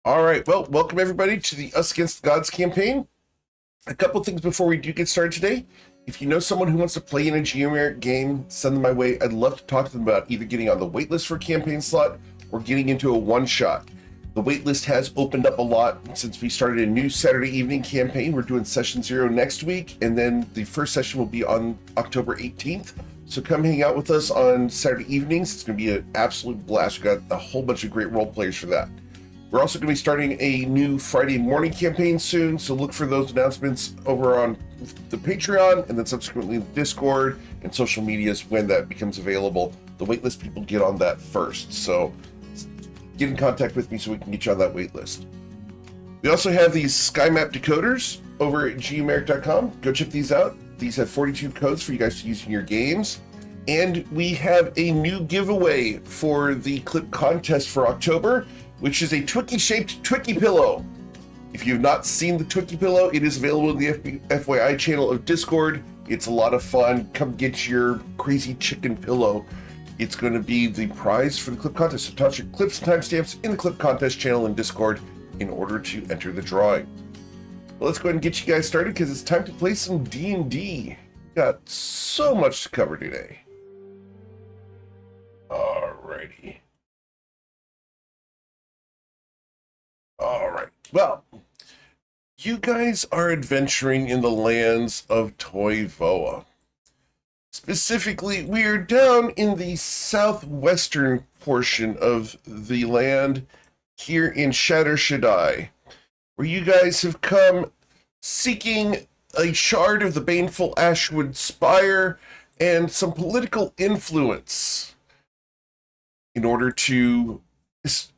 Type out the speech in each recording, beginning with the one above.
All right, well, welcome everybody to the Us Against the Gods campaign. A couple things before we do get started today. If you know someone who wants to play in a Geomeric game, send them my way. I'd love to talk to them about either getting on the waitlist for a campaign slot or getting into a one-shot. The waitlist has opened up a lot since we started a new Saturday evening campaign. We're doing session 0 next week, and then the first session will be on October 18th. So come hang out with us on Saturday evenings. It's going to be an absolute blast. We've got a whole bunch of great role players for that. We're also going to be starting a new Friday morning campaign soon, so look for those announcements over on the Patreon and then subsequently the Discord and social medias when that becomes available. The waitlist people get on that first, so get in contact with me so we can get you on that waitlist. We also have these SkyMap decoders over at geomeric.com. Go check these out. These have 42 codes for you guys to use in your games. And we have a new giveaway for the clip contest for October, which is a Twiki-shaped Twiki pillow. If you've not seen the Twiki pillow, it is available in the FYI channel of Discord. It's a lot of fun. Come get your crazy chicken pillow. It's going to be the prize for the clip contest. So toss your clips and timestamps in the clip contest channel in Discord in order to enter the drawing. Well, let's go ahead and get you guys started because it's time to play some D&D. Got so much to cover today. Alrighty. Alright, well, you guys are adventuring in the lands of Toivoa. Specifically, we are down in the southwestern portion of the land here in Shatter Shaddai, where you guys have come seeking a shard of the baneful Ashwood Spire and some political influence in order to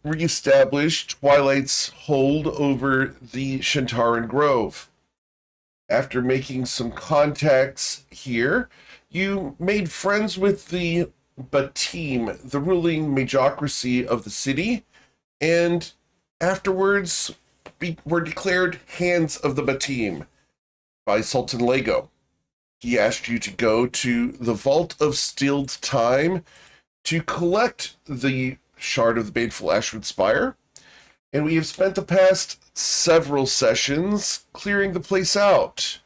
reestablish Twilight's hold over the Shantaran Grove. After making some contacts here, you made friends with the Batim, the ruling majocracy of the city, and afterwards were declared Hands of the Batim by Sultan Lego. He asked you to go to the Vault of Stilled Time to collect the Shard of the Baneful Ashwood Spire, and we have spent the past several sessions clearing the place out.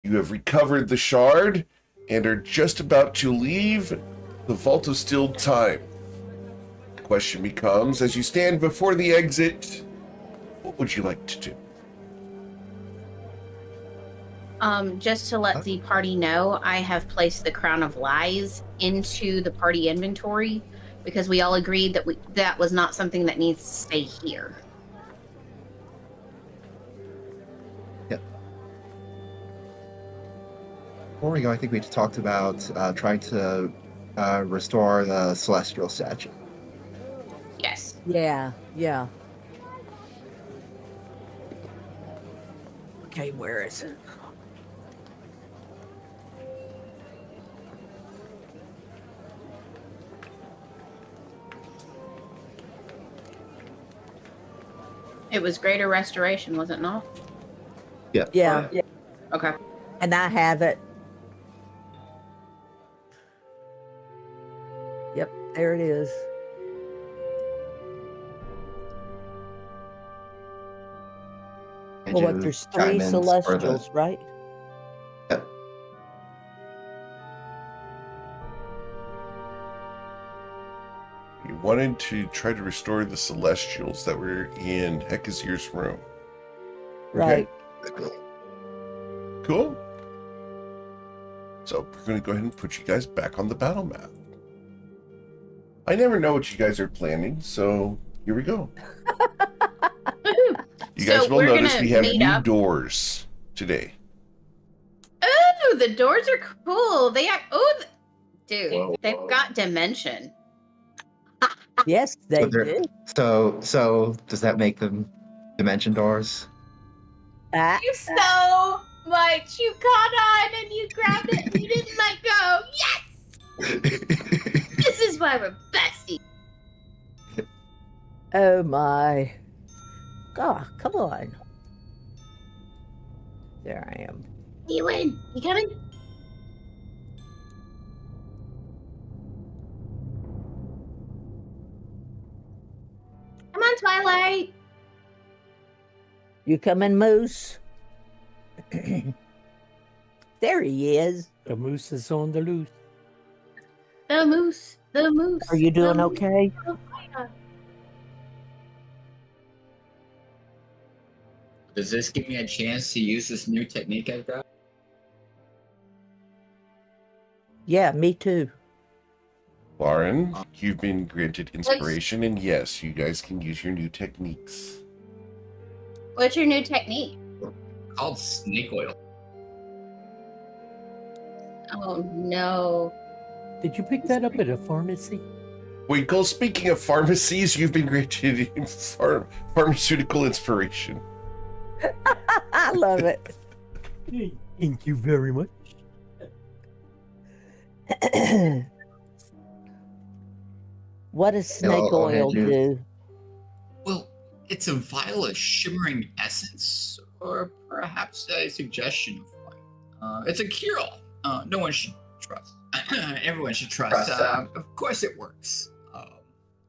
You have recovered the shard and are just about to leave the Vault of Stilled Time. The question becomes, as you stand before the exit, what would you like to do? Just to let the party know, I have placed the Crown of Lies into the party inventory because we all agreed that that was not something that needs to stay here. Yep. Before we go, I think we talked about trying to restore the Celestial statue. Yes. Yeah. Okay, where is it? It was Greater Restoration, was it not? Yeah. Okay. And I have it. Yep, there it is. Well, what, there's 3 Celestials, right? Yep. You wanted to try to restore the Celestials that were in Hekazir's room. Right. Okay. Cool. So we're going to go ahead and put you guys back on the battle map. I never know what you guys are planning, so here we go. You guys will notice we have new doors today. Oh, the doors are cool. Dude, they've got dimension. Yes, they do. So does that make them dimension doors? You so much. You caught on and you grabbed it and you didn't let go. Yes! This is why we're besties. Oh my. God, come on. There I am. You win. You coming? Come on, Twilight. You coming, Moose? There There he is. The moose is on the loose. The moose. The moose. Are you doing the okay? moose. Does this give me a chance to use this new technique I've got? Yeah, me too. Lauren, you've been granted inspiration, and yes, you guys can use your new techniques. What's your new technique? Called snake oil. Oh no. Did you pick that up at a pharmacy? Winkle, speaking of pharmacies, you've been granted pharmaceutical inspiration. I love it. Thank you very much. What does snake I'll hand oil you- do? Well, it's a vial of shimmering essence, or perhaps a suggestion of one. It's a cure-all. No one should trust. Everyone should trust. Of course it works.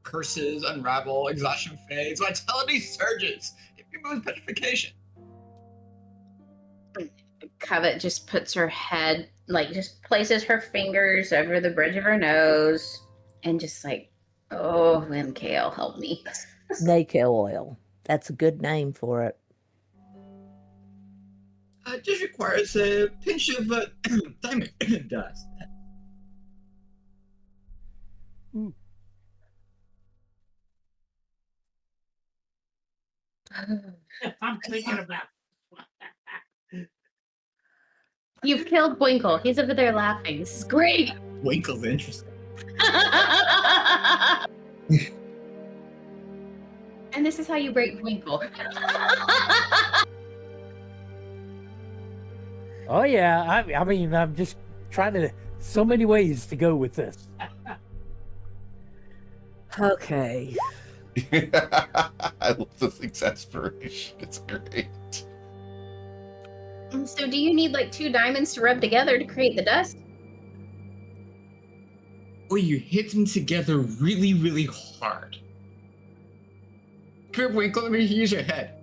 Curses unravel, exhaustion fades, vitality surges. It removes petrification. Covet just puts her head, like, just places her fingers over the bridge of her nose and just like, oh, MKL, help me. Snake oil. That's a good name for it. It just requires a pinch of diamond dust. I'm thinking about. You've killed Winkle. He's over there laughing. This is great. Winkle's interesting. And this is how you break Winkle. Oh yeah, I mean, I'm just trying to. So many ways to go with this. Okay. I love this exasperation. It's great. So do you need like 2 diamonds to rub together to create the dust? Or you hit them together really, really hard. Come here, Winkle, let me use your head.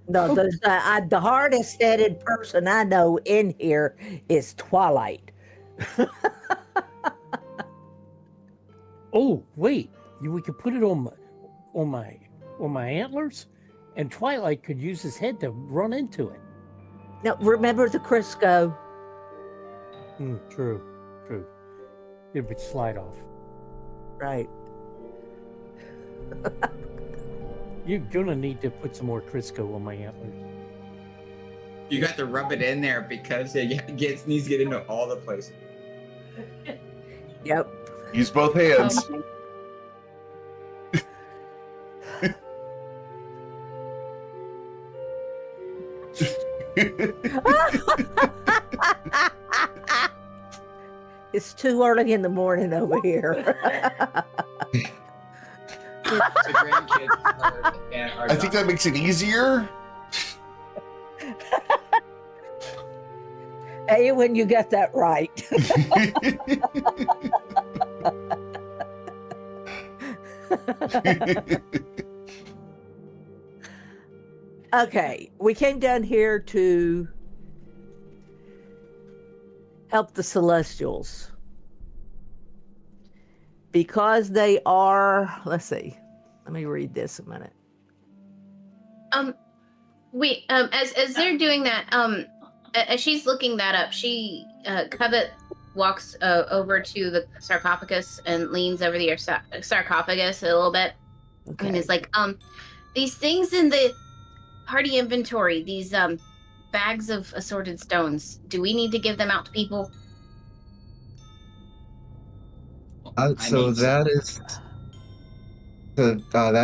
No, the hardest headed person I know in here is Twilight. Oh wait, we could put it on my antlers, and Twilight could use his head to run into it. Now, remember the Crisco? True. It would slide off. Right. You're gonna need to put some more Crisco on my antlers. You got to rub it in there because it needs to get into all the places. Yep. Use both hands. It's too early in the morning over here. The grandkids are I think that makes it easier. Hey, when you got that right. Okay, we came down here to help the Celestials. Because they are, let's see, let me read this a minute. As they're doing that, as she's looking that up, she Covet walks over to the sarcophagus and leans over the sarcophagus a little bit, Okay. and is like, these things in the party inventory, these bags of assorted stones, do we need to give them out to people? So that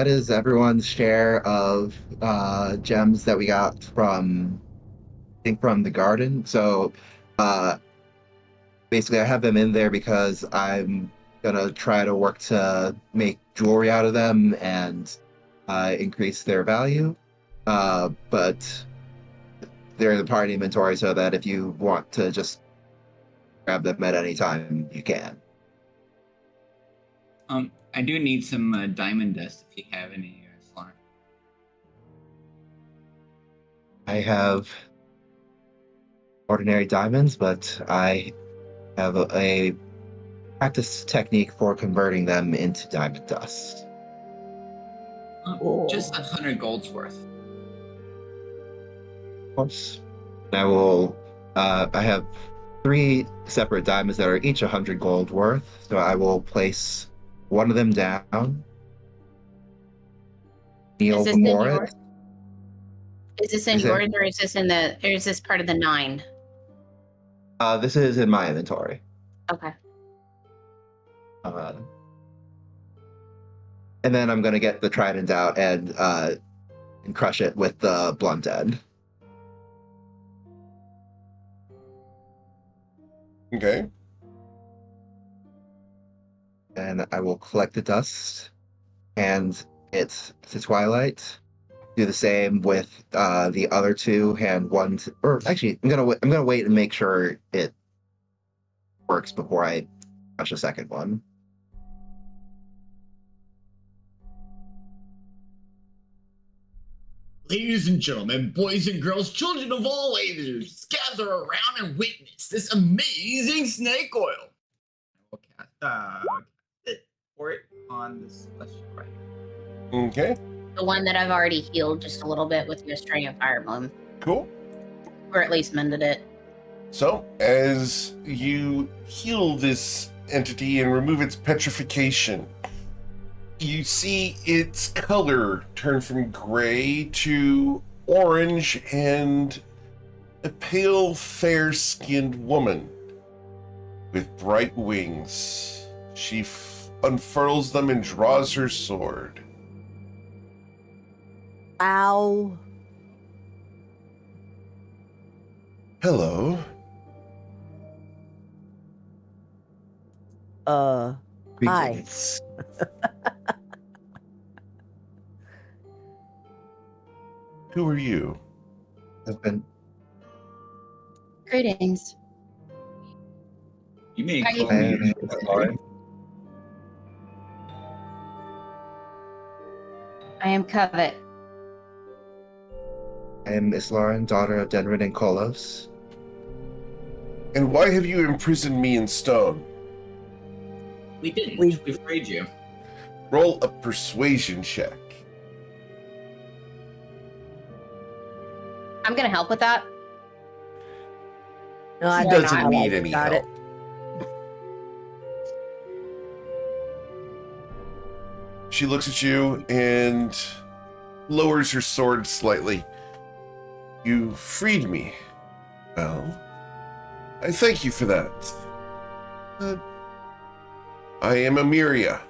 is everyone's share of gems that we got from, I think, from the garden. So basically, I have them in there because I'm gonna try to work to make jewelry out of them and increase their value. But they're in the party inventory, so that if you want to just grab them at any time, you can. I do need some diamond dust if you have any, Slaughter. I have ordinary diamonds, but I have a practice technique for converting them into diamond dust. Just 100 gold's worth. Of course. I will. I have 3 separate diamonds that are each 100 gold worth, so I will place one of them down. Kneel Is this in before yours? it. Is this in Is it- yours, or is this or is this part of the 9? This is in my inventory. Okay. And then I'm gonna get the trident out and crush it with the blunt end. Okay. And I will collect the dust, hand it to Twilight. Do the same with the other 2. Hand one, or actually, I'm gonna wait and make sure it works before I touch the second one. Ladies and gentlemen, boys and girls, children of all ages, gather around and witness this amazing snake oil. We'll cast it, pour it on the celestial right. Okay. The one that I've already healed just a little bit with your string of firebloom, Cool. or at least mended it. So, as you heal this entity and remove its petrification, you see its color turn from gray to orange and a pale, fair-skinned woman with bright wings. She unfurls them and draws her sword. Ow. Hello. Hi. Greetings. Who are you? I've been Greetings. You may Are you- call me Lauren. I am Covet. I am Miss Lauren, daughter of Denrin and Kolos. And why have you imprisoned me in stone? We didn't. We- We freed you. Roll a persuasion check. I'm gonna help with that. No, I He don't doesn't know. need any Got help. it. She looks at you and lowers her sword slightly. You freed me. Well, I thank you for that. I am Amiria.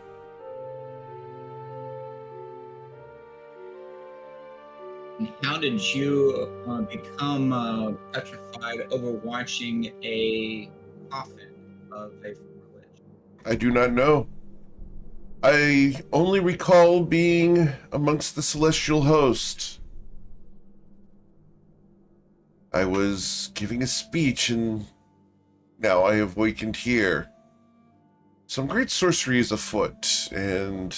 And how did you become petrified over watching a coffin of a village? I do not know. I only recall being amongst the celestial host. I was giving a speech and now I have awakened here. Some great sorcery is afoot, and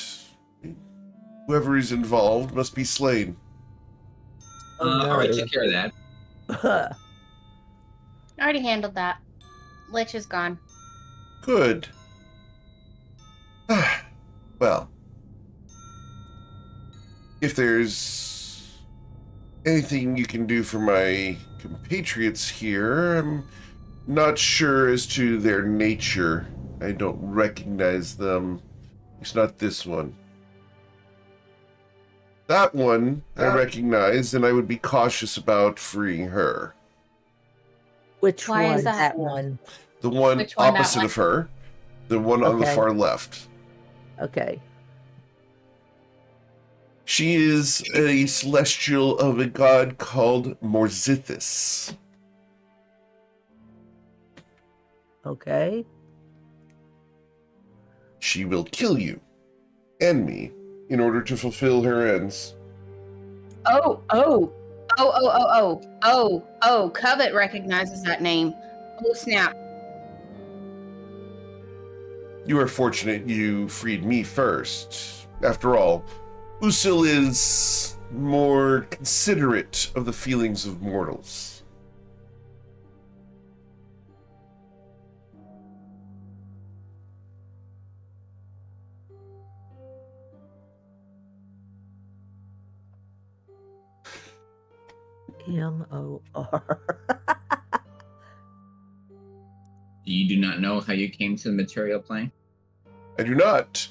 whoever is involved must be slain. Oh, All right, no. take care of that. I already handled that. Lich is gone. Good. Well, if there's anything you can do for my compatriots here, I'm not sure as to their nature. I don't recognize them. It's not this one. That one I recognize, and I would be cautious about freeing her. Which Why one? is that? one. The one Which one, that opposite one? of her, the one on the Okay. far left. Okay. She is a celestial of a god called Morzithis. Okay. She will kill you and me in order to fulfill her ends. Oh, Covet recognizes that name. Oh, snap. You are fortunate you freed me first. After all, Usil is more considerate of the feelings of mortals. M-O-R. You do not know how you came to the material plane? I do not.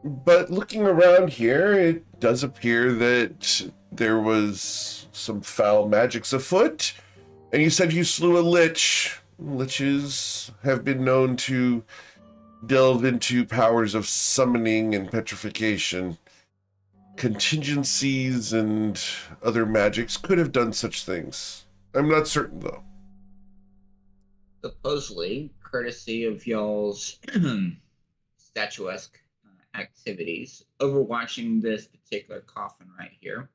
But looking around here, it does appear that there was some foul magics afoot. And you said you slew a lich. Liches have been known to delve into powers of summoning and petrification. Contingencies and other magics could have done such things. I'm not certain, though. Supposedly, courtesy of y'all's statuesque activities, overwatching this particular coffin right here,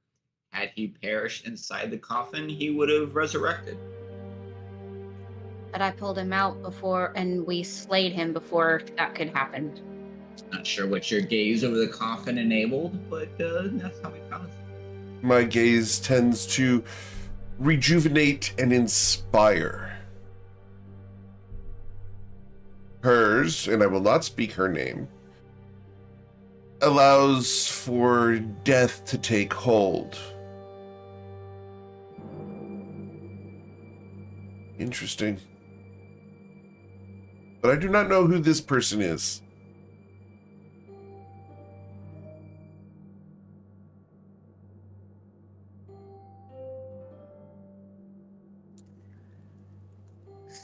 had he perished inside the coffin, he would have resurrected. But I pulled him out before, and we slayed him before that could happen. Not sure what your gaze over the coffin enabled, but that's how we found it. My gaze tends to rejuvenate and inspire. Hers, and I will not speak her name, allows for death to take hold. Interesting. But I do not know who this person is.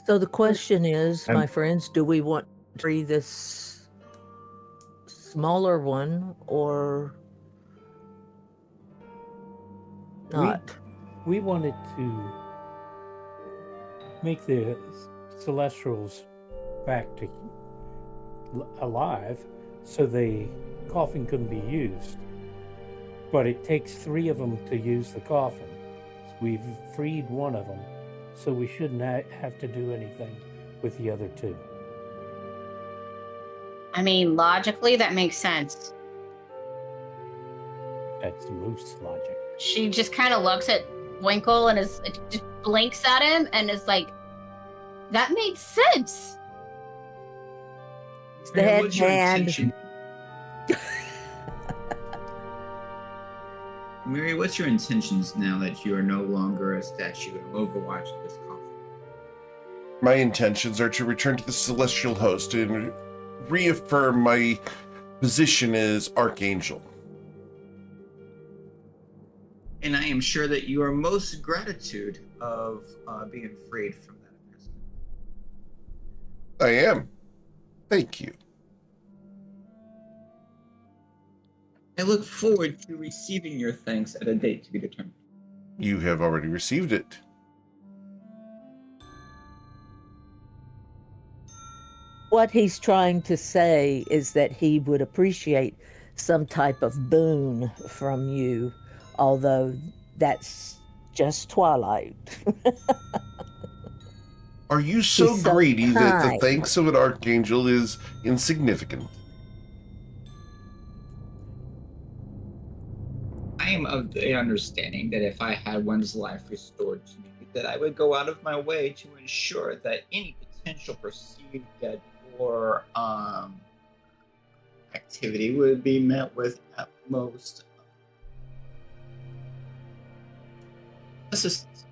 So the question is, I'm- my friends, do we want to free this smaller one or not? We wanted to make the Celestials back to alive, so the coffin couldn't be used. But it takes 3 of them to use the coffin. We've freed one of them, so we shouldn't have to do anything with the other 2. I mean, logically, that makes sense. That's moose logic. She just kind of looks at Winkle and just blinks at him and is like, that made sense. It's the Mary, head what's your hand. intention? Mary, what's your intentions now that you are no longer a statue of Overwatch of this coffin? My intentions are to return to the Celestial Host and reaffirm my position as Archangel. And I am sure that you are most gratitude of being freed from that imprisonment. I am. Thank you. I look forward to receiving your thanks at a date to be determined. You have already received it. What he's trying to say is that he would appreciate some type of boon from you, although that's just Twilight. Are you so He's so greedy that the kind. thanks of an Archangel is insignificant? I am of the understanding that if I had one's life restored to me, that I would go out of my way to ensure that any potential perceived death or activity would be met with utmost assistance.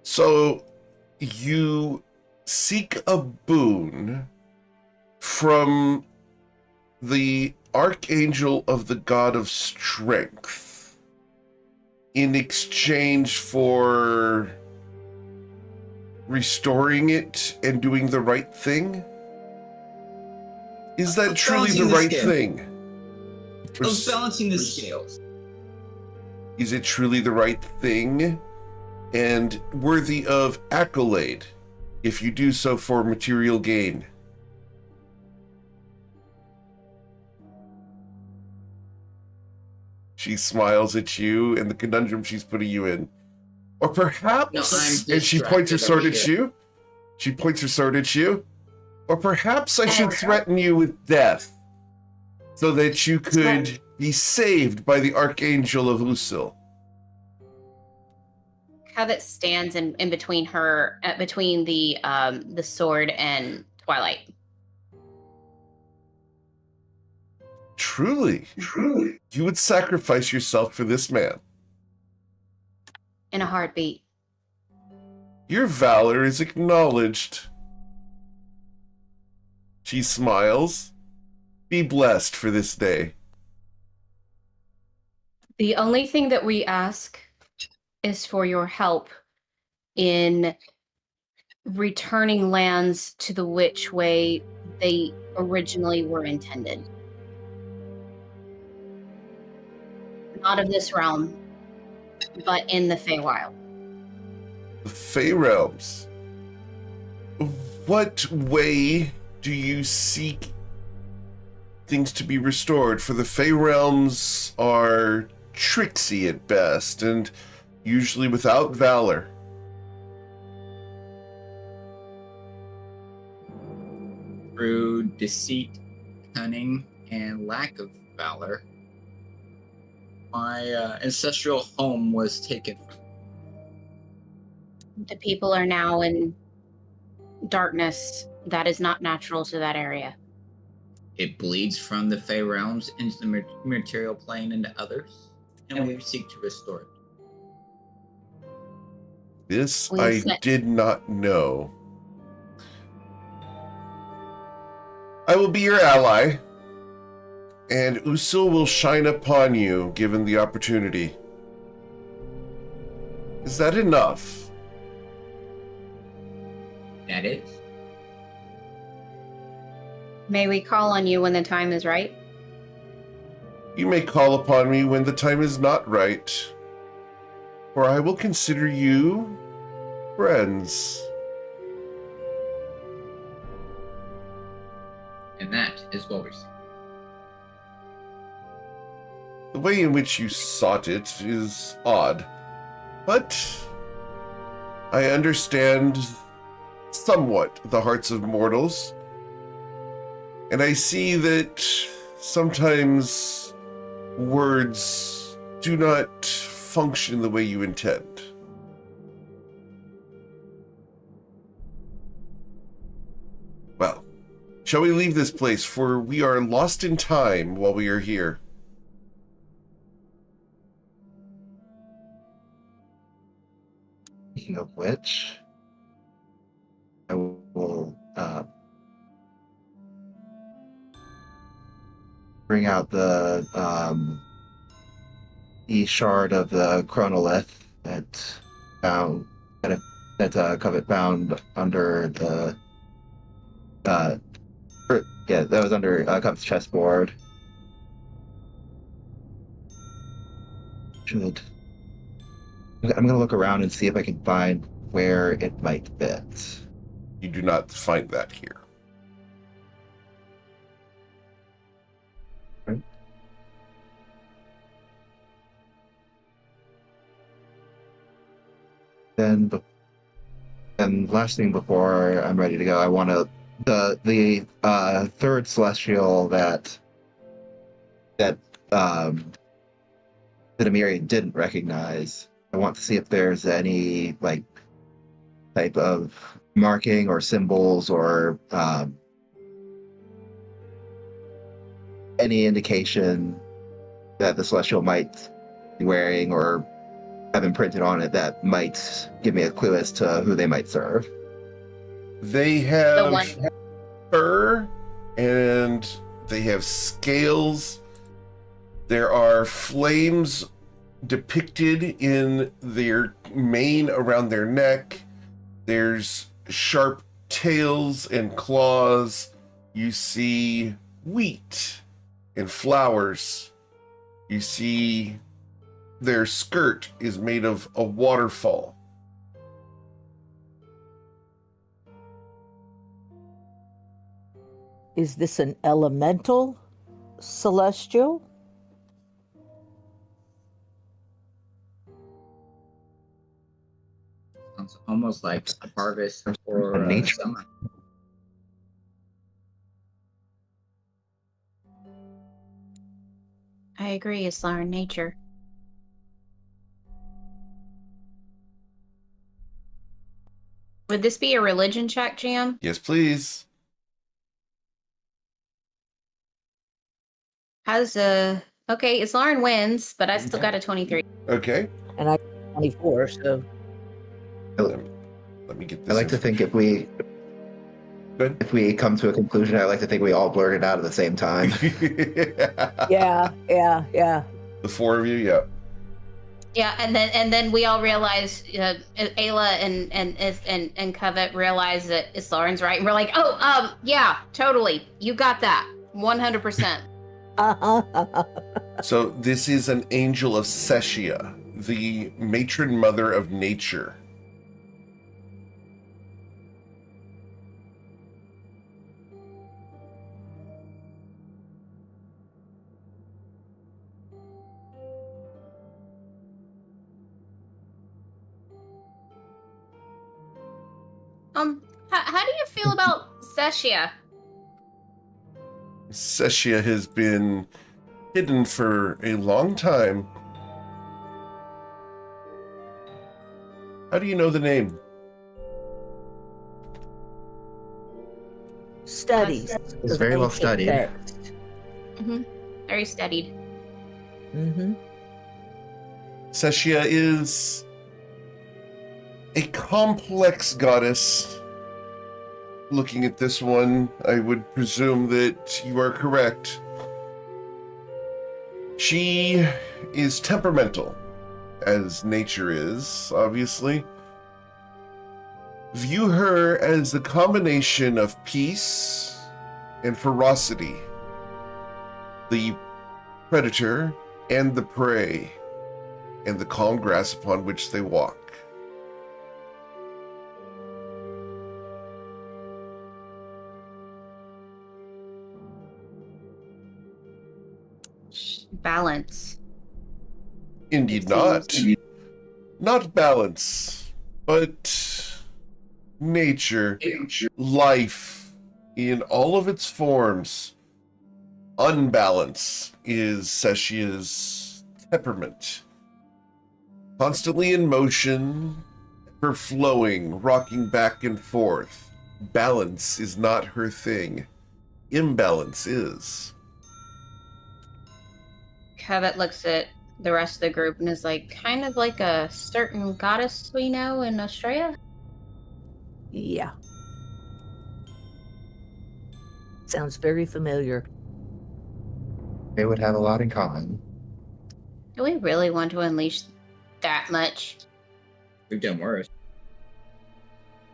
So you seek a boon from the Archangel of the God of Strength in exchange for restoring it and doing the right thing? Is that truly the Balancing the right scale. thing? Or Of balancing the scales. is it truly the right thing and worthy of accolade if you do so for material gain? She smiles at you and the conundrum she's putting you in. Or perhaps, No, I'm and she points her distracted sword over at here. you. She points her sword at you. Or perhaps I should Oh. threaten you with death so that you could Right. be saved by the Archangel of Usil. How that stands in between her, between the sword and Twilight. Truly, you would sacrifice yourself for this man. In a heartbeat. Your valor is acknowledged. She smiles. Be blessed for this day. The only thing that we ask is for your help in returning lands to the which way they originally were intended. Not of this realm, but in the Feywild. The Fey Realms. What way do you seek things to be restored? For the Fey Realms are tricksy at best, and usually without valor. Through deceit, cunning, and lack of valor, my ancestral home was taken from me. The people are now in darkness that is not natural to that area. It bleeds from the Fey realms into the material plane into others, and we seek to restore it. This We I set- did not know. I will be your ally, and Usul will shine upon you given the opportunity. Is that enough? That is. May we call on you when the time is right? You may call upon me when the time is not right, for I will consider you friends. And that is what we're seeking. The way in which you sought it is odd, but I understand somewhat the hearts of mortals, and I see that sometimes words do not function the way you intend. Well, shall we leave this place, for we are lost in time while we are here. Speaking of which, I will bring out the shard of the chronolith that found that Covet found under the that was under Covet's chessboard. I'm gonna look around and see if I can find where it might fit. You do not find that here. Then, and last thing before I'm ready to go, I want to the third celestial that Amiri didn't recognize. I want to see if there's any like type of marking or symbols or any indication that the celestial might be wearing or have imprinted on it that might give me a clue as to who they might serve. They The have one. fur and they have scales. There are flames depicted in their mane around their neck. There's sharp tails and claws. You see wheat and flowers. You see their skirt is made of a waterfall. Is this an elemental celestial? Sounds almost like a harvest or Nature. summer. I agree, it's our nature. Would this be a religion check, Jam? Yes, please. How's okay, it's Lauren wins, but I still got a 23. Okay. And I 24, so Let me get I this. like to think Good. if we come to a conclusion, I like to think we all blurt it out at the same time. yeah. The four of you, yeah. Yeah, and then we all realize, Ayla and Covet realize that it's Lauren's right, and we're like, oh, yeah, totally, you got that, 100%. So this is an angel of Seshia, the matron mother of nature. How do you feel about Seshia? Seshia has been hidden for a long time. How do you know the name? Studies. It's very well studied. Very studied. Seshia is a complex goddess. Looking at this one, I would presume that you are correct. She is temperamental, as nature is, obviously. View her as the combination of peace and ferocity, the predator and the prey, and the calm grass upon which they walk. Balance. Indeed not. Not balance, but nature, life in all of its forms. Unbalance is Seshia's temperament. Constantly in motion, her flowing, rocking back and forth. Balance is not her thing. Imbalance is. Covet looks at the rest of the group and is like, kind of like a certain goddess we know in Australia. Yeah. Sounds very familiar. They would have a lot in common. Do we really want to unleash that much? We've done worse.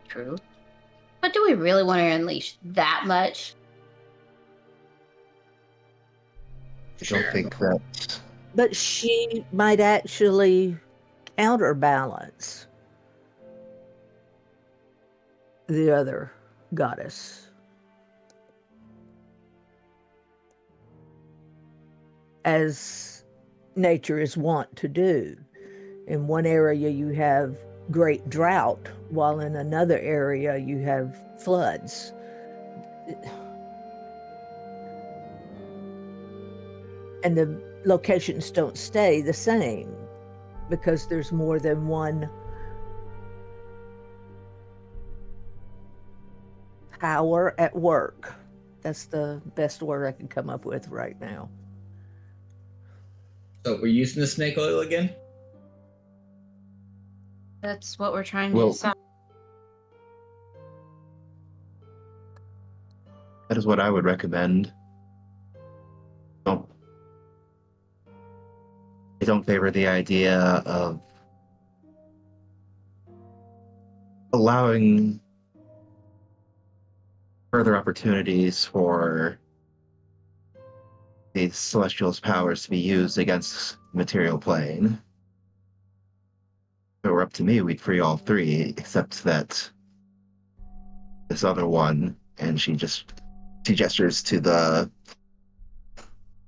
True. But do we really want to unleash that much? I don't think that. But she might actually counterbalance the other goddess. As nature is wont to do. In one area you have great drought, while in another area you have floods. And the locations don't stay the same because there's more than one power at work. That's the best word I can come up with right now. So we're using the snake oil again? That's what we're trying to Well- decide. That is what I would recommend. I don't favor the idea of allowing further opportunities for these celestials' powers to be used against the material plane. If it were up to me, we'd free all three, except that this other one, and she gestures to the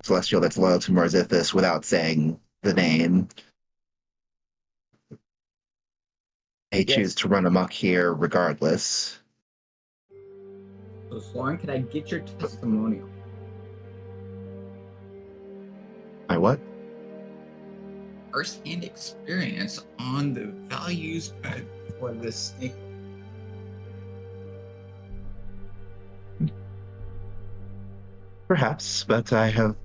celestial that's loyal to Marzithis without saying the name. They Yes. choose to run amok here regardless. So, Lauren, could I get your testimonial? My what? First-hand experience on the values for this snake. Perhaps, but I have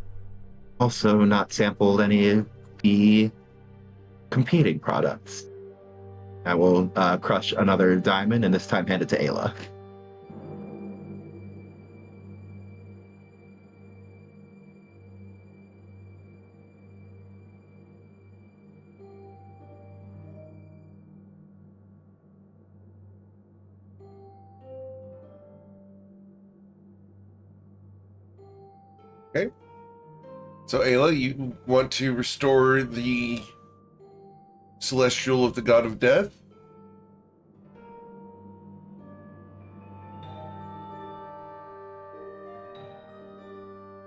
also not sampled any of the competing products. I will crush another diamond and this time hand it to Ayla. So, Ayla, you want to restore the celestial of the god of death?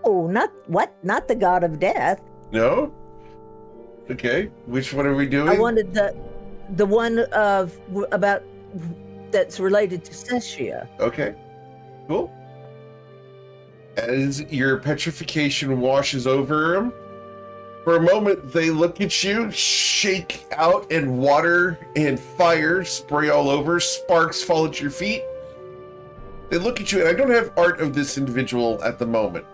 Oh, not what? Not the god of death. No? Okay. Which one are we doing? I wanted the one of about that's related to Sessia. Okay. Cool. As your petrification washes over them, for a moment they look at you, shake out, and water and fire spray all over, sparks fall at your feet. They look at you, and I don't have art of this individual at the moment,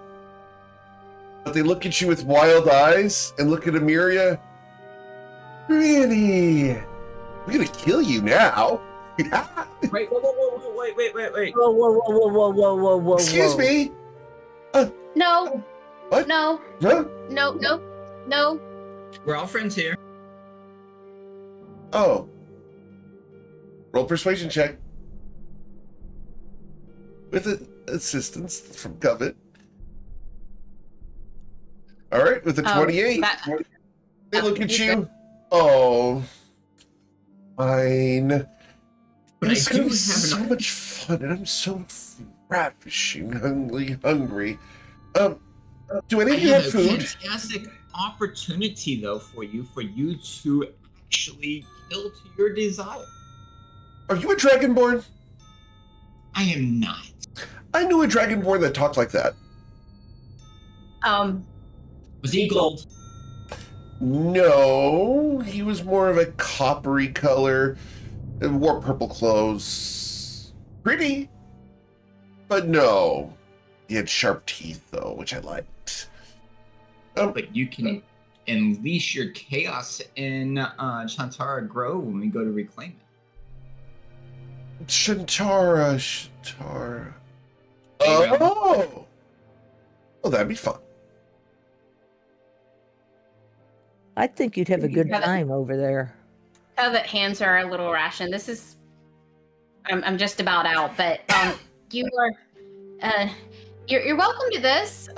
but they look at you with wild eyes and look at Emiria. Really? We're gonna kill you now. Wait, wait. Whoa, whoa, whoa, whoa, whoa, whoa, whoa! Excuse whoa. me. No. What? No. Huh? No. We're all friends here. Oh. Roll persuasion check. With assistance from Covet. All right, with a 28. They look at you're you. Oh. Fine. But It's I gonna do be have so an much fun, and I'm so ravishing, hungry. Do any I of you have have a food? fantastic opportunity though for you to actually kill to your desire. Are you a dragonborn? I am not. I knew a dragonborn that talked like that. Was he gold? No, he was more of a coppery color and wore purple clothes. Pretty, but no. He had sharp teeth, though, which I liked. But you can unleash your chaos in Chantara Grove when we go to reclaim it. Shantara. There you go. Oh, that'd be fun. I think you'd have a good time over there. Covet hands her a little ration. This is, I'm just about out, but you are, you're welcome to this.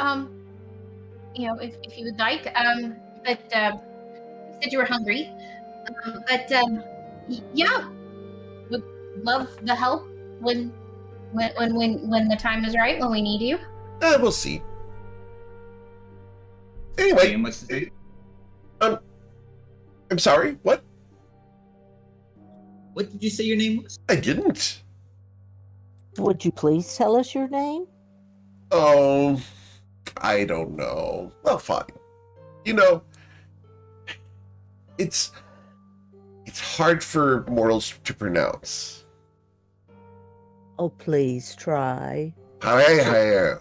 You know, if you would like. But you said you were hungry. Yeah, would love the help when the time is right, when we need you. We'll see. Anyway, And what's the I'm sorry. What? What did you say your name was? I didn't. Would you please tell us your name? Oh, I don't know. Well, fine. You know, it's hard for mortals to pronounce. Oh, please try. Hiya.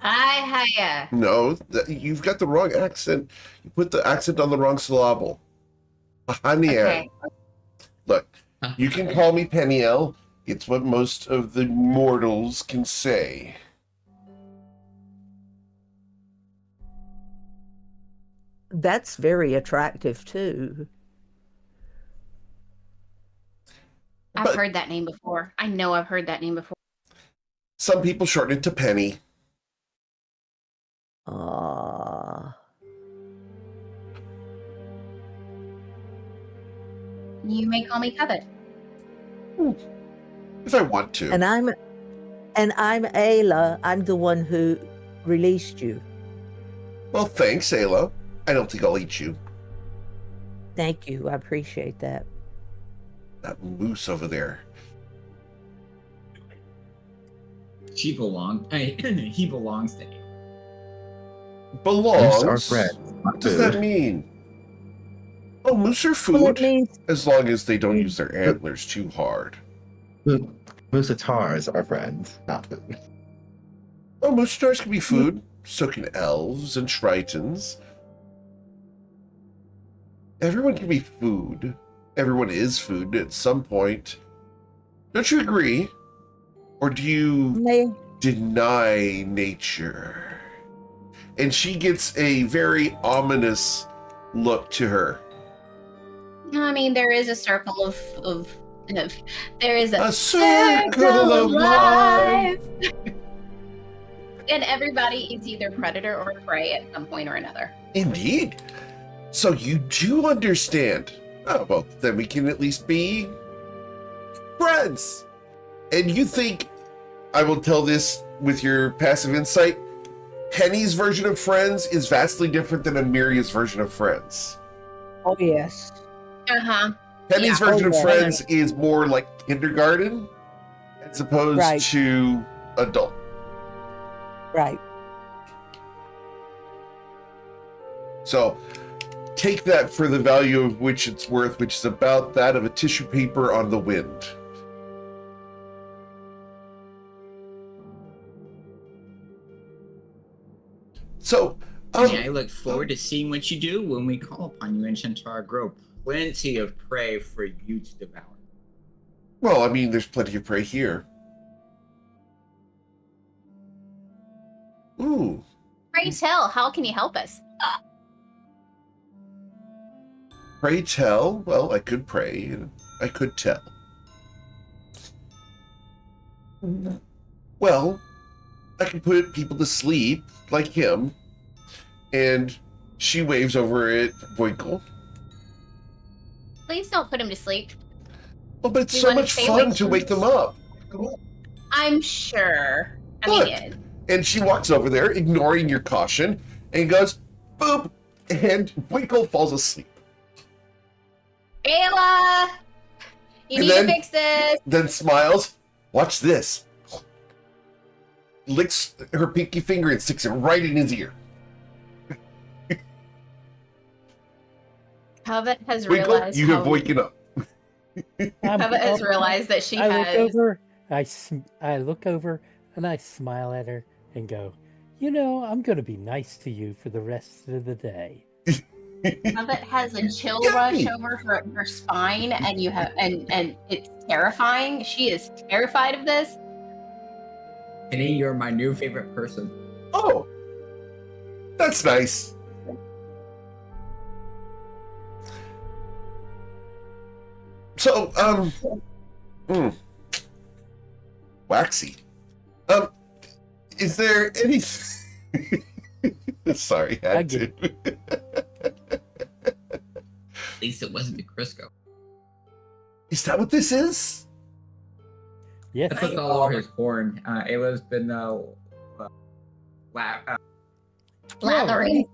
Hiya. No, you've got the wrong accent. You put the accent on the wrong syllable. Hania. Okay. Look, you can call me Peniel. It's what most of the mortals can say. That's very attractive too. I've But- heard that name before. I know I've heard that name before. Some people shorten it to Penny. Ah, You may call me Covet. If I want to. and I'm Ayla. I'm the one who released you. Well, thanks, Ayla. I don't think I'll eat you. Thank you. I appreciate that. That moose over there. He belongs to you. Belongs. Moose are friends. What does that mean? Oh, moose are Well, it food. means As long as they don't use their antlers too hard. Moosatars are friends, not food. Oh, moose stars can be food. so can elves and tritons. Everyone can be food. Everyone is food at some point. Don't you agree? Or do you May deny nature? And she gets a very ominous look to her. I mean, there is a circle of there is A circle of life. And everybody is either predator or prey at some point or another. Indeed. So you do understand. Oh, well, then we can at least be friends. And you think, I will tell this with your passive insight, Penny's version of friends is vastly different than Amiria's version of friends. Oh yes. Uh-huh. Penny's Yeah. version Oh, of yeah. friends is more like kindergarten as opposed Right. to adult. Right. So take that for the value of which it's worth, which is about that of a tissue paper on the wind. So, I look forward to seeing what you do when we call upon you in Shantara Grove. Plenty of prey for you to devour. well, I mean, there's plenty of prey here. Ooh, Pray tell, how can you help us? pray tell. Well, I could pray and I could tell. Well, I can put people to sleep like him. And she waves over at Winkle. Please don't put him to sleep. Oh, but it's We so wanna much stay fun awake to from wake them this. up. I'm sure. I Look. mean, And she walks over there, ignoring your caution, and goes, boop, and Winkle falls asleep. Ayla! You And need then- to fix this. Then smiles, watch this. Licks her pinky finger and sticks it right in his ear. Covet has Winkle, realized you have how waken up. Covet has realized that she I look has over, I look over, and I smile at her and go, "You know, I'm going to be nice to you for the rest of the day." Covet has a chill Yummy. rush over her spine, and you have and it's terrifying. She is terrified of this. Penny, you're my new favorite person. Oh, that's nice. So, Waxy. Is there any? Sorry, I had get to. At least it wasn't the Crisco. Is that what this is? Yes. That's what's all over his horn. Ayla's been Lathering.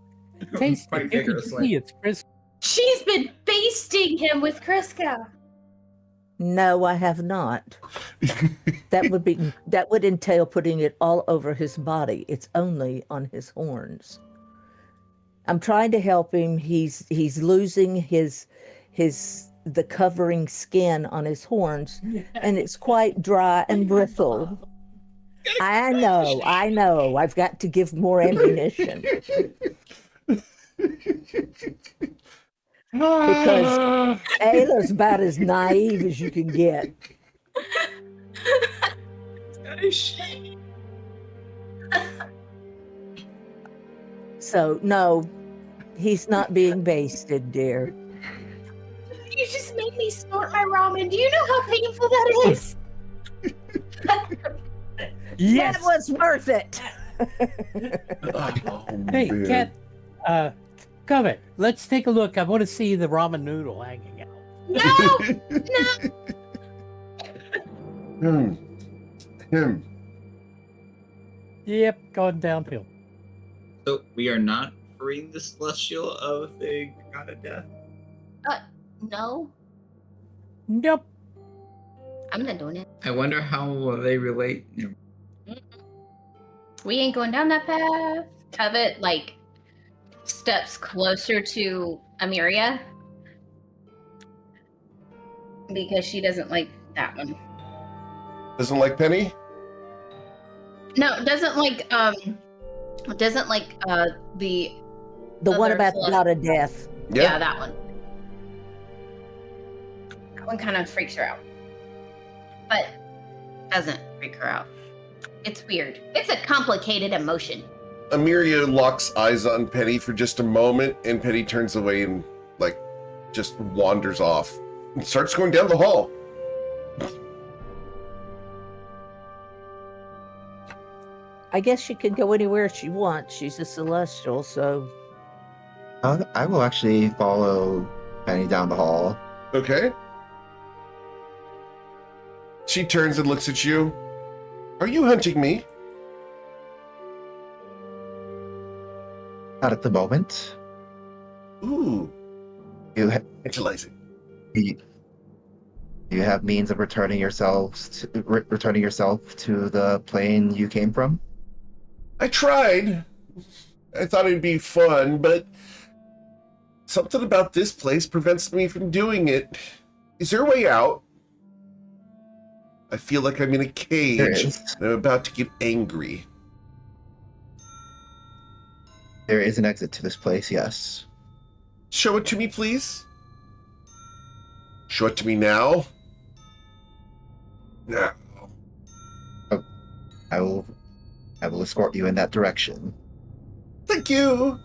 Taste quite it. You can vigorously. see it's crisp. She's been basting him with Crisco. No, I have not. That would entail putting it all over his body. It's only on his horns. I'm trying to help him. He's losing the covering skin on his horns, and it's quite dry and brittle. I know. I've got to give more ammunition. Because Ayla's about as naive as you can get. So, no, he's not being basted, dear. You just made me snort my ramen. Do you know how painful that is? Yes. That was worth it. Oh, Hey, man. Kat, Covet, let's take a look. I want to see the ramen noodle hanging out. No! Him. Yep, going downhill. So we are not freeing the celestial of the god of death. No, Nope. I'm not doing it. I wonder how they relate. We ain't going down that path. Covet, steps closer to Amiria. Because she doesn't like that one. Doesn't like Penny? No, doesn't like Doesn't like the The one Other about celest- about a death. yeah, that one. That one kind of freaks her out, but doesn't freak her out. It's weird. It's a complicated emotion. Amiria locks eyes on Penny for just a moment, and Penny turns away and, like, just wanders off and starts going down the hall. I guess she can go anywhere she wants. She's a celestial, so I will actually follow Penny down the hall. Okay. She turns and looks at you. Are you hunting me? Not at the moment. Ooh, You ha- tantalizing. you you have means of returning yourself to the plane you came from. I tried. I thought it'd be fun, but something about this place prevents me from doing it. Is there a way out? I feel like I'm in a There cage is. and I'm about to get angry. There is an exit to this place. Yes. Show it to me, please. Show it to me now. Now. I will escort you in that direction. Thank you.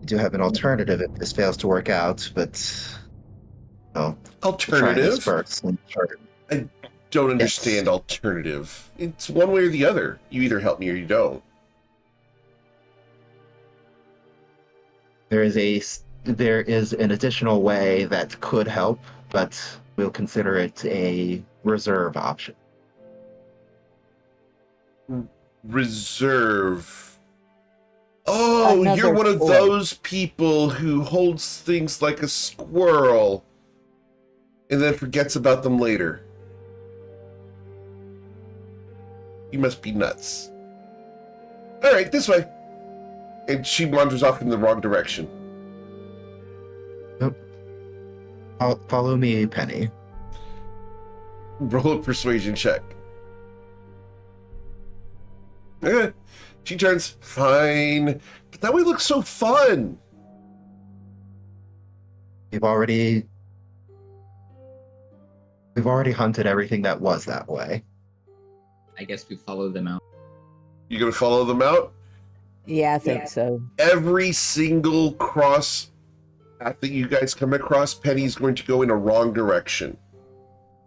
I do have an alternative if this fails to work out, but try this Alternative? first. And sure. Don't understand alternative. It's one way or the other. You either help me or you don't. There is an additional way that could help, but we'll consider it a reserve option. Reserve. Oh, Another you're one of toy. those people who holds things like a squirrel and then forgets about them later. You must be nuts. All right, this way. And she wanders off in the wrong direction. Follow me, Penny. Roll a persuasion check. She turns, fine. But that way looks so fun. We've already hunted everything that was that way. I guess we follow them out. You gonna follow them out? yeah, I think so. Every single cross path that you guys come across, Penny's going to go in a wrong direction.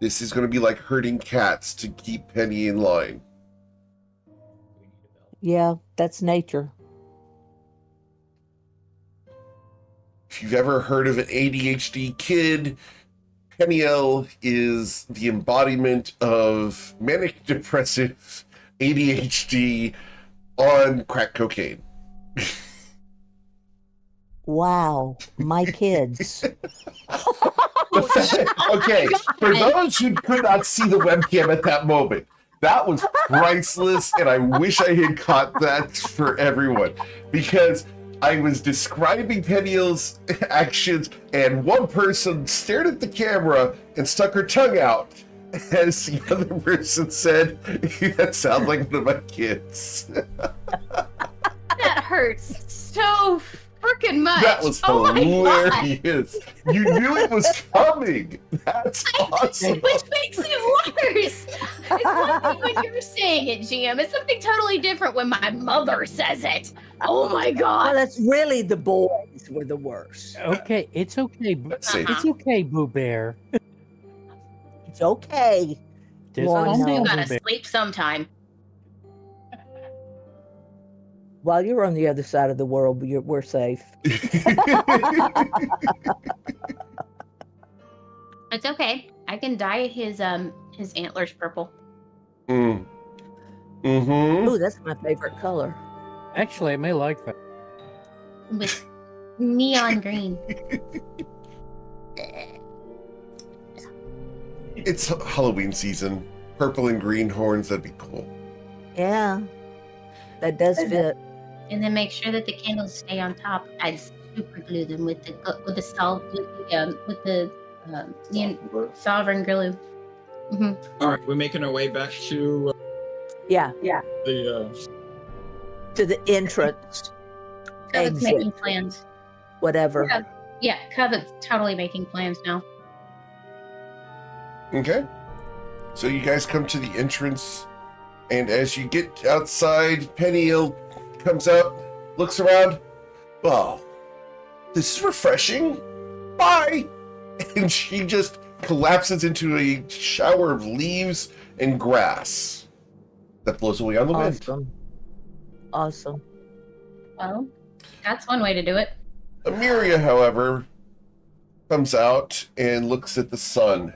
This is going to be like herding cats to keep Penny in line. Yeah, that's nature. If you've ever heard of an ADHD kid, Peniel is the embodiment of manic depressive ADHD on crack cocaine. Wow, my kids. Okay, for those who could not see the webcam at that moment, that was priceless, and I wish I had caught that for everyone, because I was describing Peniel's actions, and one person stared at the camera and stuck her tongue out, as the other person said, "That sounds like one of my kids." That hurts so freaking much. That was oh my God. hilarious. You knew it was coming. That's awesome. Which makes it worse. It's one thing when you're saying it, GM. It's something totally different when my mother says it. Oh my Well, God. it's really the boys were the worst. Okay, it's okay. That's safe. It's okay, Boo Bear. It's okay. Just Well, calm no. You down, gotta Boo Bear. sleep sometime. While you're on the other side of the world, we're safe. It's okay. I can dye his antlers purple Mm. Mm-hmm. Ooh, that's my favorite color. Actually, I may like that. with neon green. It's Halloween season. Purple and green horns, that'd be cool. Yeah, that does fit. And then make sure that the candles stay on top. I super glue them with the sovereign glue. All right, we're making our way back to Yeah, The to the entrance, Covet's exit, making plans. whatever. Yeah, Covet's totally making plans now. Okay. So you guys come to the entrance, and as you get outside, Peniel comes out, looks around. Oh, this is refreshing. Bye. And she just collapses into a shower of leaves and grass that blows away on the wind. Awesome. Well, that's one way to do it. Amiria, however, comes out and looks at the sun.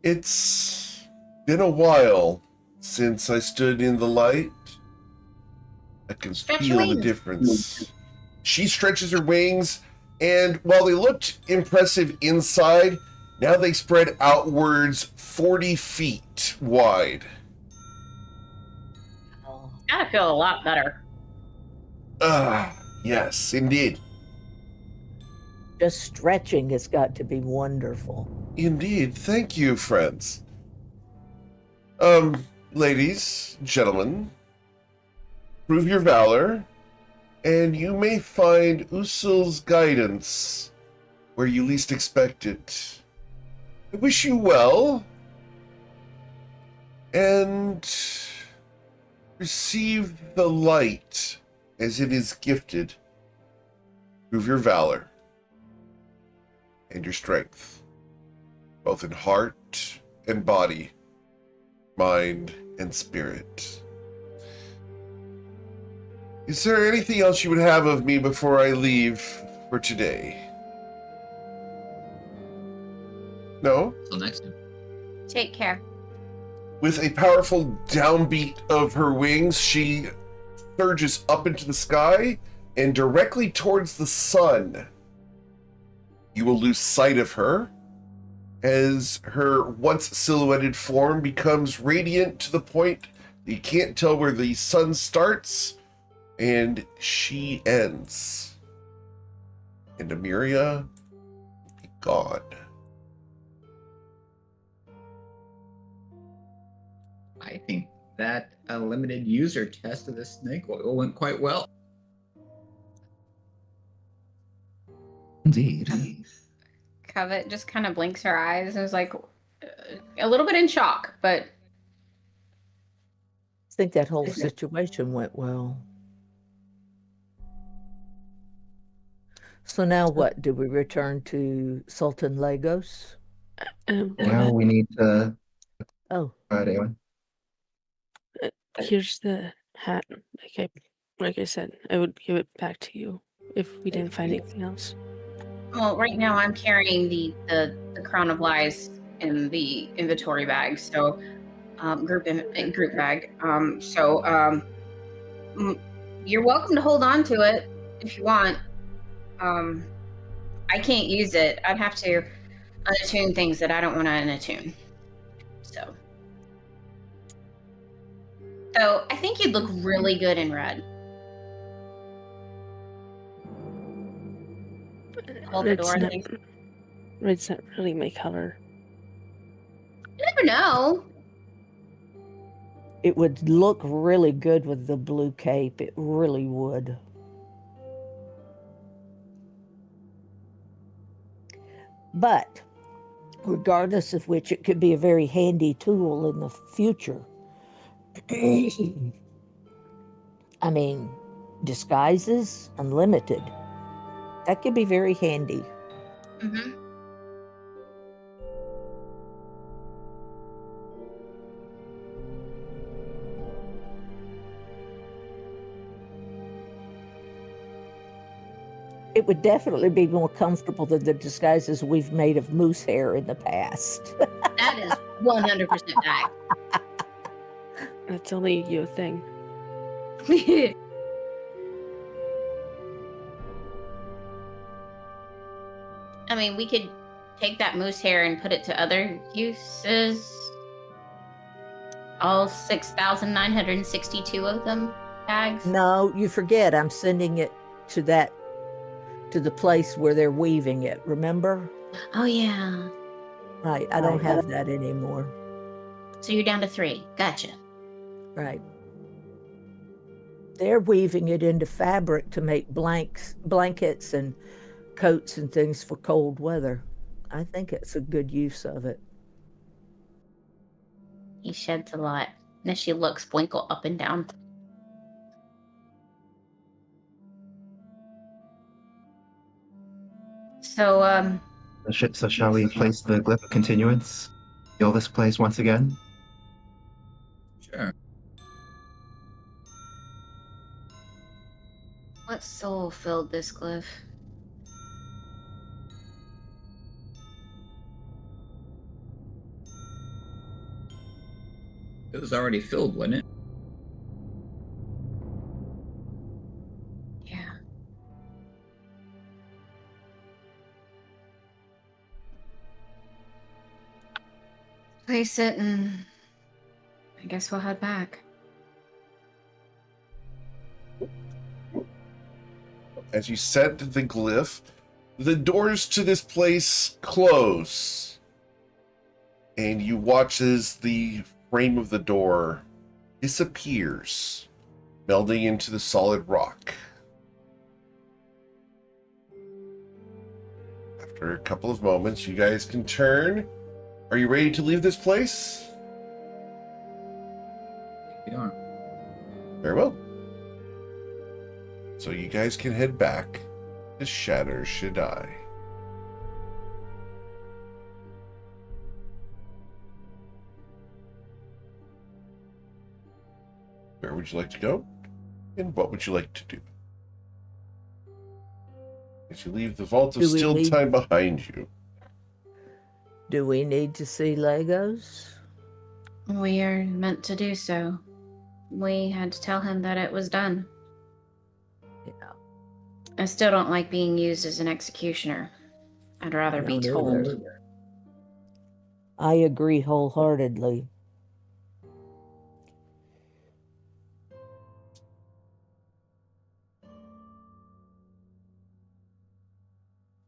It's been a while since I stood in the light. I can Stretch your feel the wings. difference. She stretches her wings, and while they looked impressive inside, now they spread outwards 40 feet wide. Oh, Gotta feel a lot better. Yes, indeed. just stretching has got to be wonderful. Indeed. Thank you, friends. Ladies, gentlemen, prove your valor, and you may find Usul's guidance where you least expect it. I wish you well, and receive the light as it is gifted. Prove your valor and your strength, both in heart and body, mind and spirit. Is there anything else you would have of me before I leave for today? No? Till next time. Take care. With a powerful downbeat of her wings, she surges up into the sky and directly towards the sun. You will lose sight of her as her once silhouetted form becomes radiant to the point that you can't tell where the sun starts and she ends. And Amiria will be gone. I think that a limited user test of the snake oil went quite well. Indeed. Covet just kind of blinks her eyes and is like a little bit in shock, but I think that whole situation went well. So now what? Do we return to Sultan Lagos? Now we need to. Oh, Anyway. Here's the hat. Like I said, I would give it back to you if we didn't find anything else. well, right now I'm carrying the crown of lies in the inventory bag, so group bag. You're welcome to hold on to it if you want. I can't use it. I'd have to unattune things that I don't want to unattune. So I think you'd look really good in red. Hold the door. Red's not really my color. You never know. it would look really good with the blue cape. It really would. But regardless of which, it could be a very handy tool in the future. I mean, disguises unlimited. That could be very handy. Mm-hmm. It would definitely be more comfortable than the disguises we've made of moose hair in the past. That is 100% fact. That's only your thing. I mean, we could take that moose hair and put it to other uses. All 6,962 of them tags. No, you forget. I'm sending it to the place where they're weaving it. Remember? Oh yeah. Right. I don't have that anymore. So you're down to 3. Gotcha. Right. They're weaving it into fabric to make blankets and coats and things for cold weather. I think it's a good use of it. He sheds a lot. And then she looks Winkle up and down. So, So shall we place the glyph of continuance? Heal this place once again? Sure. what soul filled this glyph? It was already filled, wasn't it? Yeah. Place it and I guess we'll head back. As you set the glyph, the doors to this place close. And you watch as the frame of the door disappears, melding into the solid rock. After a couple of moments, you guys can turn. Are you ready to leave this place? We are. Very well. So you guys can head back to Shatter Shaddai. Where would you like to go? And what would you like to do? As you leave the Vault of Do we Steel leave- Time behind you. Do we need to see Legos? We are meant to do so. We had to tell him that it was done. Yeah. I still don't like being used as an executioner. I'd rather be don't told. either. I agree wholeheartedly.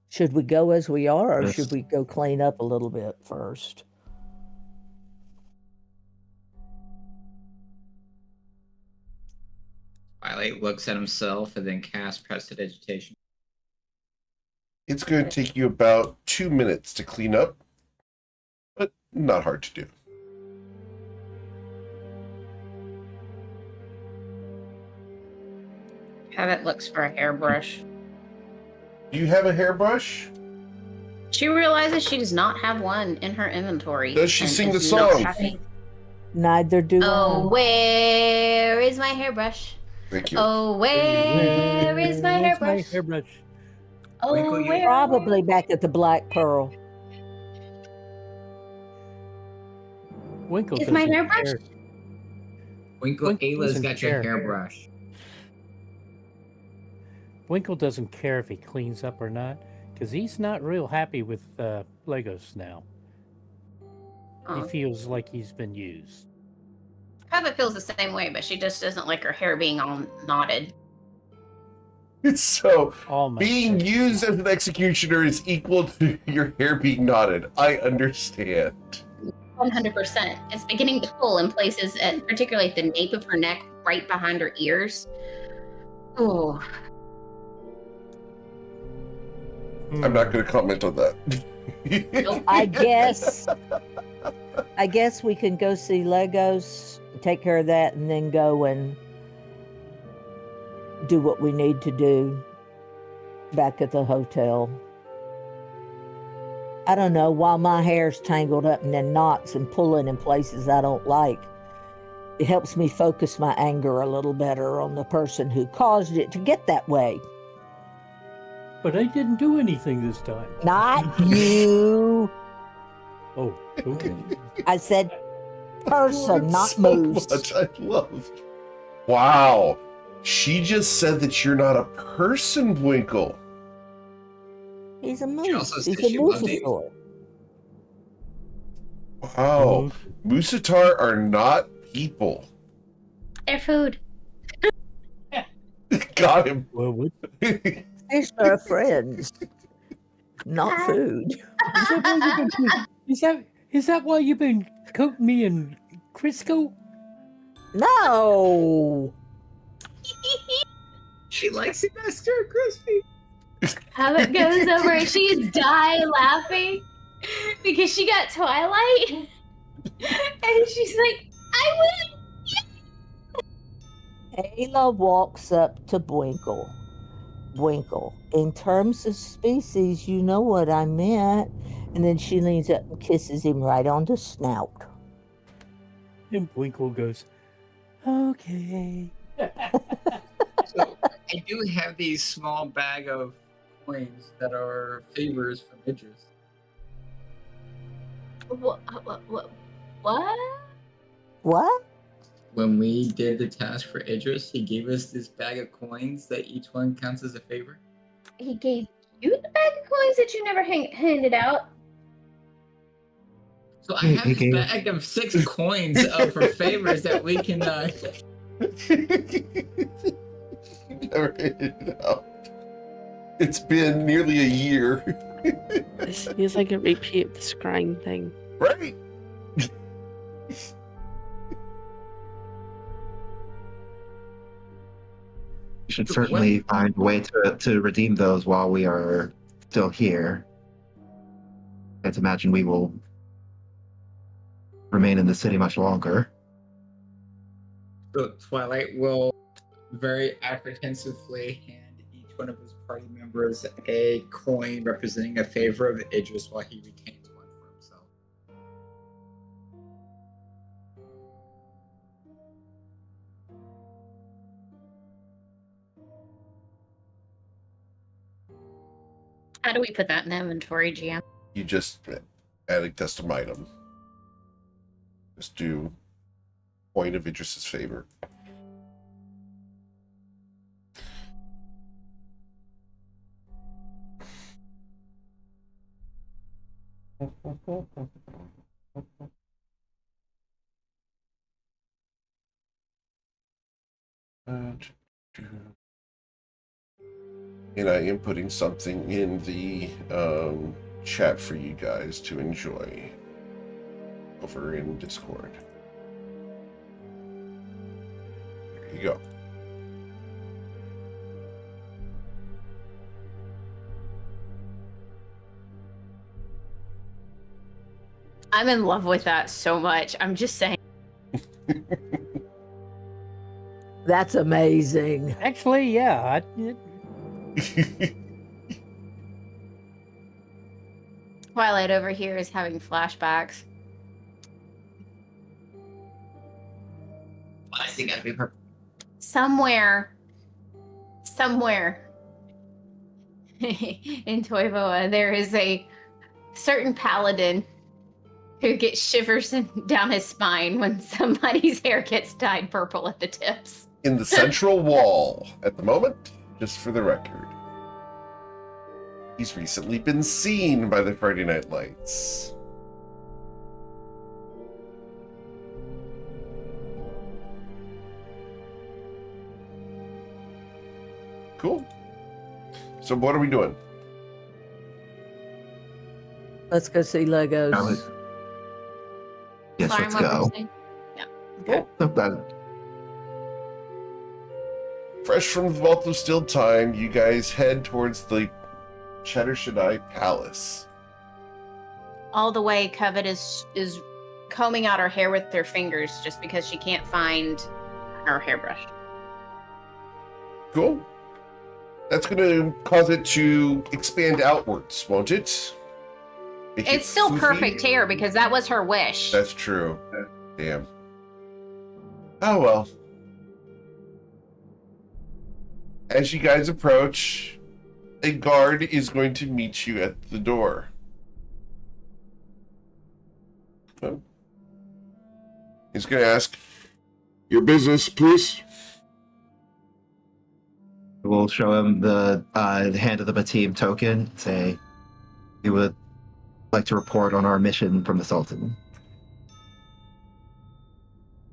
Should we go as we are, or Yes. should we go clean up a little bit first? Twilight looks at himself and then casts Prestidigitation. It's going to take you about 2 minutes to clean up, but not hard to do. Habit looks for a hairbrush. Do you have a hairbrush? She realizes she does not have one in her inventory. Does she and sing is the not song? happy. Neither do Oh, I. where is my hairbrush? Thank you. Oh, where is my Where's hairbrush? hairbrush? Oh, Winkle, you- where? Probably back at the Black Pearl. Winkle Is my doesn't hairbrush? care. Winkle, Winkle Ayla's doesn't got your care. hairbrush. Winkle doesn't care if he cleans up or not, because he's not real happy with Legos now. Oh. He feels like he's been used. Habit feels the same way, but she just doesn't like her hair being all knotted. So, All my being used as an executioner is equal to your hair being knotted. I understand. 100%. It's beginning to pull in places, particularly at the nape of her neck, right behind her ears. Oh, I'm not going to comment on that. nope. I guess we can go see Legos, take care of that, and then go and do what we need to do back at the hotel. I don't know, while my hair's tangled up and in knots and pulling in places I don't like, it helps me focus my anger a little better on the person who caused it to get that way. But I didn't do anything this time. Not you. Oh, okay. I said person, not so moose. much I love. Wow. She just said that you're not a person, Winkle. He's a She also moose. said He's a she loved you. moosasaur. Wow. Musatar are not people. Their food. Got him. Well, what, Fish are friends, not food. Is that why you've been coating me in Crisco? No. She likes it best to crispy. Abbott goes over and she die laughing because she got Twilight. And she's like, I win! Ayla walks up to Bwinkle. Bwinkle, in terms of species, you know what I meant. And then she leans up and kisses him right on the snout. And Winkle goes, okay. So I do have these small bag of coins that are favors from Idris. What? What? What? When we did the task for Idris, he gave us this bag of coins that each one counts as a favor. He gave you the bag of coins that you never handed out? So I have this bag of 6 coins for favors that we can. Never hit it out. It's been nearly a year. This feels like a repeat of the scrying thing. Right? We should certainly find a way to redeem those while we are still here. Can't imagine we will remain in the city much longer. So Twilight will very apprehensively hand each one of his party members a coin representing a favor of Idris while he retains one for himself. How do we put that in the inventory, GM? You just add a custom item. Just do point of Idris's favor. And I am putting something in the chat for you guys to enjoy over in Discord. There you go. I'm in love with that so much. I'm just saying. That's amazing. Actually, yeah. Twilight over here is having flashbacks. I think that'd be perfect. Somewhere in Toivoa, there is a certain paladin who gets shivers down his spine when somebody's hair gets dyed purple at the tips. In the central wall at the moment, just for the record. He's recently been seen by the Friday Night Lights. Cool. So what are we doing? Let's go see Legos. Yes, Sorry, let's what were you go. saying? Yeah. Okay. Fresh from the Vault of Still Time, you guys head towards the Cheddar Shaddai Palace. All the way, Covet is combing out her hair with her fingers just because she can't find her hairbrush. Cool. That's going to cause it to expand outwards, won't it? Make it It's still foofy. perfect hair because that was her wish. That's true. Damn. Oh well. As you guys approach, a guard is going to meet you at the door. Oh. He's going to ask, "Your business, please?" We'll show him the hand of the Batim token. Say, we would like to report on our mission from the Sultan.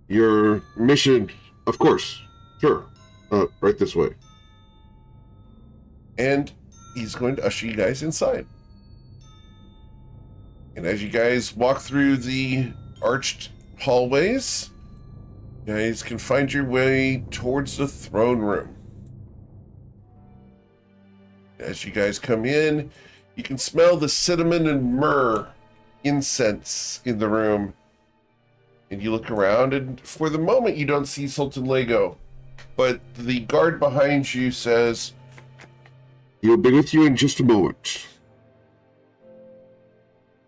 Your mission, of course. Sure. Right this way. And he's going to usher you guys inside. And as you guys walk through the arched hallways, you guys can find your way towards the throne room. As you guys come in, you can smell the cinnamon and myrrh incense in the room. And you look around, and for the moment, you don't see Sultan Lego. But the guard behind you says, "He'll be with you in just a moment."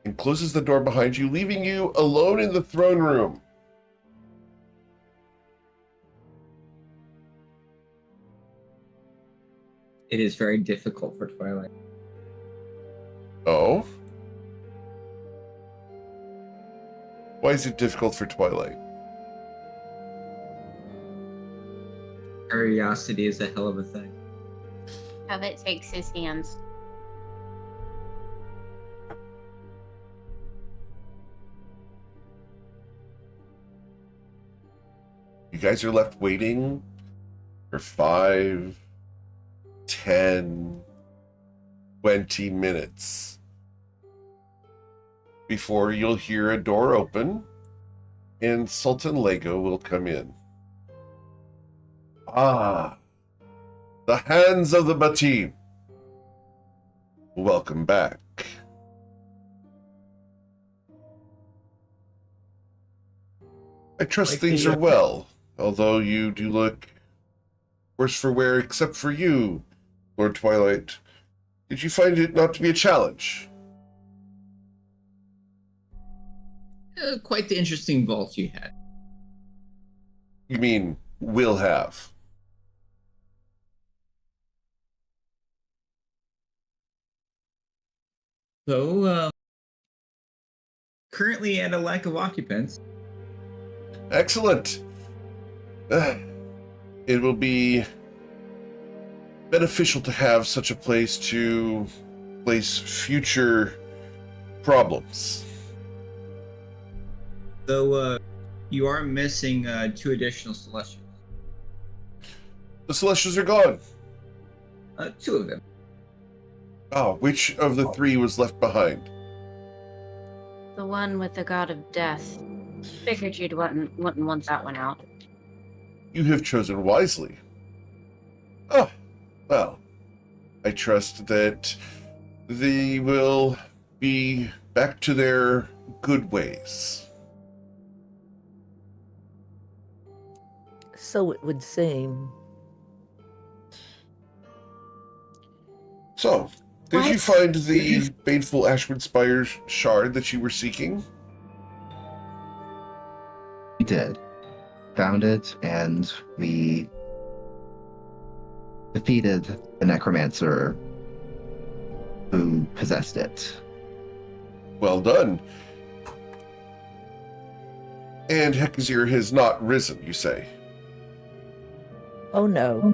And closes the door behind you, leaving you alone in the throne room. It is very difficult for Twilight. Oh? Why is it difficult for Twilight? Curiosity is a hell of a thing. Covet takes his hands. You guys are left waiting for 5, 10, 20 minutes before you'll hear a door open and Sultan Lego will come in. Ah, the hands of the Batim. Welcome back. I trust Like things the, are well, although you do look worse for wear except for you, Lord Twilight. Did you find it not to be a challenge? Quite the interesting vault you had. You mean, will have. So, currently at a lack of occupants. Excellent. It will be beneficial to have such a place to place future problems. So, you are missing 2 additional Celestials. The Celestials are gone. 2 of them. Oh, which of the 3 was left behind? The one with the god of death. Figured you wouldn't want that one out. You have chosen wisely. Ah, well, I trust that they will be back to their good ways. So it would seem. So, did you What? find the baneful Ashwood Spire shard that you were seeking? We did. Found it, and we defeated the necromancer who possessed it. Well done. And Hekazir has not risen, you say? Oh no.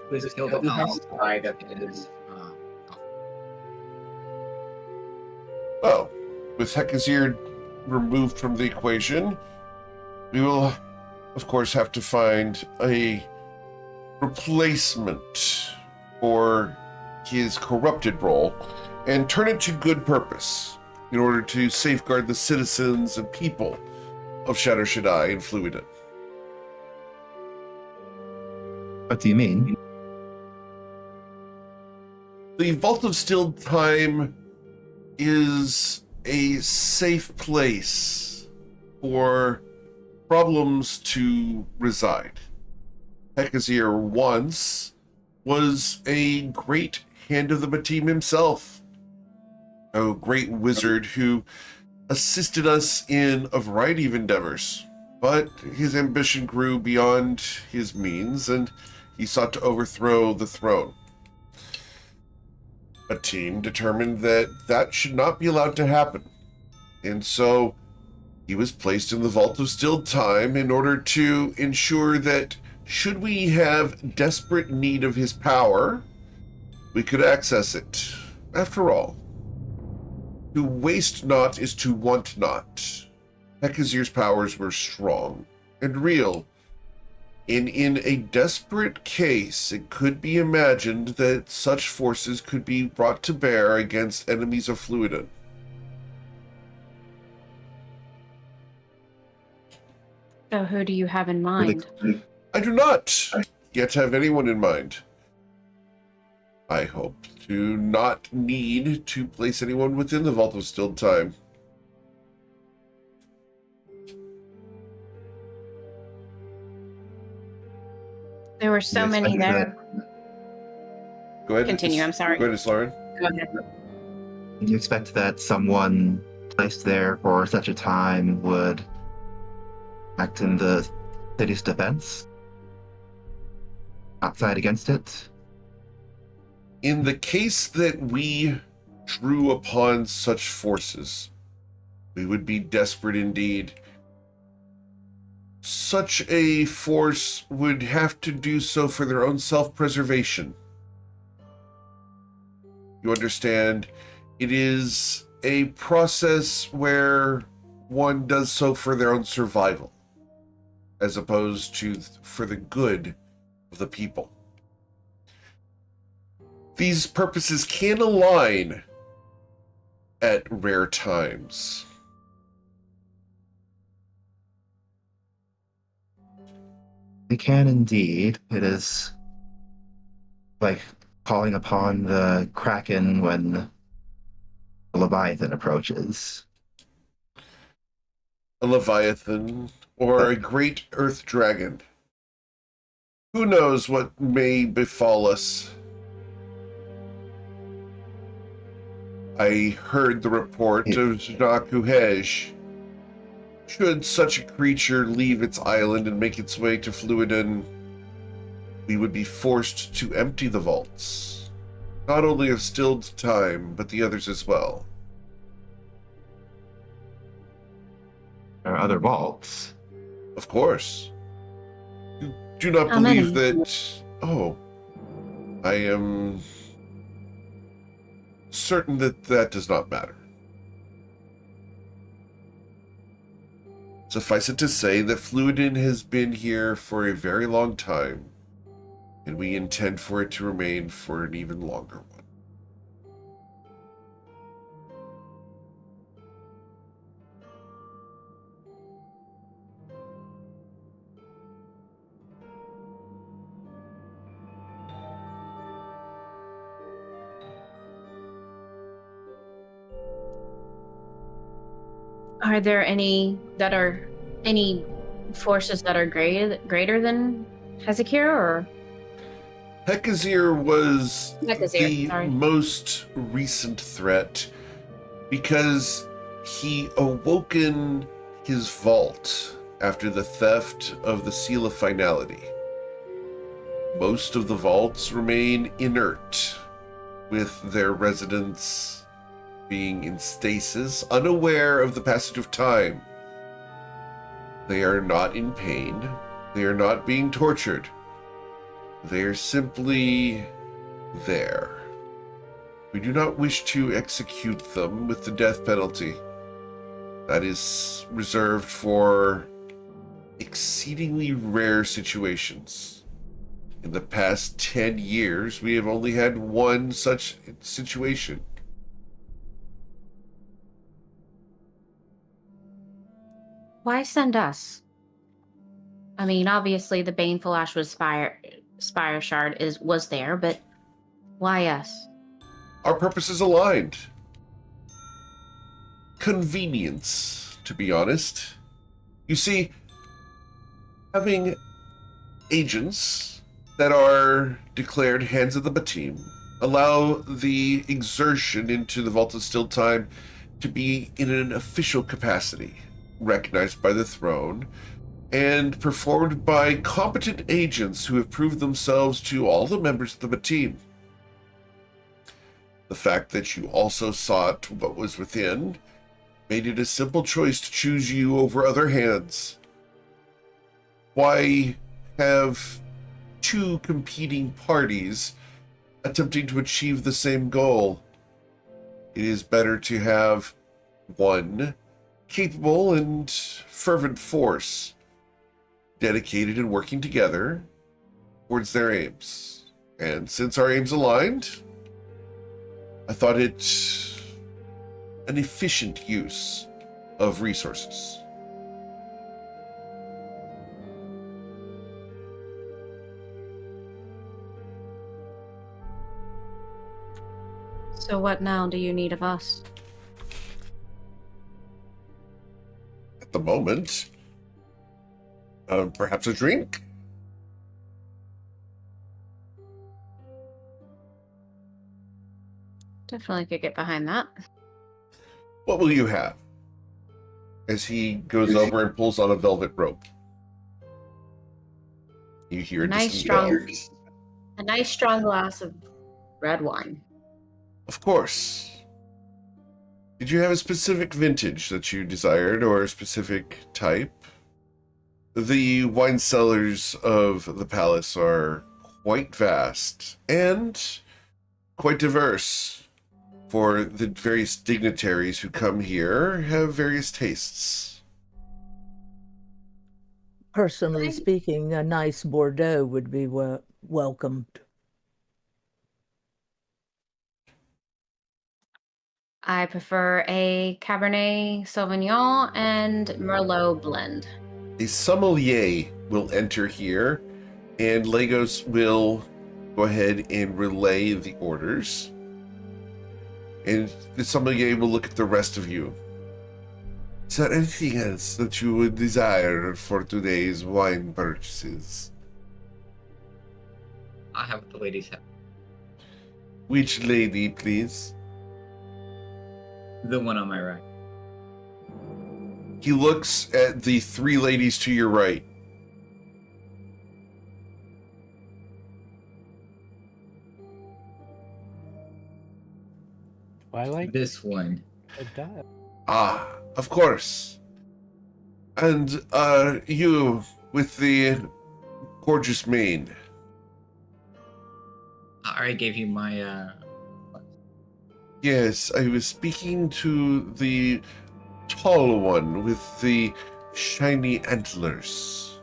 Was killed outside of his. Well, with Hekazir removed from the equation, we will, of course, have to find a replacement for his corrupted role and turn it to good purpose in order to safeguard the citizens and people of Shadow Shaddai and Fluidin. What do you mean? The Vault of Stilled Time is a safe place for problems to reside. Hekazir once was a great hand of the Batim himself, a great wizard who assisted us in a variety of endeavors, but his ambition grew beyond his means and he sought to overthrow the throne. A team determined that that should not be allowed to happen. And so he was placed in the Vault of Stilled Time in order to ensure that should we have desperate need of his power, we could access it. After all, to waste not is to want not. Hekazir's powers were strong and real. And in a desperate case, it could be imagined that such forces could be brought to bear against enemies of Fluidin. So who do you have in mind? I do not yet have anyone in mind. I hope to not need to place anyone within the Vault of Stilled Time. There were so Yes, many I there. Go ahead. Continue, I'm sorry. Go ahead, Lauren. Go ahead. Do you expect that someone placed there for such a time would act in the city's defense? Outside against it? In the case that we drew upon such forces, we would be desperate indeed. Such a force would have to do so for their own self-preservation. You understand, it is a process where one does so for their own survival, as opposed to for the good of the people. These purposes can align at rare times. They can indeed. It is like calling upon the Kraken when the Leviathan approaches. A Leviathan or a great earth dragon. Who knows what may befall us? I heard the report of Jnaku-Hej. Should such a creature leave its island and make its way to Fluiden, we would be forced to empty the vaults. Not only of Stilled Time, but the others as well. There are other vaults. Of course. You do not How believe many? that... Oh. I am certain that that does not matter. Suffice it to say that Fluiden has been here for a very long time, and we intend for it to remain for an even longer one. Are there any forces that are greater than Hezekiah, or Hekazir was Hekazir, the sorry. most recent threat because he awoken his vault after the theft of the Seal of Finality. Most of the vaults remain inert, with their residents being in stasis, unaware of the passage of time. They are not in pain. They are not being tortured. They are simply there. We do not wish to execute them with the death penalty. That is reserved for exceedingly rare situations. In the past 10 years, we have only had one such situation. why send us? I mean, obviously the Baneful Ash was Spire Shard was there, but why us? Our purposes aligned. Convenience, to be honest. You see, having agents that are declared Hands of the Batim allow the exertion into the Vault of Stilled Time to be in an official capacity, recognized by the throne, and performed by competent agents who have proved themselves to all the members of the Batim. The fact that you also sought what was within made it a simple choice to choose you over other hands. Why have two competing parties attempting to achieve the same goal? It is better to have one capable and fervent force dedicated and working together towards their aims. And since our aims aligned, I thought it an efficient use of resources. So what now do you need of us? At the moment, perhaps a drink? Definitely could get behind that. What will you have? As he goes over and pulls on a velvet rope. You hear a Nice distant strong, bell. a nice strong glass of red wine. Of course. Did you have a specific vintage that you desired or a specific type? The wine cellars of the palace are quite vast and quite diverse. For the various dignitaries who come here have various tastes. Personally Right. speaking, a nice Bordeaux would be welcomed. I prefer a Cabernet Sauvignon and Merlot blend. A sommelier will enter here, and Lagos will go ahead and relay the orders. And the sommelier will look at the rest of you. Is there anything else that you would desire for today's wine purchases? I have what the ladies have. Which lady, please? The one on my right. He looks at the three ladies to your right. Twilight? This one. A dial. Ah, of course. And you with the gorgeous mane. I already gave you my. Yes, I was speaking to the tall one with the shiny antlers.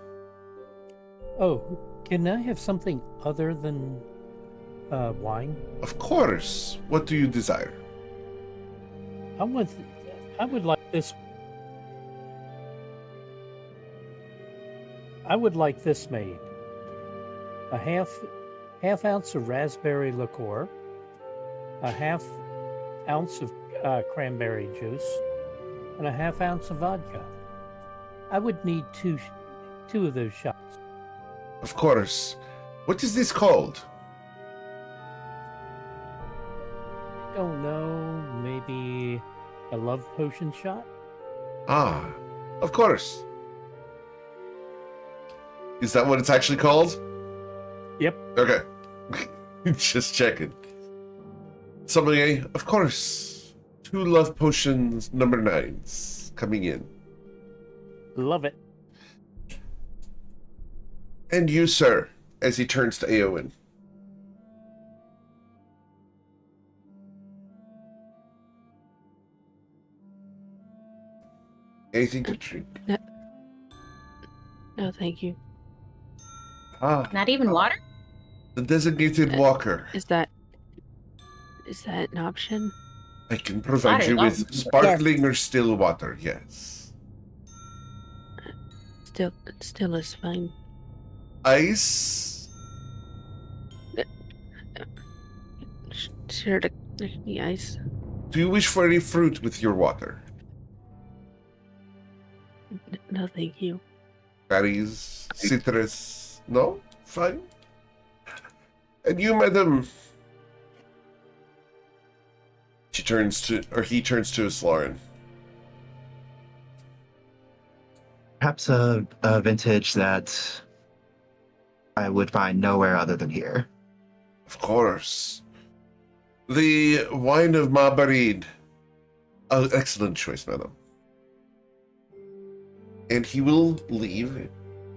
Oh, can I have something other than wine? Of course. What do you desire? I would like this. I would like this made. A half ounce of raspberry liqueur, a half ounce of cranberry juice, and a half ounce of vodka. I would need two of those shots. Of course. What is this called? I don't know, maybe a love potion shot? Ah, of course. Is that what it's actually called? Yep. Okay. Just checking. Sommelier, of course. 2 love potions number 9s coming in. Love it. And you, sir, as he turns to Eowyn. Anything to drink? No, thank you. Ah, Not even water? the designated walker. Is that an option? I can provide Water, you no. with sparkling or still water, yes. Still is fine. Ice? Sure to the ice. Do you wish for any fruit with your water? No, thank you. Berries, citrus? No? Fine. And you, madam? He turns to Slorin. Perhaps a vintage that I would find nowhere other than here. Of course. The wine of Mabarid. Oh, excellent choice, madam. And he will leave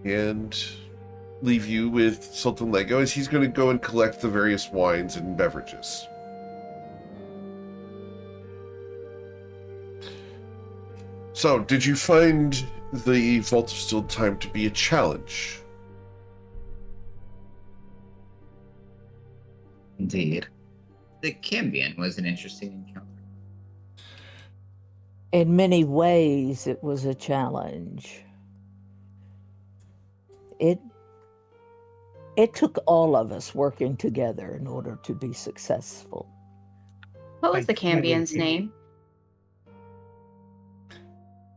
and leave you with Sultan Lego as he's going to go and collect the various wines and beverages. So, did you find the Vault of Stilled Time to be a challenge? Indeed. The Cambion was an interesting encounter. In many ways, it was a challenge. It took all of us working together in order to be successful. What was I the can't Cambion's repeat it. name?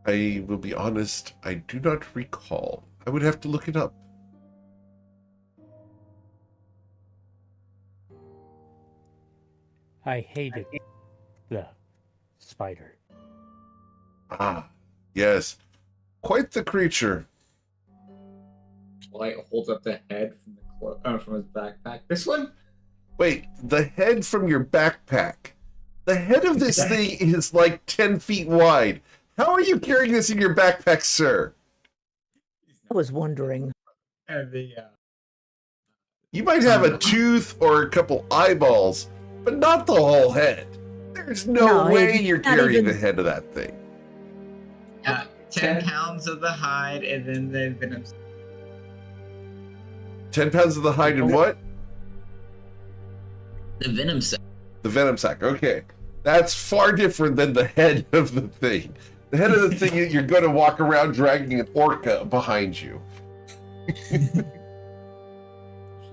I will be honest, I do not recall. I would have to look it up. I hated the spider. Ah, yes. Quite the creature. Light holds up the head from from his backpack. This one? Wait, the head from your backpack. The head of this thing is like 10 feet wide. How are you carrying this in your backpack, sir? I was wondering. And You might have a tooth or a couple eyeballs, but not the whole head. There's no No, way it's you're not carrying even- the head of that thing. 10 pounds of the hide and then the venom. 10 pounds of the hide and what? The venom sac. The venom sac. Okay. That's far different than the head of the thing. The head of the thing, you're going to walk around dragging an orca behind you.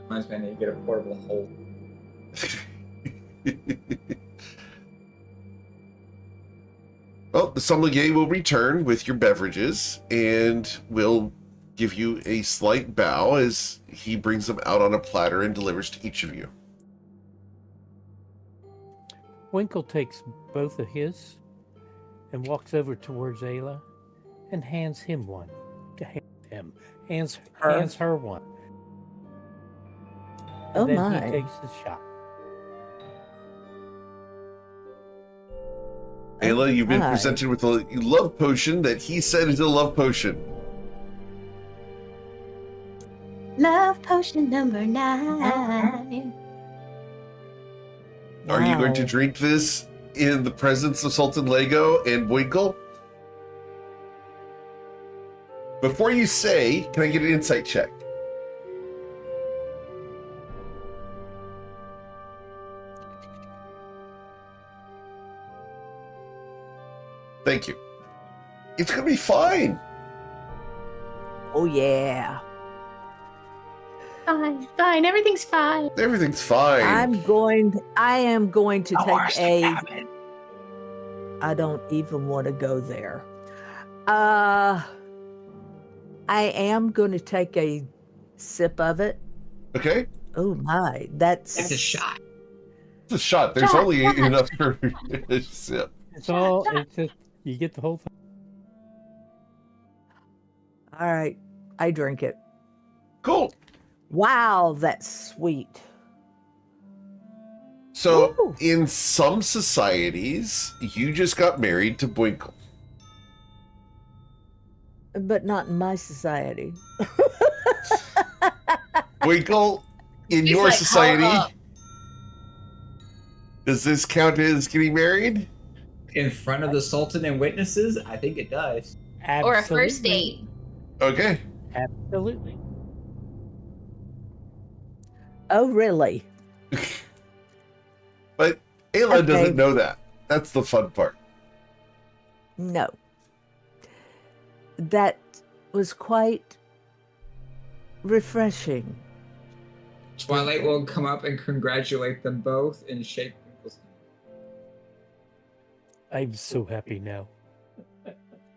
Reminds me I need to get a portable hole. Well, the sommelier will return with your beverages and will give you a slight bow as he brings them out on a platter and delivers to each of you. Winkle takes both of his and walks over towards Ayla and hands him one. Hands her one. Oh And then my. he takes his shot. Ayla, you've been Hi. presented with a love potion that he said is a love potion. Love potion number 9. Are you going to Wow. drink this in the presence of Sultan Lego and Winkle? Before you say, can I get an insight check? Thank you. It's going to be fine. Oh yeah. Fine. Everything's fine. Everything's fine. I am going to take a. I don't even want to go there. I am going to take a sip of it. Okay. Oh my, that's It's a shot. It's a shot. There's Shot, only shot. enough for a sip. It's all. It's just you get the whole thing. all right. I drink it. Cool. Wow, that's sweet. So, Woo. in some societies, you just got married to Winkle. But not in my society. Winkle, in He's your like, society, "Hold up." does this count as getting married? In front of the Sultan and witnesses? I think it does. Or a first Absolutely. date. Okay. Absolutely. Oh, really? But Ayla Okay. doesn't know that. That's the fun part. No. That was quite refreshing. Twilight will come up and congratulate them both and shake people's I'm so happy now.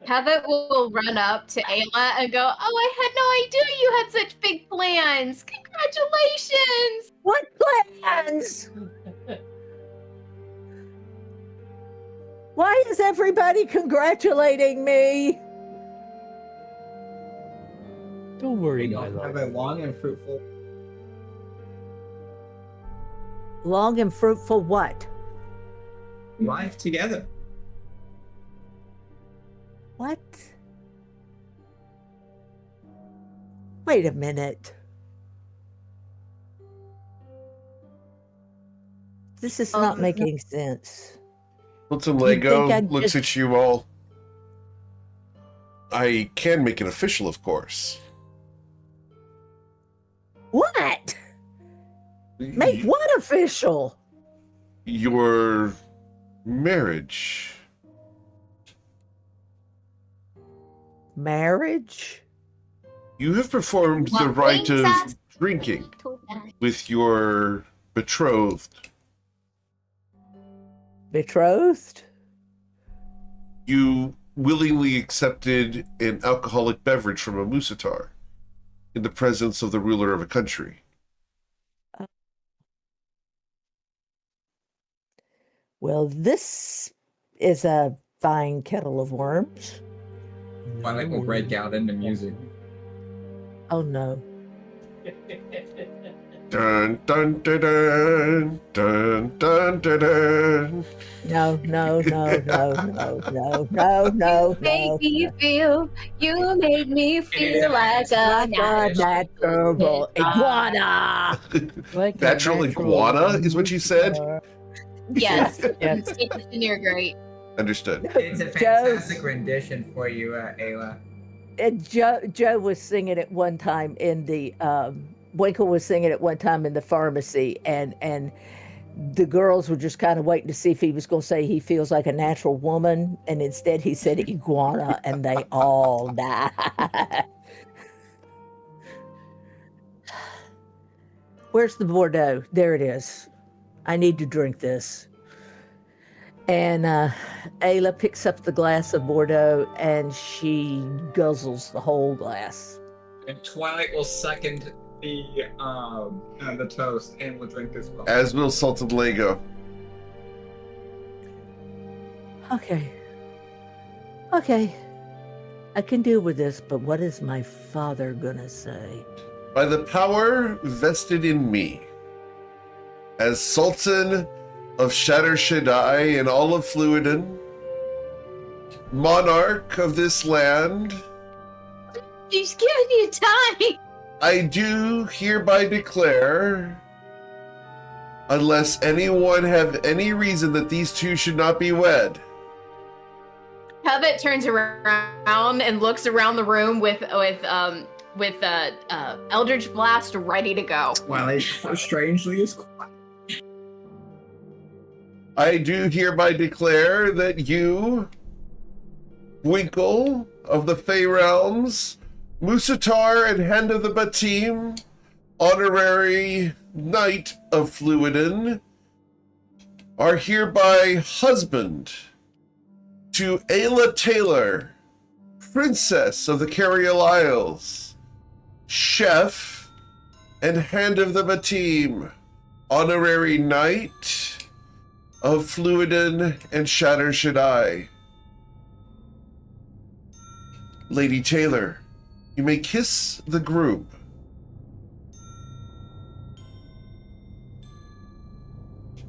Heather will run up to Ayla and go, "Oh, I had no idea you had such big plans. Congratulations!" What plans? Why is everybody congratulating me? Don't worry, You my all have love. a long and fruitful Long and fruitful what? life together. What? Wait a minute. This is not making sense. Sultan You Lego think I'd looks just- at you all. I can make it official, of course. What? Make what official? Your marriage. Marriage? You have performed the What rite brings of us drinking to that? with your betrothed. Betrothed? You willingly accepted an alcoholic beverage from a Musatar in the presence of the ruler of a country. Well, this is a fine kettle of worms. Twilight will break out into music. Oh no. Dun dun dun dun dun dun dun dun. No, no, no, no, no, no, no, no, Make no. me feel, you make me feel like a Like a natural iguana. Like a Natural iguana is what you said? Yes, Yes. you're great. Understood. It's a fantastic rendition for you, Ayla. And Joe was singing it one time in the Winkle was singing it one time in the pharmacy, and the girls were just kind of waiting to see if he was going to say he feels like a natural woman, and instead he said iguana, and they all died. Where's the Bordeaux? There it is. I need to drink this. And Ayla picks up the glass of Bordeaux and she guzzles the whole glass. And Twilight will second the toast and will drink as well. As will Sultan Lego. Okay. Okay. I can deal with this, but what is my father gonna say? By the power vested in me, as Sultan of Shatter Shaddai and all of Fluiden, monarch of this land, She's giving you time. I do hereby declare, unless anyone have any reason that these two should not be wed, Covet turns around and looks around the room with Eldritch Blast ready to go. Twilight strangely is quiet. I do hereby declare that you, Winkle of the Fey Realms, Musatar and Hand of the Batim, honorary Knight of Fluiden, are hereby husband to Ayla Taylor, Princess of the Cariel Isles, Chef and Hand of the Batim, honorary Knight of Fluiden and Shatter Shaddai. Lady Taylor, you may kiss the groom.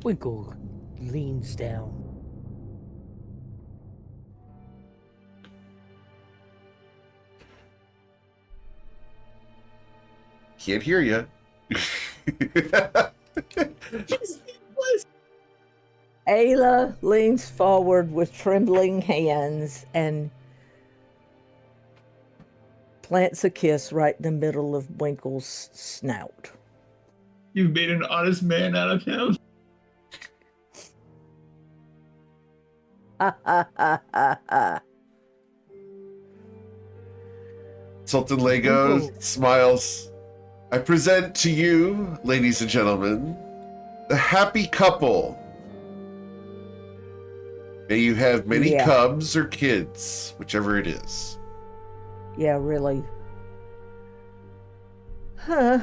Winkle leans down. Can't hear you. Ayla leans forward with trembling hands and plants a kiss right in the middle of Winkle's snout. You've made an honest man out of him. Ha ha ha ha ha. Sultan Lego smiles. I present to you, ladies and gentlemen, the happy couple. May you have many Yeah. cubs or kids, whichever it is. Yeah, really. Huh.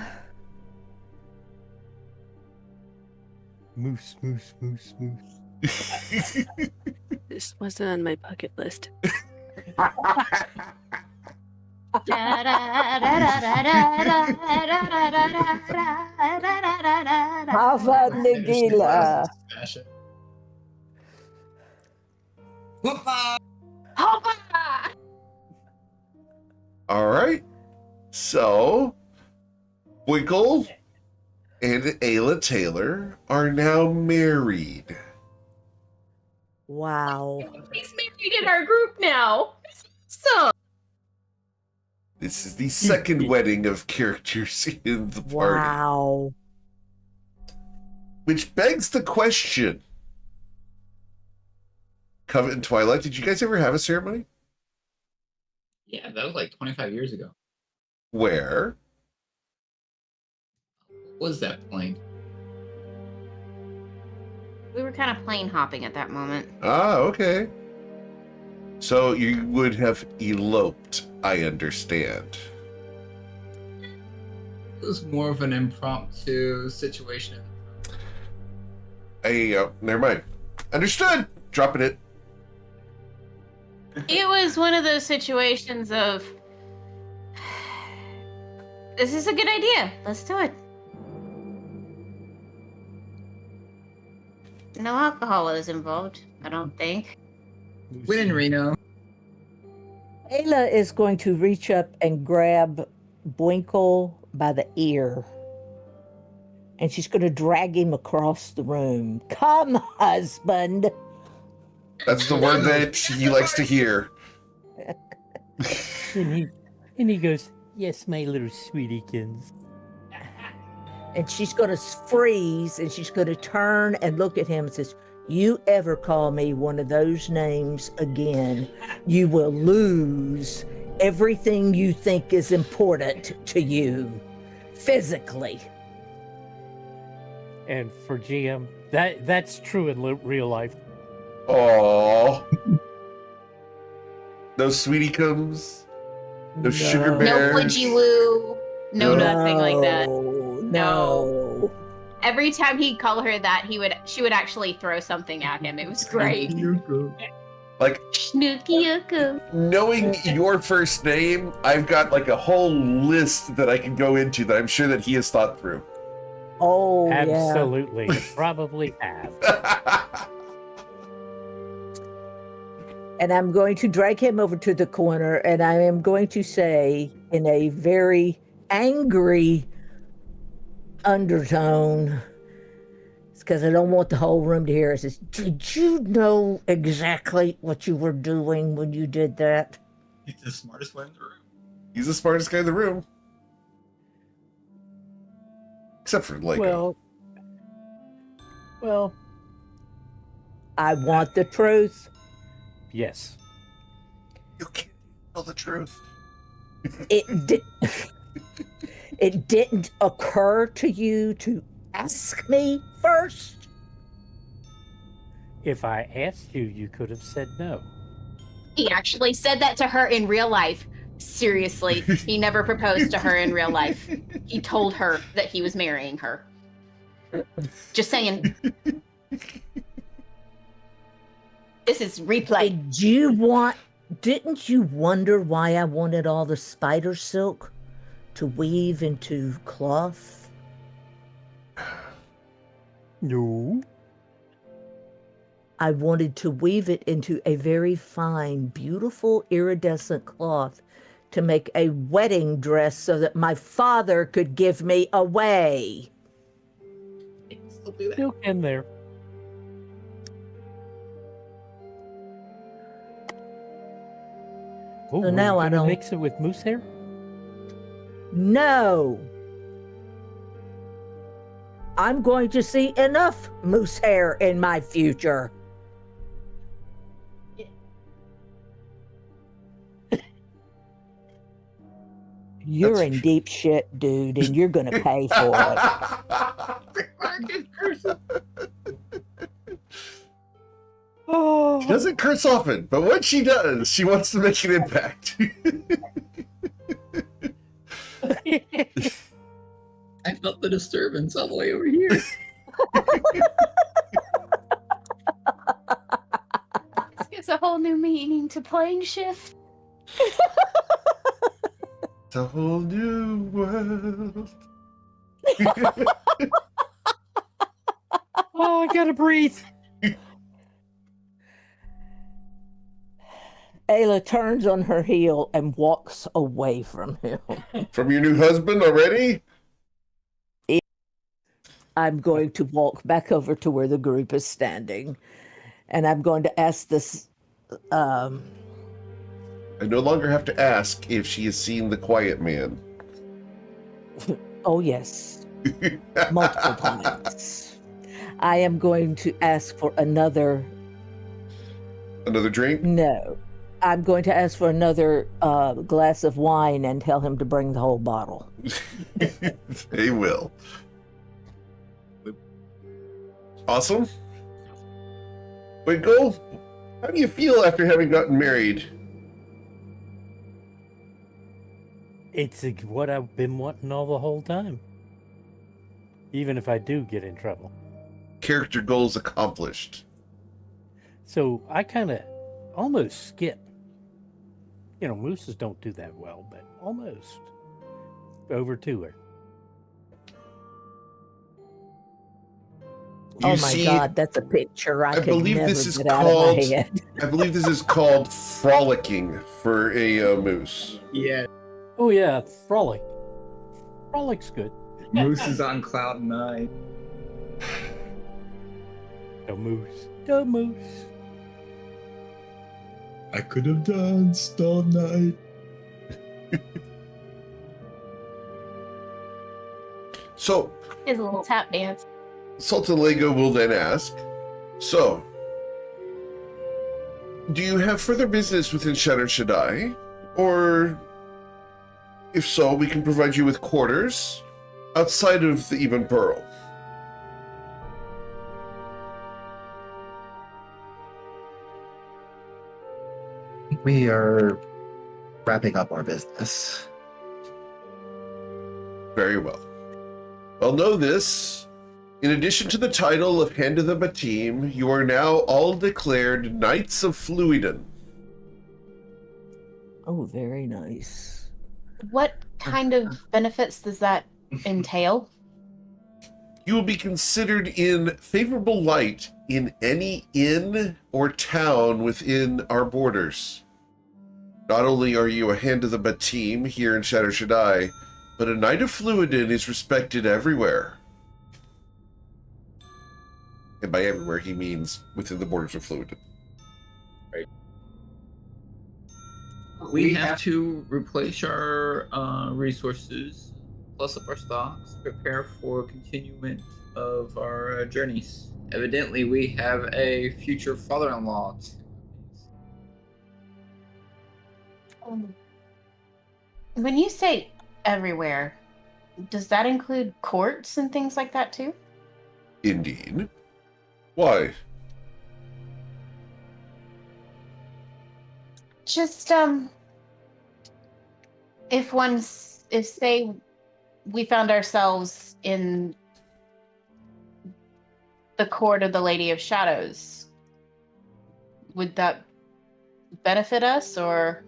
Moose, moose, moose, moose. This wasn't on my bucket list. Hava Nagila. Whoopah! All right. So, Winkle and Ayla Taylor are now married. Wow. He's married in our group now. So This is the second wedding of characters in the party. Wow. Which begs the question. Covet and Twilight, did you guys ever have a ceremony? Yeah, that was like 25 years ago. Where? What was that plane? We were kind of plane hopping at that moment. Ah, okay. So you would have eloped, I understand. It was more of an impromptu situation. Never mind. Understood. Dropping it. It was one of those situations of, this is a good idea. Let's do it. No alcohol is involved, I don't think. Win in Reno. Ayla is going to reach up and grab Bwinkle by the ear. And she's going to drag him across the room. Come, husband. That's the word that he likes to hear. And he goes, yes, my little sweetiekins. And she's going to freeze and she's going to turn and look at him and says, you ever call me one of those names again, you will lose everything you think is important to you physically. And for GM, that's true in real life. Aww. Those sweetiekums. Those sugar No bears. pudgy woo. No, nothing like that. No. Every time he'd call her that, she would actually throw something at him. It was great. Like, Snooky Yuku. knowing your first name, I've got like a whole list that I can go into that I'm sure that he has thought through. Oh, Absolutely. Probably have. And I'm going to drag him over to the corner and I am going to say in a very angry undertone, it's because I don't want the whole room to hear. It says, did you know exactly what you were doing when you did that? He's the smartest one in the room. He's the smartest guy in the room. Except for Lego. Well, I want the truth. yes. You can't tell the truth. It didn't occur to you to ask me first? If I asked you, you could have said no. He actually said that to her in real life. Seriously, he never proposed to her in real life. He told her that he was marrying her. Just saying. This is replay. Didn't you wonder why I wanted all the spider silk to weave into cloth? No. I wanted to weave it into a very fine, beautiful, iridescent cloth to make a wedding dress so that my father could give me away. You can still do that. Still in there. Oh, So now I don't- mix it with moose hair. No. I'm going to see enough moose hair in my future. You're That's- in deep shit, dude, and you're going to pay for it. She doesn't curse often, but when she does, she wants to make an impact. I felt the disturbance all the way over here. This gives a whole new meaning to plane shift. It's a whole new world. Oh, I gotta breathe. Ayla turns on her heel and walks away from him. From your new husband already? I'm going to walk back over to where the group is standing, and I'm going to ask this. I no longer have to ask if she has seen the Quiet Man. Oh, yes, multiple times. I am going to ask for another. Another drink? No, I'm going to ask for another glass of wine and tell him to bring the whole bottle. They will. Awesome. Winkle, how do you feel after having gotten married? It's what I've been wanting all the whole time. Even if I do get in trouble. Character goals accomplished. So I kind of almost skip. You know, mooses don't do that well, but almost over to her. You Oh my see, God, that's a picture I could believe never this is get out of called- my head. I believe this is called frolicking for a moose. Yeah, Oh yeah, frolic. Frolic's good. Moose is on cloud 9. The moose. The moose. I could have danced all night. So, His little tap dance. Sultan Lego will then ask, so, do you have further business within Shatter Shaddai? Or, if so, we can provide you with quarters outside of the Even Pearl. We are wrapping up our business. Very well. Well, know this. In addition to the title of Hand of the Batim, you are now all declared Knights of Fluiden. Oh, very nice. What kind of benefits does that entail? You will be considered in favorable light in any inn or town within our borders. Not only are you a Hand of the Batim here in Shatter Shaddai, but a Knight of Fluiden is respected everywhere. And by everywhere, he means within the borders of Fluiden. We have to replenish our resources, plus up our stocks, prepare for continuance of our journeys. Evidently, we have a future father-in-law. When you say everywhere, does that include courts and things like that too? Indeed. Why? Just if say we found ourselves in the court of the Lady of Shadows, would that benefit us, or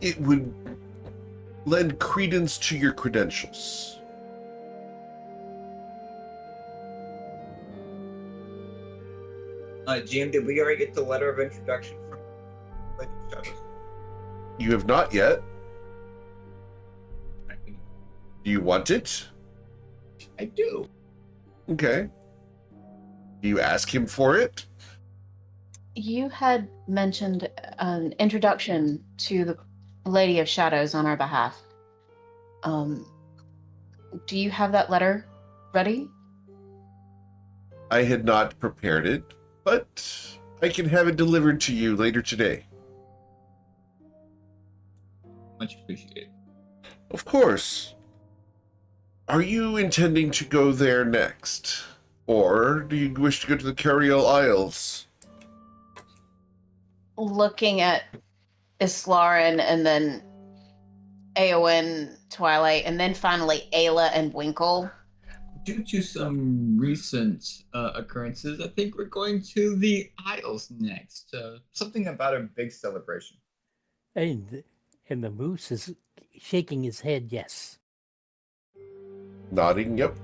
It would lend credence to your credentials. GM, did we already get the letter of introduction from Lady of Shadows? You have not yet. Do you want it? I do. Okay. Do you ask him for it? you had mentioned an introduction to the Lady of Shadows on our behalf. Do you have that letter ready? I had not prepared it, but I can have it delivered to you later today. Much appreciated. Of course. Are you intending to go there next? Or do you wish to go to the Cariel Isles? Looking at Islarin and then Eowyn, Twilight, and then finally Ayla and Winkle. Due to some recent occurrences, I think we're going to the Isles next. Something about a big celebration. And the moose is shaking his head, yes. Nodding, yep.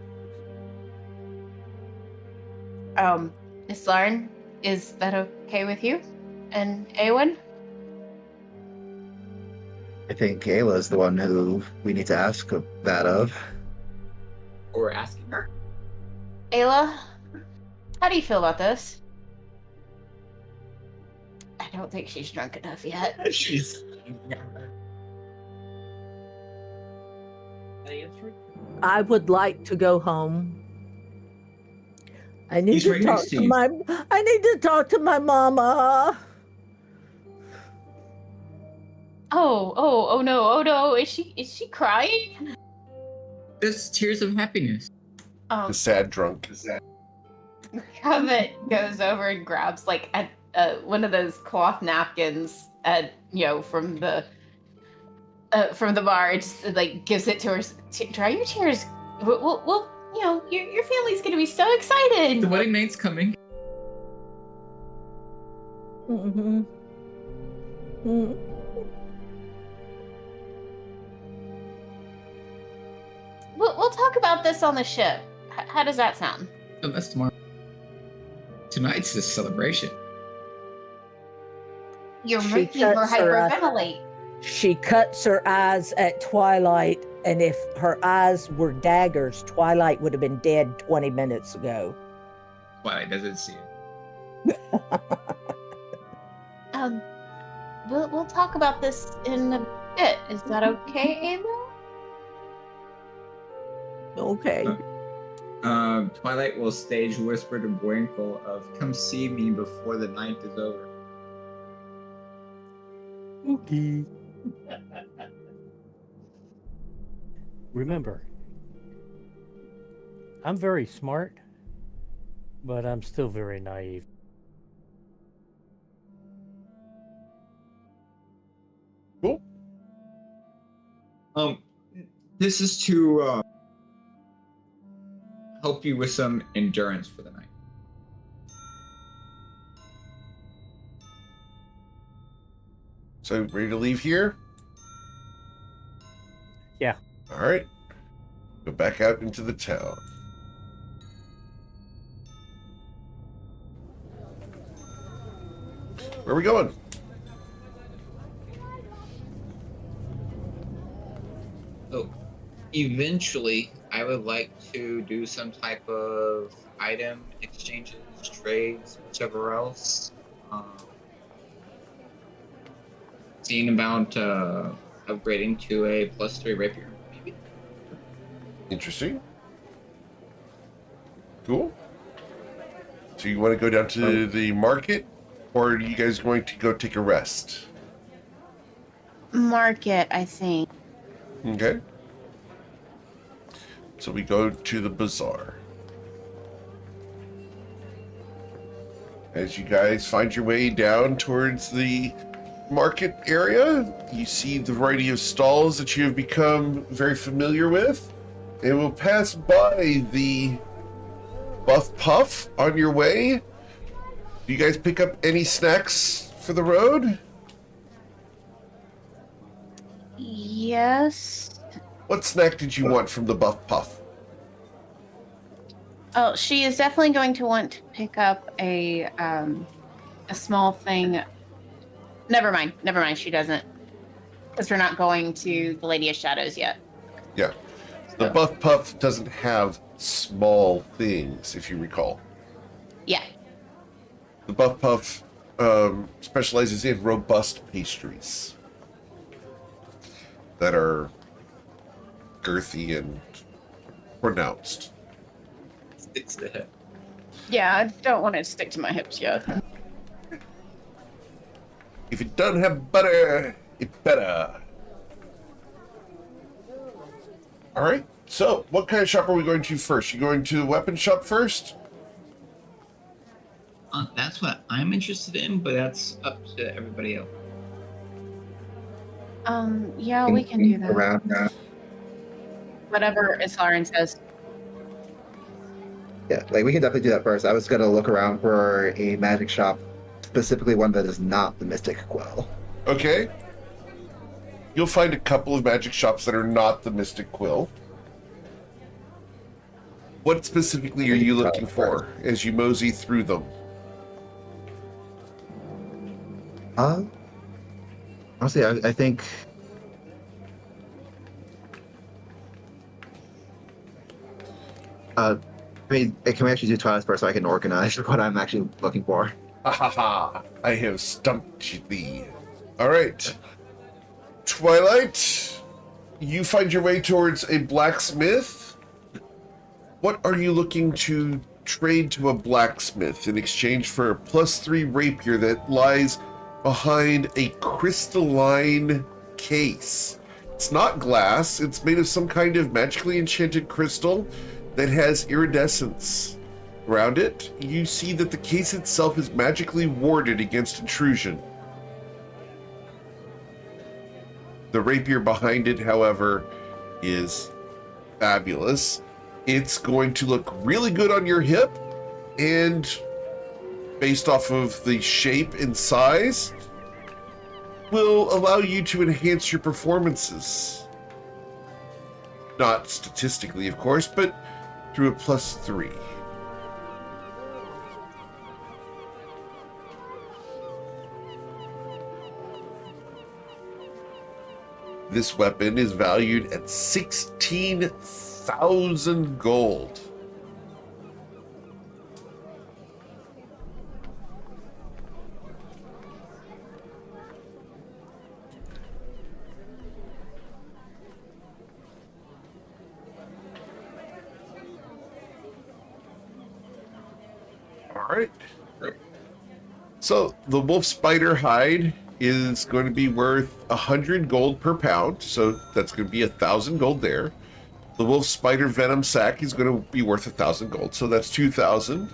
Islarin, is that okay with you? And Eowyn? I think Ayla is the one who we need to ask that of. Or asking her. Ayla, how do you feel about this? I don't think she's drunk enough yet. She's. I would like to go home. I need He's to right talk next to to you. my mama. Oh no, is she crying? Just tears of happiness. The sad drunk. Covet goes over and grabs like one of those cloth napkins from the bar. Just like gives it to her. Dry your tears. We'll your family's gonna be so excited. The wedding maid's coming. Mm-hmm. Mm. We'll talk about this on the ship. How does that sound? Oh, that's tomorrow. Tonight's the celebration. You're She making her cuts her eye. hyperventilate. She cuts her eyes at Twilight, and if her eyes were daggers, Twilight would have been dead 20 minutes ago. Twilight doesn't see it. We'll talk about this in a bit. Is that okay, Ava? Okay. Twilight will stage whisper to Winkle of "Come see me before the night is over." Okay. Remember, I'm very smart, but I'm still very naive. Cool. This is to help you with some endurance for the night. So ready to leave here? Yeah. All right. Go back out into the town. Where are we going? So, eventually, I would like to do some type of item exchanges, trades, whichever else. Seeing about upgrading to a +3 rapier, maybe. Interesting. Cool. So you want to go down to the market, or are you guys going to go take a rest? Market, I think. Okay. So we go to the bazaar. As you guys find your way down towards the market area, you see the variety of stalls that you have become very familiar with. And will pass by the Buff Puff on your way. Do you guys pick up any snacks for the road? Yes. What snack did you want from the Buff Puff? Oh, she is definitely going to want to pick up a small thing. Never mind. She doesn't, because we're not going to the Lady of Shadows yet. Yeah. The Buff Puff doesn't have small things, if you recall. Yeah. The Buff Puff specializes in robust pastries that are girthy and pronounced. Sticks to the hip. Yeah, I don't want it to stick to my hips yet. If it doesn't have butter, it better. All right. So, what kind of shop are we going to first? You going to the weapon shop first? That's what I'm interested in, but that's up to everybody else. Yeah, we can do that. Around now. Whatever Isarin says. Yeah, like we can definitely do that first. I was gonna look around for a magic shop, specifically one that is not the Mystic Quell. Okay. You'll find a couple of magic shops that are not the Mystic Quill. What specifically are you looking for as you mosey through them? Honestly, I think I mean, can we actually do Twilight first so I can organize what I'm actually looking for? Ha ha ha! I have stumped thee. All right, Twilight, you find your way towards a blacksmith. What are you looking to trade to a blacksmith in exchange for a +3 rapier that lies behind a crystalline case? It's not glass. It's made of some kind of magically enchanted crystal that has iridescence. around it, you see that the case itself is magically warded against intrusion. The rapier behind it, however, is fabulous. It's going to look really good on your hip, and based off of the shape and size, will allow you to enhance your performances. Not statistically, of course, but through a +3. This weapon is valued at 16,000 gold. All right. So the wolf spider hide is going to be worth 100 gold per pound. So that's going to be 1,000 gold there. The wolf spider venom sac is going to be worth 1,000 gold. So that's 2,000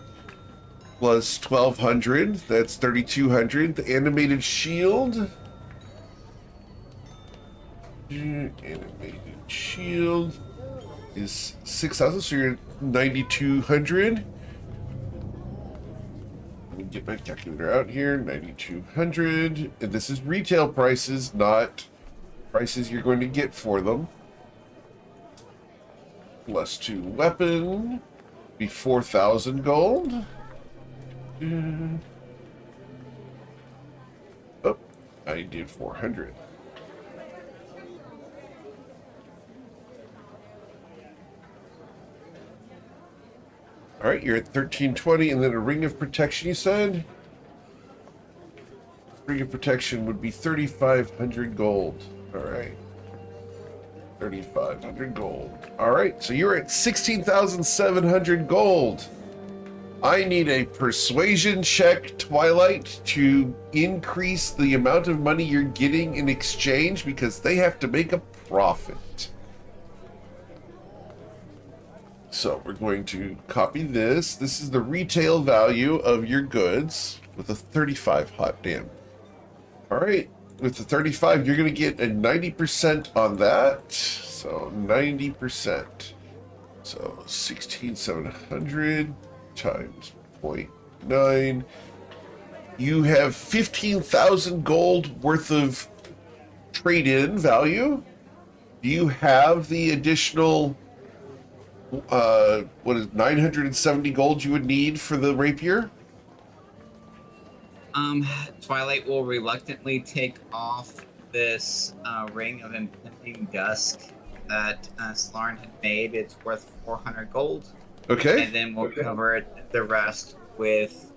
plus 1,200. That's 3,200. The animated shield. Animated shield is 6,000. So you're 9,200. Let me get my calculator out here. 9,200. And this is retail prices, not prices you're going to get for them. +2 weapon. Be 4,000 gold. Oh, I did 400. All right, you're at 1320, and then a ring of protection, you said? Ring of protection would be 3,500 gold. All right. 3,500 gold. All right, so you're at 16,700 gold. I need a persuasion check, Twilight, to increase the amount of money you're getting in exchange, because they have to make a profit. So we're going to copy this. This is the retail value of your goods with a 35. Hot damn. All right, with the 35, you're going to get a 90% on that. So 90%. So 16,700 times 0.9. You have 15,000 gold worth of trade-in value. Do you have the additional what is 970 gold you would need for the rapier? Twilight will reluctantly take off this ring of impending dusk that Slarn had made. It's worth 400 gold. Okay. And then we'll cover the rest with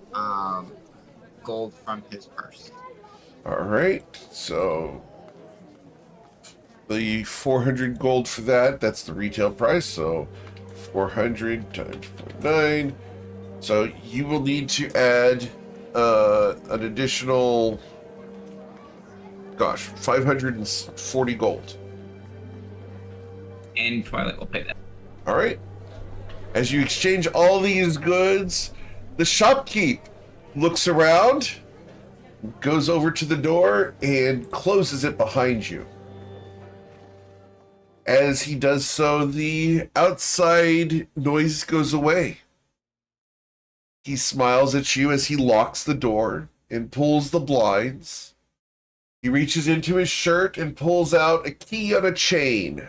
gold from his purse. All right. So the 400 gold for that, that's the retail price. So 400 times 0.9. So you will need to add an additional, 540 gold. And Twilight will pay that. All right. As you exchange all these goods, the shopkeep looks around, goes over to the door, and closes it behind you. As he does so, the outside noise goes away. He smiles at you as he locks the door and pulls the blinds. He reaches into his shirt and pulls out a key on a chain.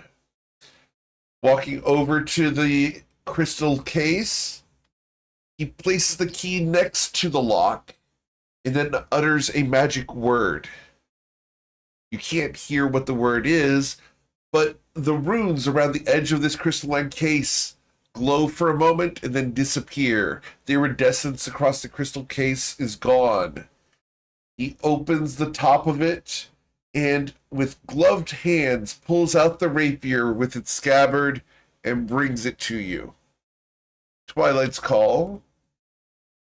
Walking over to the crystal case, he places the key next to the lock and then utters a magic word. You can't hear what the word is, but the runes around the edge of this crystalline case glow for a moment and then disappear. The iridescence across the crystal case is gone. He opens the top of it and with gloved hands pulls out the rapier with its scabbard and brings it to you. Twilight's Call.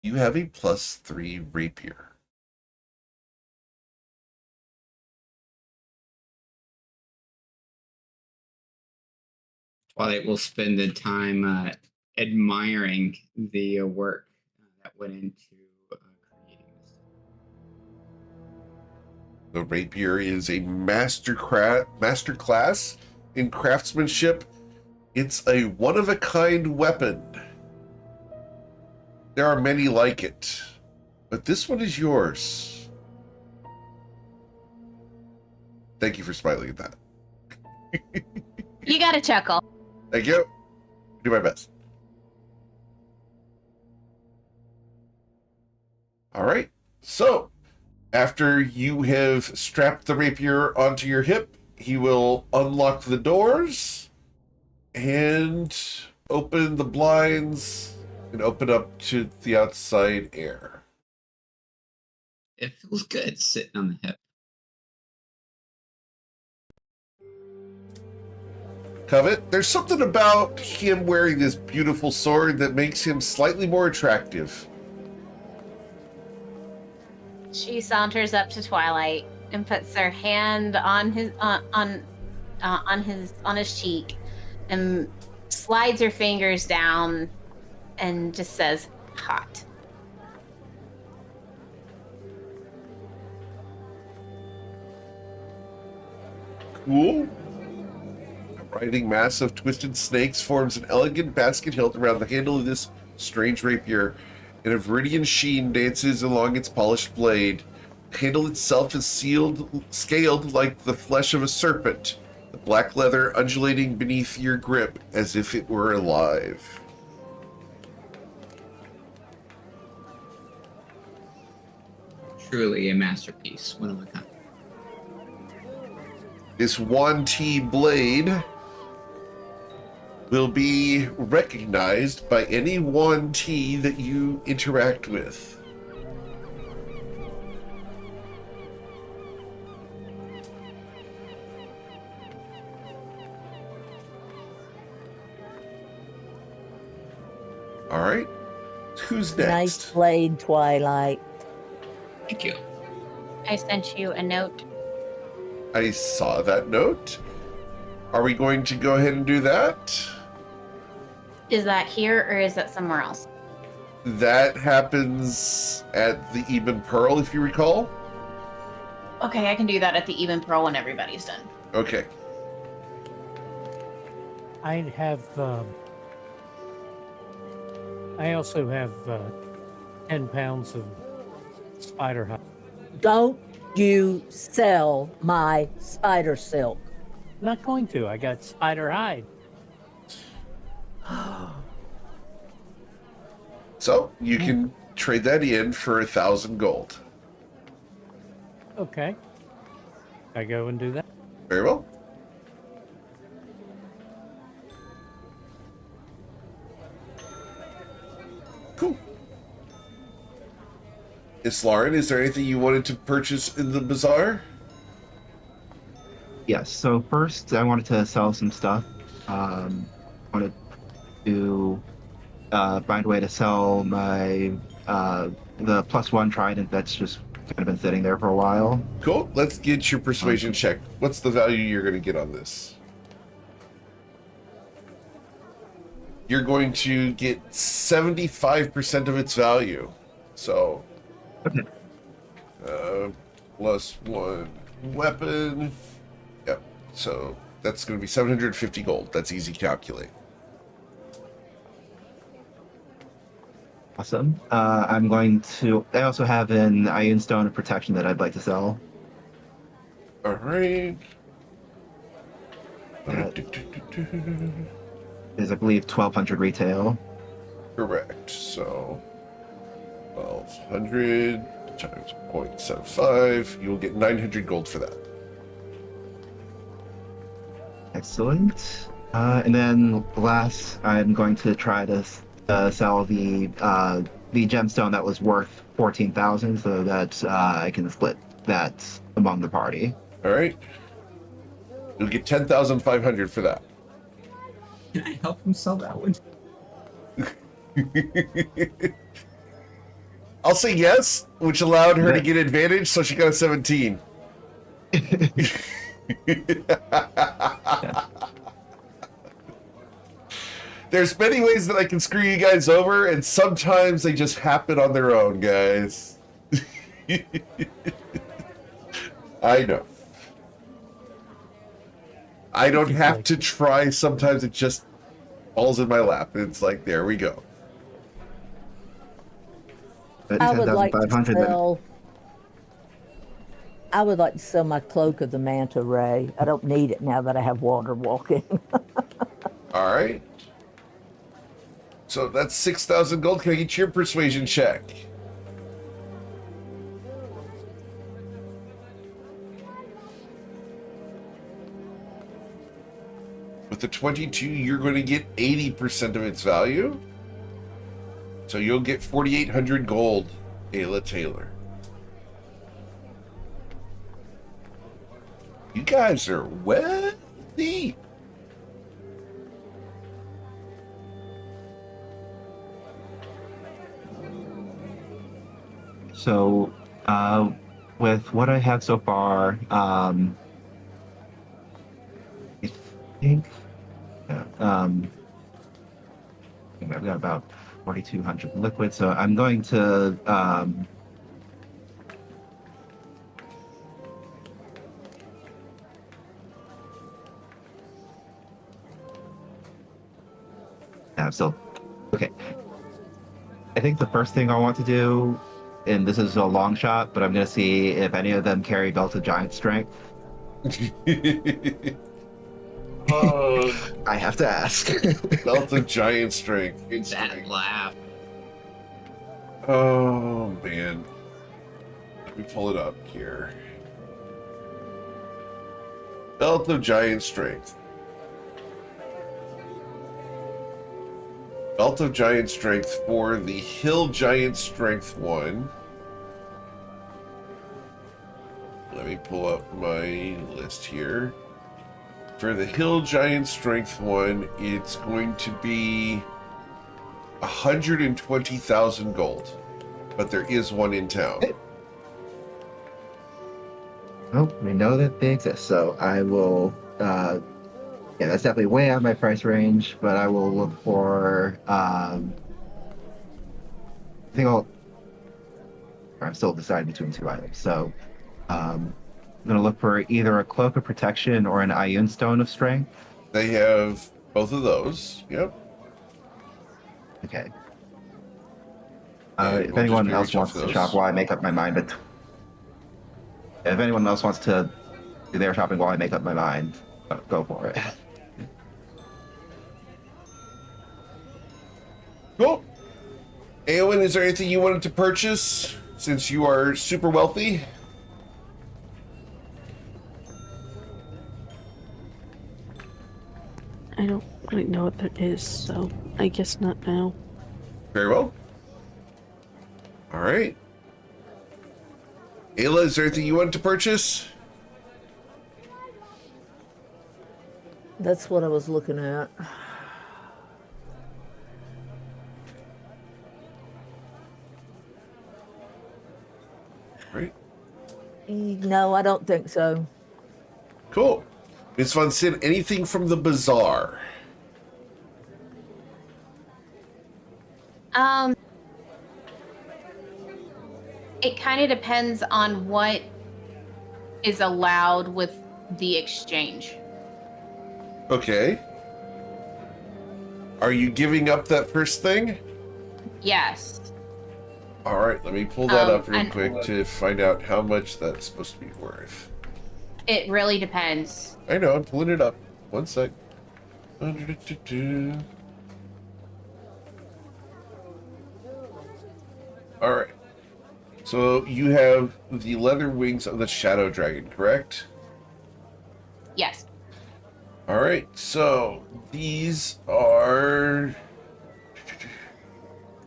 You have a +3 rapier. Twilight will spend the time admiring the work that went into creating this. The rapier is a master class in craftsmanship. It's a one-of-a-kind weapon. There are many like it, but this one is yours. Thank you for smiling at that. You got to chuckle. Thank you. Do my best. All right. So, after you have strapped the rapier onto your hip, he will unlock the doors and open the blinds and open up to the outside air. It feels good sitting on the hip. Covet, there's something about him wearing this beautiful sword that makes him slightly more attractive. She saunters up to Twilight and puts her hand on his cheek and slides her fingers down and just says, "Hot." Cool. A writhing mass of twisted snakes forms an elegant basket hilt around the handle of this strange rapier, and a viridian sheen dances along its polished blade. The handle itself is scaled like the flesh of a serpent, the black leather undulating beneath your grip as if it were alive. Truly a masterpiece, one of a kind. This 1T blade will be recognized by any 1T that you interact with. All right. Who's next? Nice blade, Twilight. Thank you. I sent you a note. I saw that note. Are we going to go ahead and do that? Is that here or is that somewhere else? That happens at the Eben Pearl, if you recall. Okay, I can do that at the Even Pearl when everybody's done. Okay. I have. I also have 10 pounds of spider hide. Don't you sell my spider silk. Not going to. I got spider hide. So you can trade that in for 1,000 gold. Okay. I go and do that. Very well. Cool. Islarin, is there anything you wanted to purchase in the bazaar? Yes. So first, I wanted to sell some stuff. Wanted to find a way to sell my the +1 trident that's just kind of been sitting there for a while. Cool. Let's get your persuasion check. What's the value you're going to get on this? You're going to get 75% of its value. So, Okay. +1 weapon. Yep. So that's going to be 750 gold. That's easy to calculate. Awesome. I'm going to. I also have an Iron Stone of Protection that I'd like to sell. All right. Is I believe 1,200 retail. Correct. So 1,200 times 0.75. You'll get 900 gold for that. Excellent. And then last, I'm going to try to sell the gemstone that was worth 14,000, so that I can split that among the party. All right. You'll get 10,500 for that. Can I help him sell that one? I'll say yes, which allowed her to get advantage, so she got a 17. There's many ways that I can screw you guys over, and sometimes they just happen on their own, guys. I know. I don't have to try. Sometimes it just falls in my lap. It's like, there we go. I would like to 10,500 then. sell. I would like to sell my cloak of the manta ray. I don't need it now that I have water walking. All right. So that's 6,000 gold. Can I get your persuasion check? With the 22, you're going to get 80% of its value. So you'll get 4,800 gold, Ayla Taylor. You guys are wealthy. So, with what I have so far, I think I've got about 4,200 liquid, so I'm going to I'm still okay. I think the first thing I want to do, and this is a long shot, but I'm going to see if any of them carry Belt of Giant Strength. I have to ask. Belt of Giant Strength. That laugh. Oh, man. Let me pull it up here. Belt of Giant Strength. Belt of Giant Strength for the Hill Giant Strength one. Let me pull up my list here. For the Hill Giant Strength one, it's going to be 120,000 gold. But there is one in town. Oh, we know that they exist, so I will. Yeah, that's definitely way out of my price range, but I will look for. I think I'm still deciding between two items, so I'm gonna look for either a Cloak of Protection or an Ioun Stone of Strength. They have both of those. Yep. Okay. Yeah, If we'll anyone just else reach out wants for to those. shop while I make up my mind, but if anyone else wants to do their shopping while I make up my mind, go for it. Cool. Eowyn, is there anything you wanted to purchase since you are super wealthy? I don't really know what that is, so I guess not now. Very well. All right. Ayla, is there anything you wanted to purchase? That's what I was looking at. Right. No, I don't think so. Cool. Ms. Von Sin, anything from the bazaar? It kind of depends on what is allowed with the exchange. Okay. Are you giving up that first thing? Yes. All right, let me pull that up real and- quick to find out how much that's supposed to be worth. It really depends. I know, I'm pulling it up. One sec. All right. So you have the leather wings of the Shadow Dragon, correct? Yes. All right. So these are,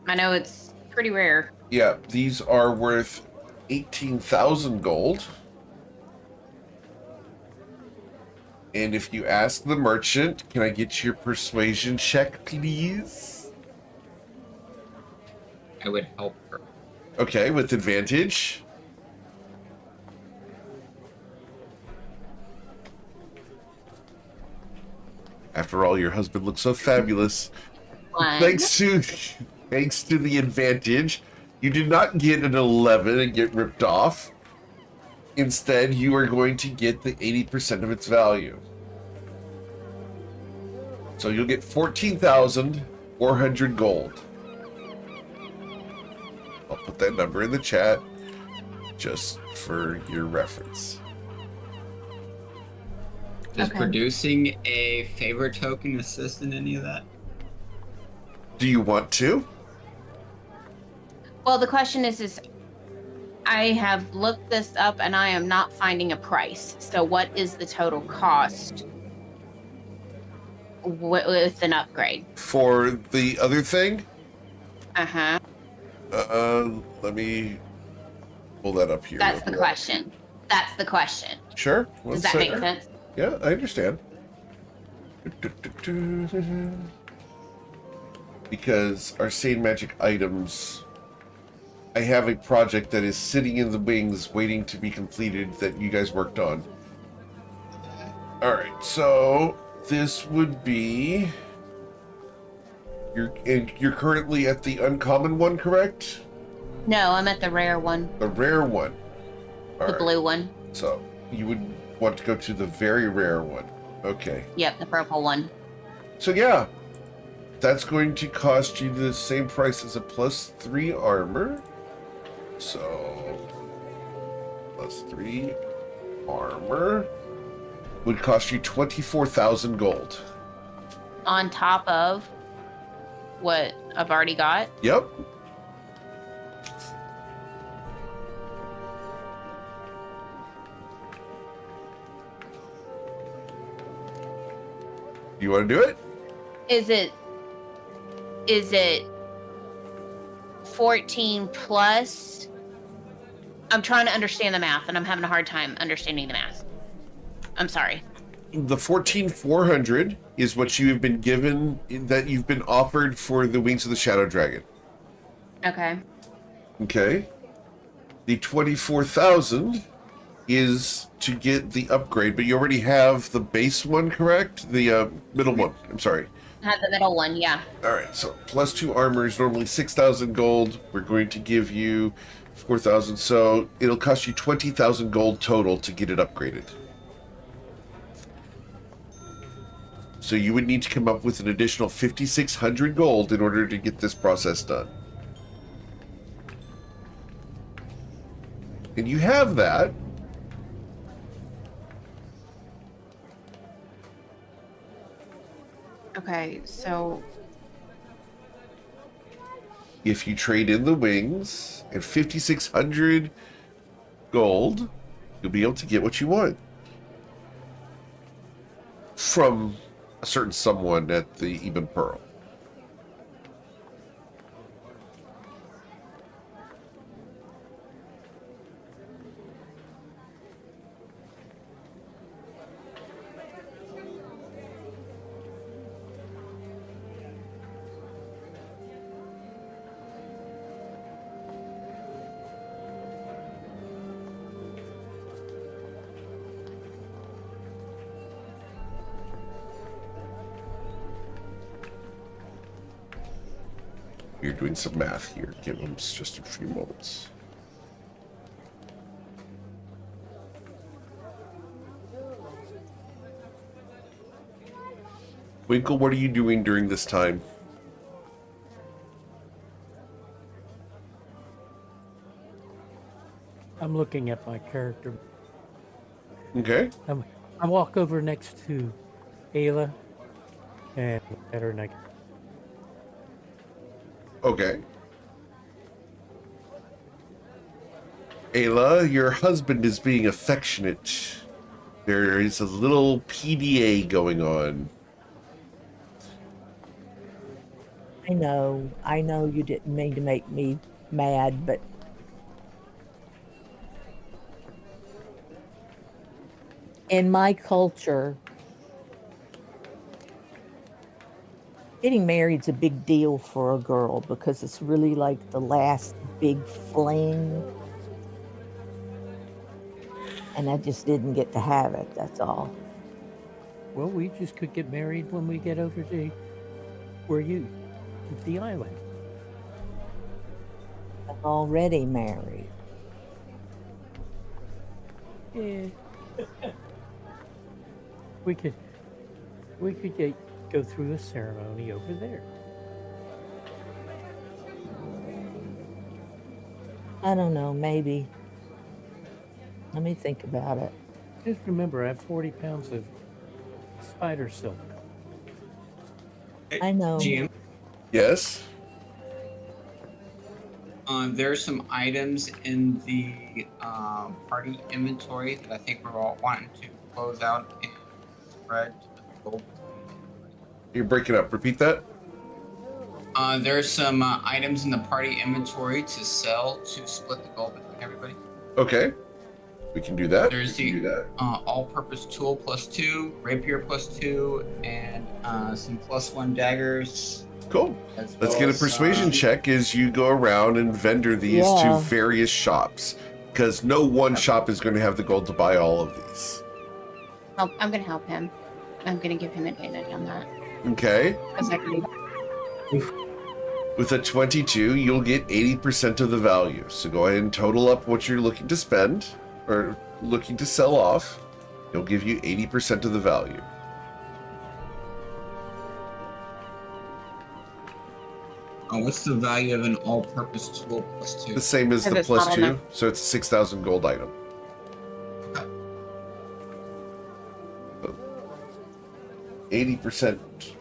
I know it's pretty rare. yeah, these are worth 18,000 gold. And if you ask the merchant, can I get your persuasion check, please? I would help her. Okay, with advantage. After all, your husband looks so fabulous. one. thanks to the advantage, you did not get an 11 and get ripped off. Instead, you are going to get the 80% of its value. So you'll get 14,400 gold. I'll put that number in the chat just for your reference. Does Okay. producing a favor token assist in any of that? Do you want to? Well, the question is I have looked this up and I am not finding a price. So what is the total cost with an upgrade? For the other thing? Uh-huh. Let me pull that up here. That's the question. That's the question. Sure. Does that make sense? Yeah, I understand. Because Arcane Magic items, I have a project that is sitting in the wings waiting to be completed that you guys worked on. Alright, so this would be... You're currently at the uncommon one, correct? No, I'm at the rare one. The rare one. The Alright, blue one. so you would want to go to the very rare one. Okay. Yep, the purple one. So yeah, that's going to cost you the same price as a +3 armor. So +3 armor would cost you 24,000 gold. On top of what I've already got. Yep. You want to do it? Is it 14 plus? I'm trying to understand the math and I'm having a hard time understanding the math. I'm sorry. The 14,400 is what you have been given, that you've been offered for the Wings of the Shadow Dragon. Okay. Okay. The 24,000 is to get the upgrade, but you already have the base one, correct? The middle one. I'm sorry. I have the middle one, yeah. All right. So +2 armor is normally 6,000 gold. We're going to give you 4,000. So it'll cost you 20,000 gold total to get it upgraded. So you would need to come up with an additional 5,600 gold in order to get this process done. And you have that. Okay, so If you trade in the wings and 5,600 gold, you'll be able to get what you want from a certain someone at the Ebon Pearl. You're doing some math here. Give them just a few moments. Winkle, what are you doing during this time? I'm looking at my character. Okay. I walk over next to Ayla and at her neck. Okay. Ayla, your husband is being affectionate. There is a little PDA going on. I know you didn't mean to make me mad, but in my culture, getting married's a big deal for a girl because it's really like the last big fling. And I just didn't get to have it, that's all. Well, we just could get married when we get over to where you keep the island. I'm already married. Yeah. we could go through a ceremony over there. I don't know, maybe. Let me think about it. Just remember, I have 40 pounds of spider silk. I know. GM, Yes. there's some items in the party inventory that I think we're all wanting to close out and spread gold. You're breaking up. Repeat that. There's some items in the party inventory to sell to split the gold between everybody. Okay. We can do that. There's We can the do that. all-purpose tool +2, rapier +2, and some +1 daggers. Cool. As Let's well get a as, persuasion check as you go around and vendor these to Yeah. various shops. Because no one shop is going to have the gold to buy all of these. I'm going to help him. I'm going to give him advantage on that. Okay. 'Cause I can- With a 22, you'll get 80% of the value. So go ahead and total up what you're looking to spend or looking to sell off. It'll give you 80% of the value. what's the value of an all-purpose tool +2? The same as Because the it's not plus on 2, there. so it's a 6,000 gold item. 80%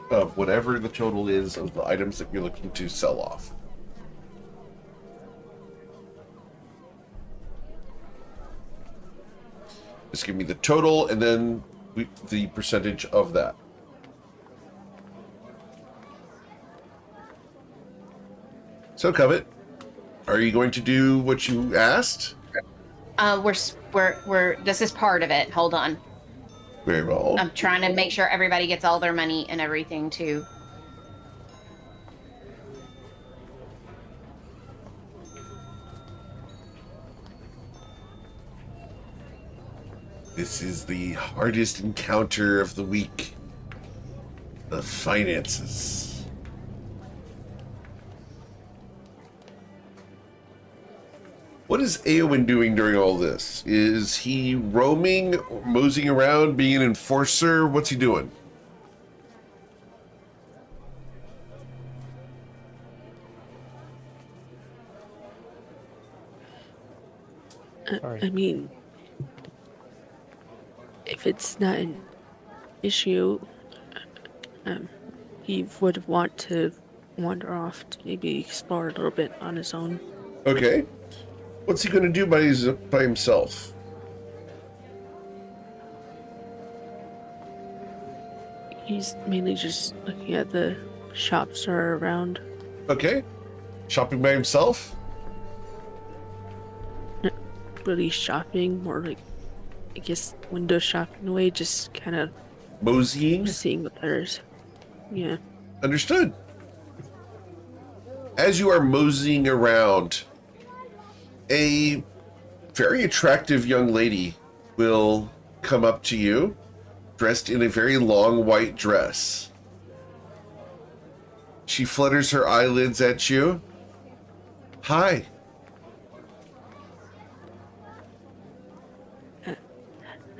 of whatever the total is of the items that you're looking to sell off. Just give me the total and then the percentage of that. So, Covet, are you going to do what you asked? we're this is part of it. Hold on. Very well. I'm trying to make sure everybody gets all their money and everything too. This is the hardest encounter of the week. The finances. What is Eowyn doing during all this? Is he roaming, moseying around, being an enforcer? What's he doing? Sorry. I mean, if it's not an issue, he would want to wander off to maybe explore a little bit on his own. Okay. What's he going to do by himself? He's mainly just looking at the shops that are around. Okay. Shopping by himself? Really shopping, more like, I guess, window shopping in a way, just kind of Moseying? seeing what there's. Yeah. Understood. As you are moseying around, a very attractive young lady will come up to you, dressed in a very long white dress. She flutters her eyelids at you. Hi.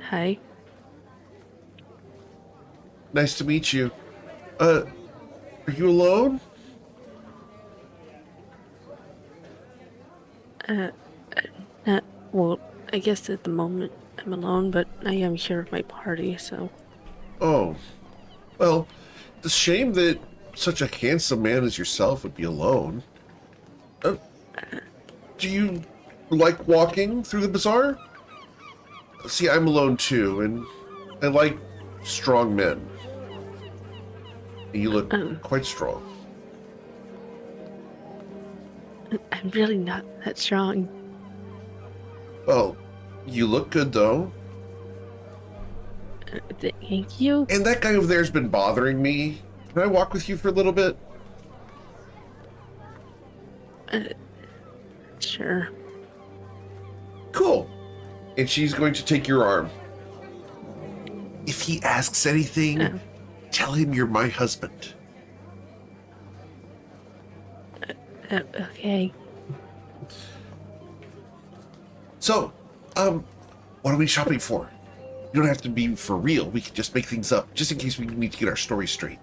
Hi. Nice to meet you. Are you alone? Well, I guess at the moment I'm alone, but I am here with my party, so. Oh. Well, it's a shame that such a handsome man as yourself would be alone. Do you like walking through the bazaar? See, I'm alone too, and I like strong men. You look quite strong. I'm really not that strong. Well, you look good though. Thank you. And that guy over there's been bothering me. Can I walk with you for a little bit? Sure. Cool. And she's going to take your arm. If he asks anything, tell him you're my husband. Okay. So, what are we shopping for? You don't have to be for real. We can just make things up, just in case we need to get our story straight.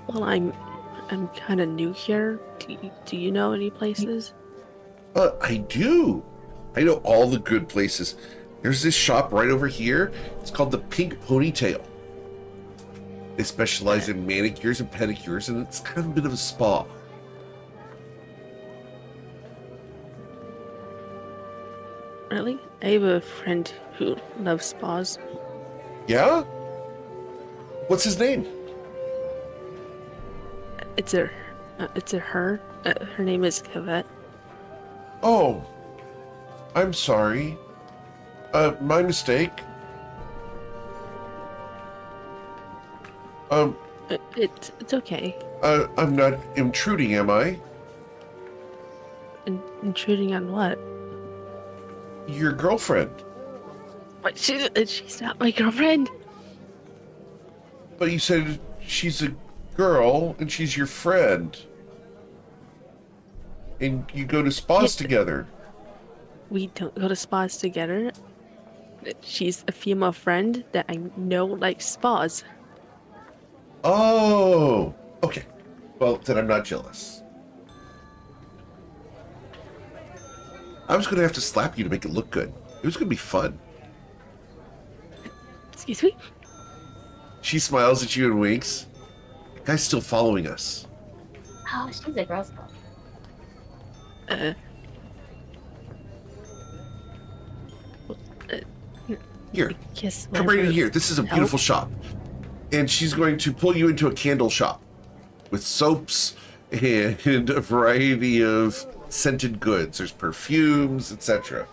Well, I'm kind of new here. Do you know any places? I do. I know all the good places. There's this shop right over here. It's called the Pink Ponytail. They specialize in manicures and pedicures, and it's kind of a bit of a spa. Really? I have a friend who loves spas. Yeah? What's his name? It's a her. Her name is Cavette. Oh, I'm sorry. My mistake. It's okay. I'm not intruding, am I? Intruding on what? Your girlfriend. What? She's not my girlfriend. But you said she's a girl and she's your friend. And you go to spas together. We don't go to spas together. She's a female friend that I know likes spas. Oh, okay. Well, then I'm not jealous. I was going to have to slap you to make it look good. It was going to be fun. Excuse me? She smiles at you and winks. The guy's still following us. Oh, she's a Girl Scout. Here, Yes. come right in here. This is a beautiful shop. And she's going to pull you into a candle shop with soaps and a variety of scented goods. There's perfumes, etc.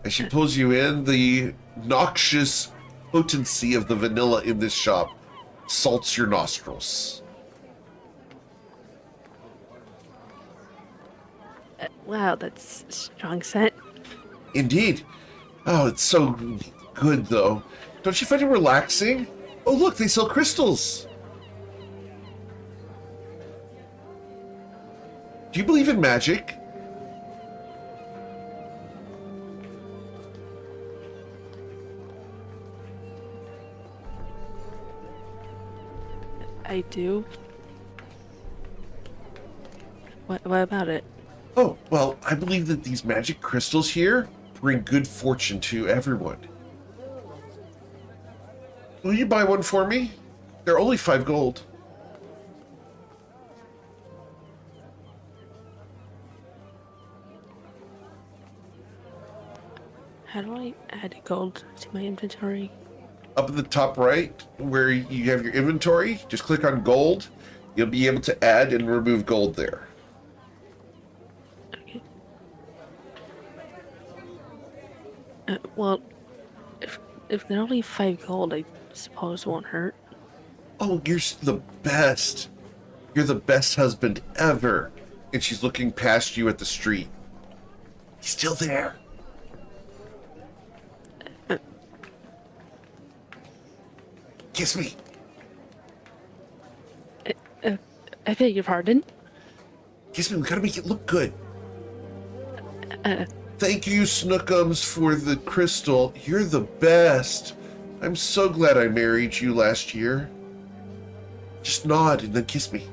As she pulls you in, the noxious potency of the vanilla in this shop salts your nostrils. Wow, that's a strong scent. Indeed. Oh, it's so good, though. Don't you find it relaxing? Oh, look, they sell crystals. Do you believe in magic? I do. What about it? Oh, well, I believe that these magic crystals here bring good fortune to everyone. Will you buy one for me? They're only 5 gold. How do I add gold to my inventory? Up at the top right, where you have your inventory, just click on gold. You'll be able to add and remove gold there. Okay. Well, if they're only 5 gold, I suppose it won't hurt. Oh, you're the best. You're the best husband ever. And she's looking past you at the street. He's still there. Kiss me. I beg your pardon? Kiss me. We gotta make it look good. Uh, Thank you, Snookums, for the crystal. You're the best. I'm so glad I married you last year. Just nod and then kiss me.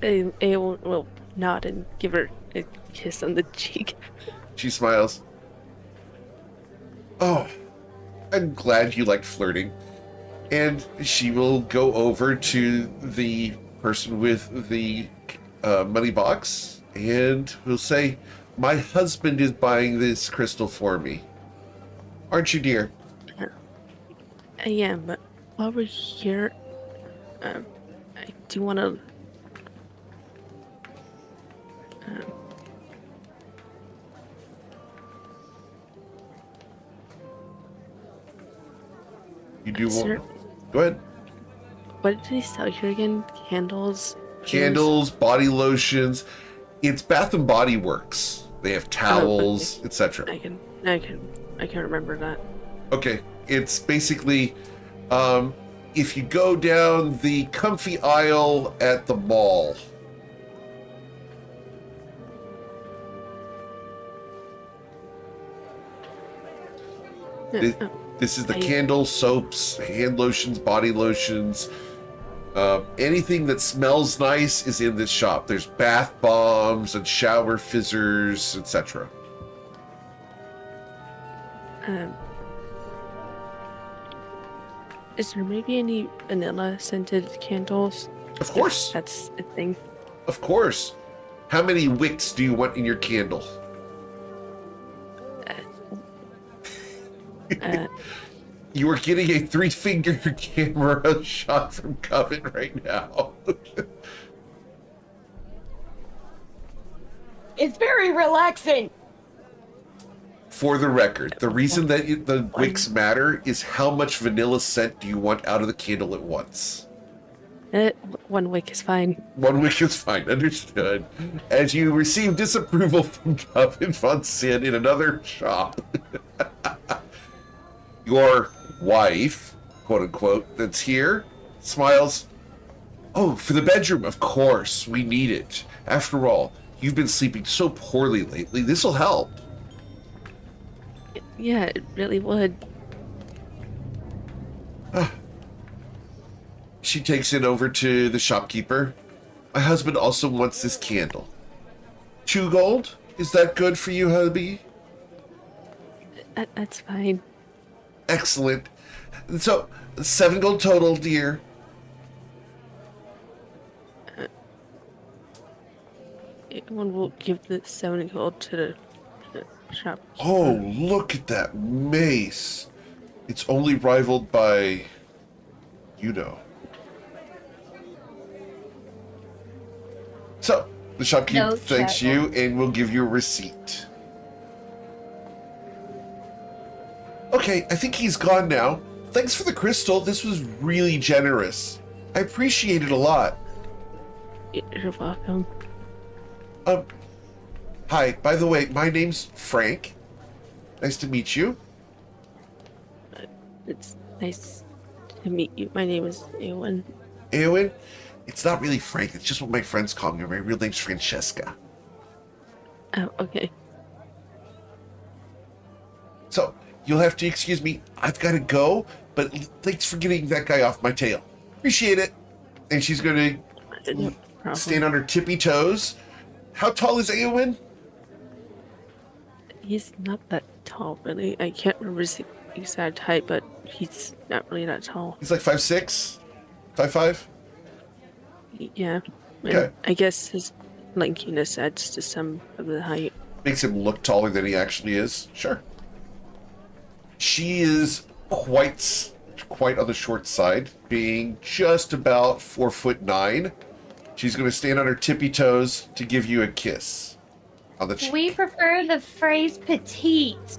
I will nod and give her a kiss on the cheek. She smiles. Oh, I'm glad you like flirting. And she will go over to the person with the money box and will say, "My husband is buying this crystal for me. Aren't you, dear?" I am, but while we're here, I do want to. You do Sir? want... Go ahead. What did he sell here again? Candles. Candles, body lotions. It's Bath and Body Works. They have towels, etc. I can remember that. Okay, it's basically if you go down the comfy aisle at the mall. This is the candle, soaps, hand lotions, body lotions. Anything that smells nice is in this shop. There's bath bombs and shower fizzers, etc. Is there maybe any vanilla scented candles? Of course. That's a thing. Of course. How many wicks do you want in your candle? You are getting a 3-finger camera shot from Coven right now. It's very relaxing. For the record, the reason that the wicks matter is how much vanilla scent do you want out of the candle at once. 1 wick is fine. 1 wick is fine, understood. As you receive disapproval from Coven Von Sin in another shop. Your wife, quote unquote, that's here, smiles. Oh, for the bedroom, of course, we need it. After all, you've been sleeping so poorly lately. This'll help. Yeah, it really would. She takes it over to the shopkeeper. My husband also wants this candle. 2 gold? Is that good for you, hubby? That's fine. Excellent. So, 7 gold total, dear. One will give the 7 gold to the shop. Oh, look at that mace. It's only rivaled by, you know. So, the shopkeeper No thanks trouble. you and will give you a receipt. Okay, I think he's gone now. Thanks for the crystal. This was really generous. I appreciate it a lot. You're welcome. Hi, by the way, my name's Frank. Nice to meet you. It's nice to meet you. My name is Eowyn. Eowyn? It's not really Frank, it's just what my friends call me. My real name's Francesca. Oh, okay. So, you'll have to excuse me. I've got to go, but thanks for getting that guy off my tail. Appreciate it. And she's going No to problem. stand on her tippy toes. How tall is Eowyn? He's not that tall, really. I can't remember his exact height, but he's not really that tall. He's like 5'6"? 5'5"? Yeah. And Okay. I guess his lankiness adds to some of the height. Makes him look taller than he actually is. Sure. She is quite on the short side, being just about 4'9". She's going to stand on her tippy toes to give you a kiss on the cheek. We prefer the phrase petite.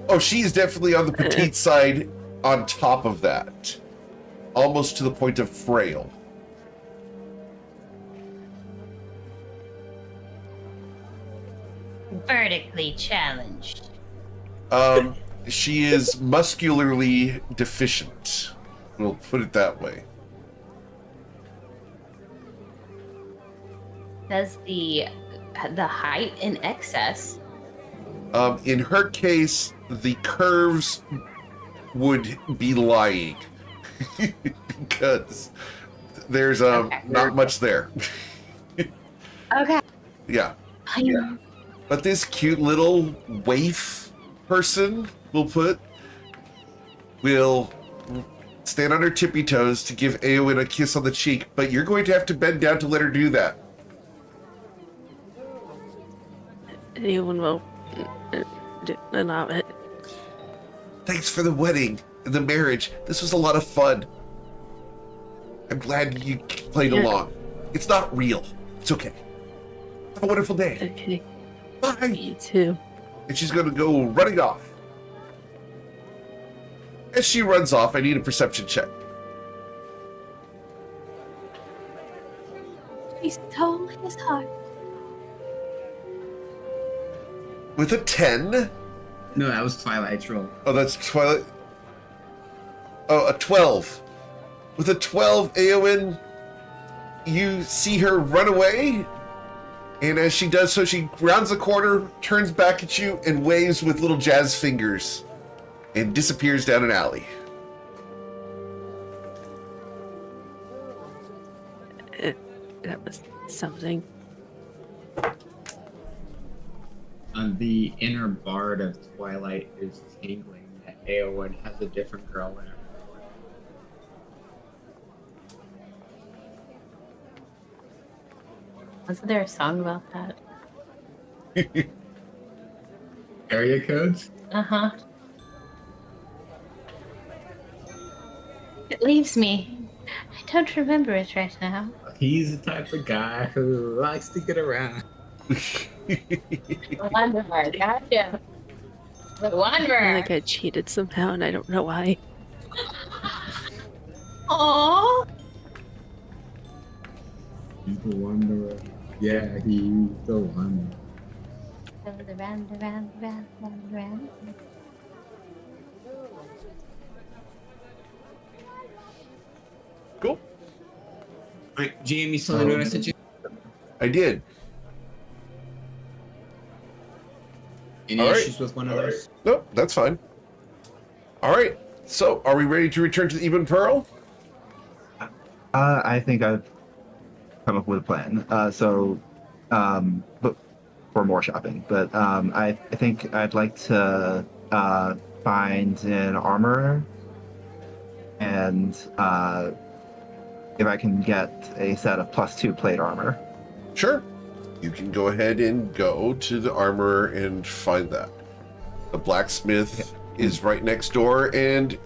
Oh, she's definitely on the petite side on top of that. Almost to the point of frail. Vertically challenged. She is muscularly deficient. We'll put it that way. Does the height in excess? In her case, the curves would be lying because there's Okay. not much there. Okay. Yeah. Yeah. But this cute little waif person will stand on her tippy toes to give Eowyn a kiss on the cheek, but you're going to have to bend down to let her do that. Anyone will allow it. Thanks for the wedding and the marriage. This was a lot of fun. I'm glad you played Yeah. along. It's not real. It's okay. Have a wonderful day. Okay. Bye. You too. And she's going to go running off. As she runs off, I need a perception check. is hard. With a 10. No, that was Twilight's roll. Oh, that's Twilight. Oh, a 12. With a 12, Eowyn, you see her run away. And as she does so, she rounds the corner, turns back at you, and waves with little jazz fingers. And disappears down an alley. That was something. The inner bard of Twilight is tingling that Eowyn has a different girl in her. Wasn't there a song about that? Area codes? Uh-huh. It leaves me. I don't remember it right now. He's the type of guy who likes to get around. The Wanderer, gotcha. The I feel Wanderer. like I cheated somehow, and I don't know why. Aww. He's the wanderer. Yeah, he's the wanderer. Around. Cool. Alright, GM, you saw the note I sent you? I did. Any All right. issues with one of those? Nope, that's fine. All right. So, are we ready to return to the Even Pearl? I think I've come up with a plan. But for more shopping. But I think I'd like to find an armorer, and if I can get a set of +2 plate armor. Sure. You can go ahead and go to the armorer and find that. The blacksmith is right next door. And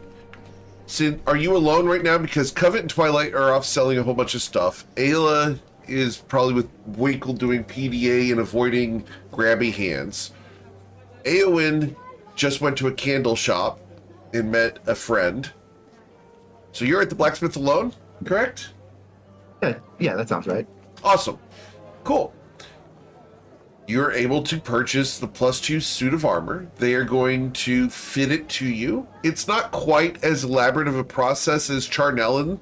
Sid, are you alone right now? Because Covet and Twilight are off selling a whole bunch of stuff. Ayla is probably with Winkle doing PDA and avoiding grabby hands. Eowyn just went to a candle shop and met a friend. So you're at the blacksmith alone, correct? Yeah, that sounds right. Awesome. Cool. You're able to purchase the +2 suit of armor. They are going to fit it to you. It's not quite as elaborate of a process as Charnellen,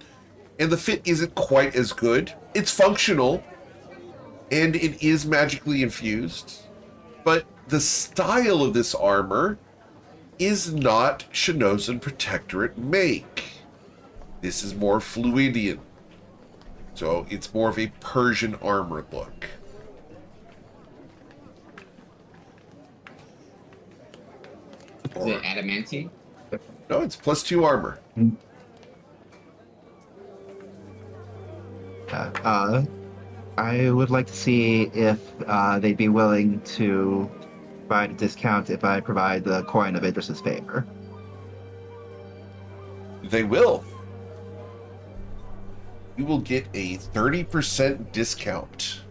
and the fit isn't quite as good. It's functional, and it is magically infused, but the style of this armor is not Shinnozan Protectorate make. This is more Fluidian. So it's more of a Persian armor look. Is it adamantine? No, it's +2 armor. I would like to see if they'd be willing to provide a discount if I provide the coin of Idris's favor. They will. You will get a 30% discount.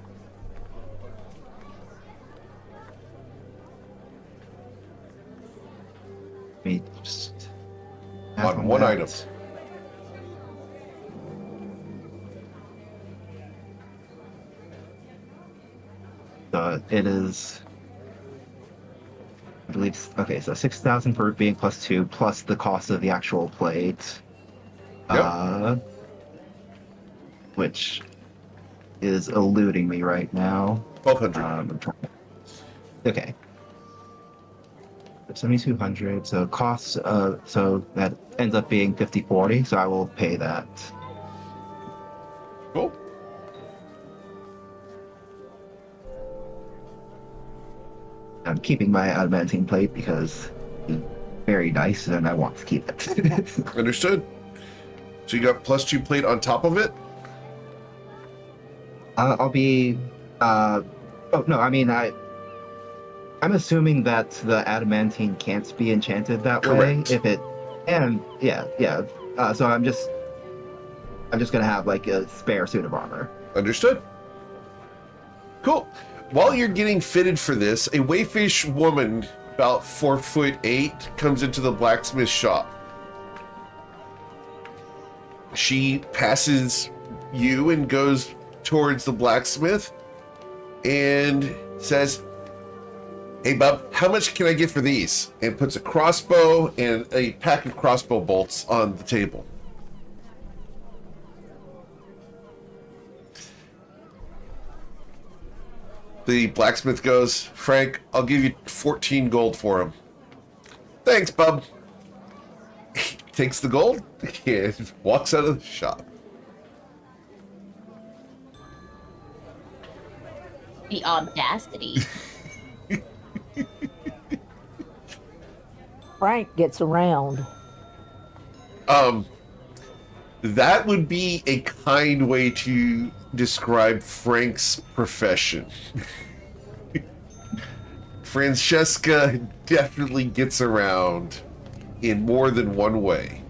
Let me just On one item. It is, I believe, okay, so 6,000 for being +2, plus the cost of the actual plate. Yep. Which is eluding me right now. 1,200. Okay. 7,200, so costs, so that ends up being 50/40, so I will pay that. Cool. I'm keeping my adamantine plate because it's very nice and I want to keep it. Understood. So you got +2 plate on top of it? I'll be, oh no, I mean, I'm assuming that the adamantine can't be enchanted that Correct. way. If it, and yeah. So I'm just gonna have like a spare suit of armor. Understood. Cool. While you're getting fitted for this, a wayfish woman about 4'8" comes into the blacksmith shop. She passes you and goes towards the blacksmith. and says, "Hey, bub, how much can I get for these?" And puts a crossbow and a pack of crossbow bolts on the table. The blacksmith goes, "Frank, I'll give you 14 gold for him." "Thanks, bub." He takes the gold and walks out of the shop. The audacity. Frank gets around. That would be a kind way to describe Frank's profession. Francesca definitely gets around in more than one way.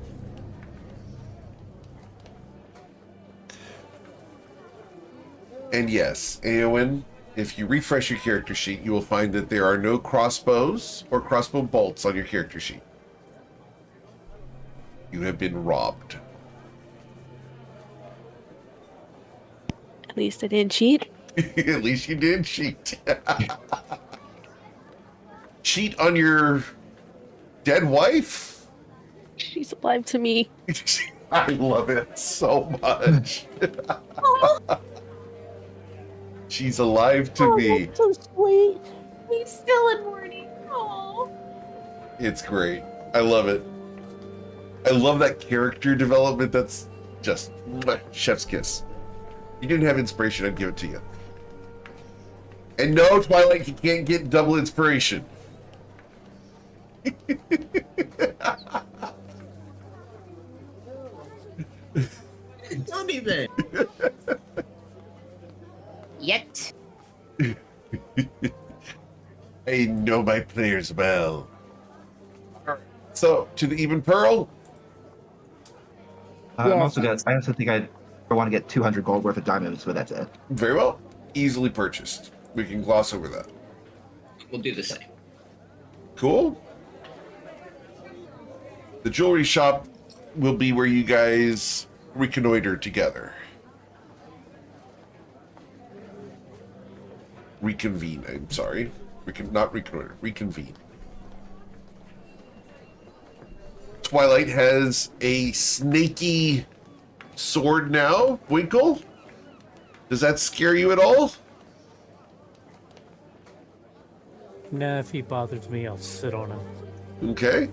And yes, Eowyn, if you refresh your character sheet, you will find that there are no crossbows or crossbow bolts on your character sheet. You have been robbed. At least I didn't cheat. At least you did cheat. Cheat on your dead wife? She's alive to me. I love it so much. She's alive to me. That's so sweet. He's still in mourning. Oh. It's great. I love it. I love that character development. That's just chef's kiss. If you didn't have inspiration, I'd give it to you. And no, Twilight, you can't get double inspiration. Don't even. Yet. I know my players well. Alright, so, to the even pearl. I'm also gonna. I also think I want to get 200 gold worth of diamonds, but that's it. Very well. Easily purchased. We can gloss over that. We'll do the same. Cool. The jewelry shop will be where you guys reconnoiter together. Reconvene, I'm sorry. Not reconnoiter, reconvene. Twilight has a snaky sword now, Winkle. Does that scare you at all? Nah, if he bothers me, I'll sit on him. Okay.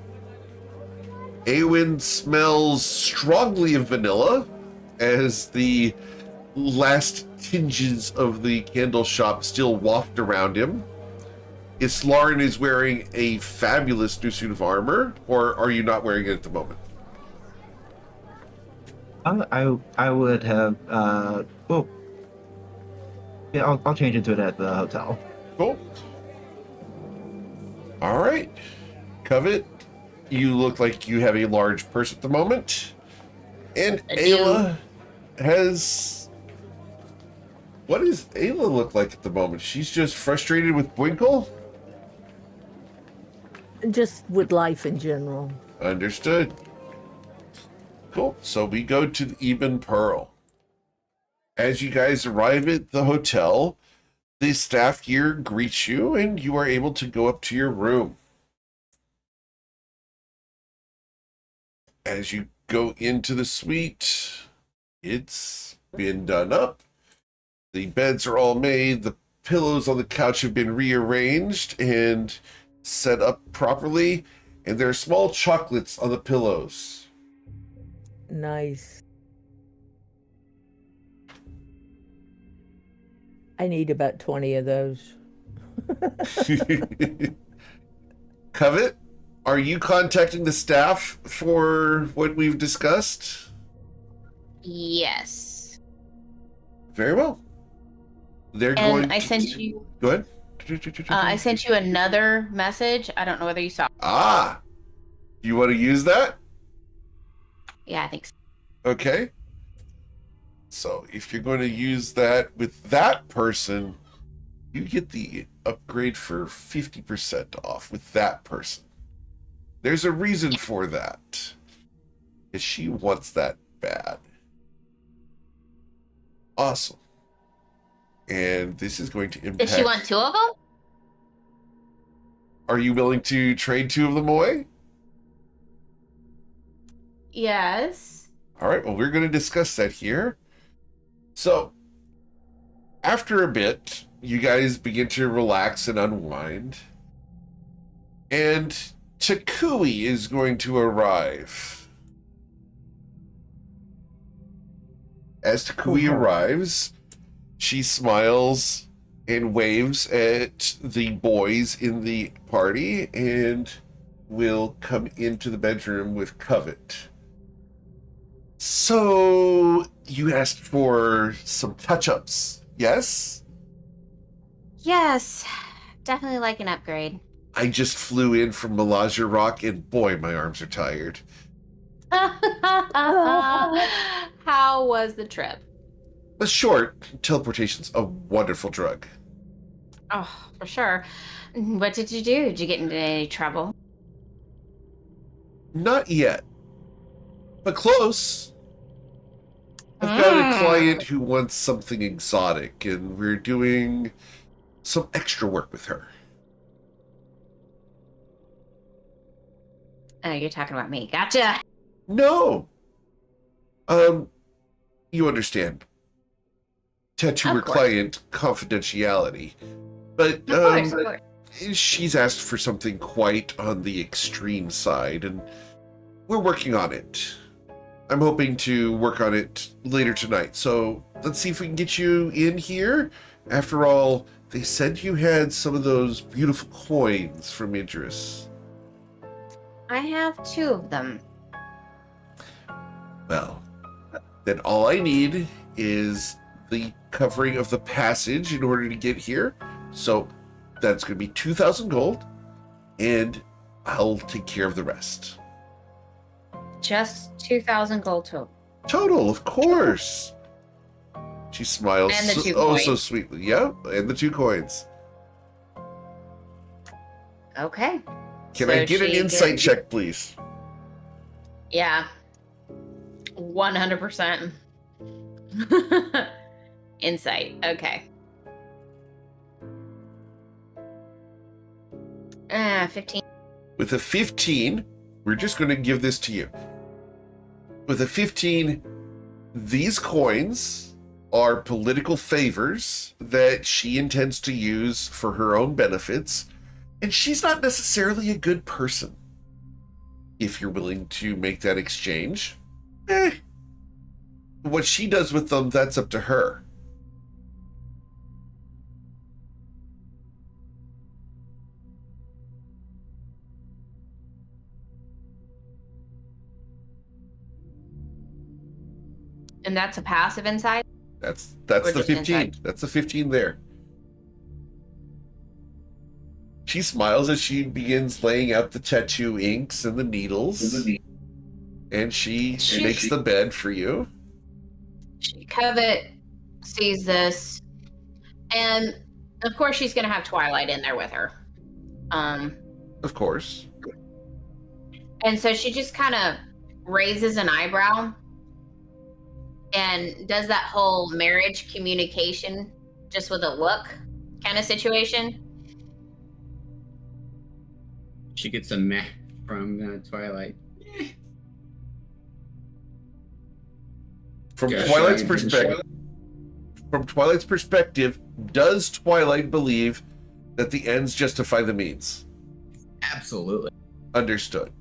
Eowyn smells strongly of vanilla as the last tinges of the candle shop still waft around him. Islarin is wearing a fabulous new suit of armor, or are you not wearing it at the moment? I would have. Well, yeah, I'll change into it at the hotel. Cool. All right. Covet, you look like you have a large purse at the moment. And I do. Ayla has... What does Ayla look like at the moment? She's just frustrated with Winkle? Just with life in general. Understood. Cool. So we go to the Eben Pearl. As you guys arrive at the hotel, the staff here greets you and you are able to go up to your room. As you go into the suite, it's been done up. The beds are all made. The pillows on the couch have been rearranged and set up properly. And there are small chocolates on the pillows. Nice. I need about 20 of those. Covet, are you contacting the staff for what we've discussed? Yes. Very well. They're going And I to... sent you. Go ahead. I sent you another message. I don't know whether you saw. Ah, you want to use that? Yeah, I think so. Okay. So if you're going to use that with that person, you get the upgrade for 50% off with that person. There's a reason for that. Because she wants that bad. Awesome. And this is going to impact. Does she want 2 of them? Are you willing to trade 2 of them away? Yes. All right, well, we're going to discuss that here. So, after a bit, you guys begin to relax and unwind. And Takui is going to arrive. As Takui arrives, she smiles and waves at the boys in the party and will come into the bedroom with Covet. So, you asked for some touch-ups, yes? Yes. Definitely like an upgrade. I just flew in from Melazia Rock, and boy, my arms are tired. How was the trip? But short, teleportation's a wonderful drug. Oh, for sure. What did you do? Did you get into any trouble? Not yet, but close. I've got a client who wants something exotic, and we're doing some extra work with her. Oh, you're talking about me. Gotcha. No. You understand. Tattooer Of course. client confidentiality. But, Of course. she's asked for something quite on the extreme side, and we're working on it. I'm hoping to work on it later tonight, so let's see if we can get you in here. After all, they said you had some of those beautiful coins from Idris. I have 2 of them. Well, then all I need is the covering of the passage in order to get here. So that's going to be 2,000 gold, and I'll take care of the rest. Just 2,000 gold total. Total, of course. She smiles And the 2 so coins. sweetly. Yeah, and the 2 coins. Okay. Can So I get an she insight did- check, please? Yeah. 100%. Insight. Okay. 15. With a 15, we're just going to give this to you. With a 15, these coins are political favors that she intends to use for her own benefits, and she's not necessarily a good person. If you're willing to make that exchange, what she does with them, that's up to her. And that's a passive insight? That's Or the just 15. inside? That's the 15 there. She smiles as she begins laying out the tattoo inks and the needles. And she makes the bed for you. Covet sees this. And of course she's gonna have Twilight in there with her. Of course. And so she just kind of raises an eyebrow and does that whole marriage communication just with a look kind of situation. She gets a meh from Twilight. From Yeah, Twilight's sure. perspective, does Twilight believe that the ends justify the means? Absolutely. Understood.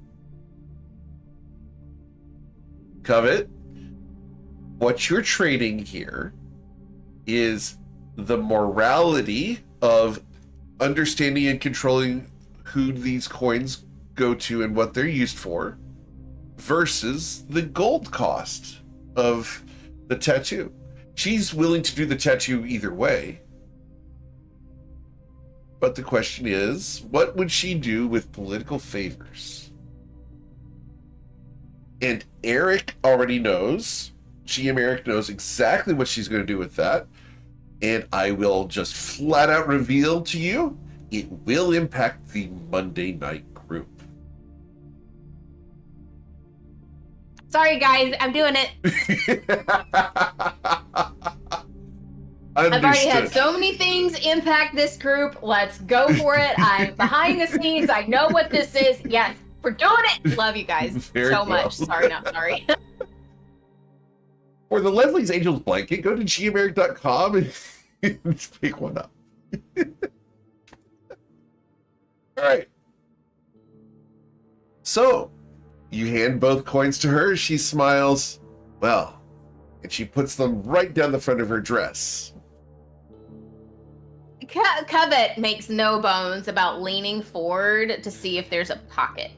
Covet, what you're trading here is the morality of understanding and controlling who these coins go to and what they're used for versus the gold cost of the tattoo. She's willing to do the tattoo either way. But the question is, what would she do with political favors? And Eric already knows. GM Eric knows exactly what she's going to do with that. And I will just flat out reveal to you, it will impact the Monday night group. Sorry guys, I'm doing it. I've already had Understood. so many things impact this group. Let's go for it. I'm behind the scenes. I know what this is. Yes, we're doing it. Love you guys Very so well. much. Sorry, not sorry. For the Leslie's Angels blanket, go to gmeric.com and pick one up. All right. So, you hand both coins to her. She smiles, well, and she puts them right down the front of her dress. Covet makes no bones about leaning forward to see if there's a pocket.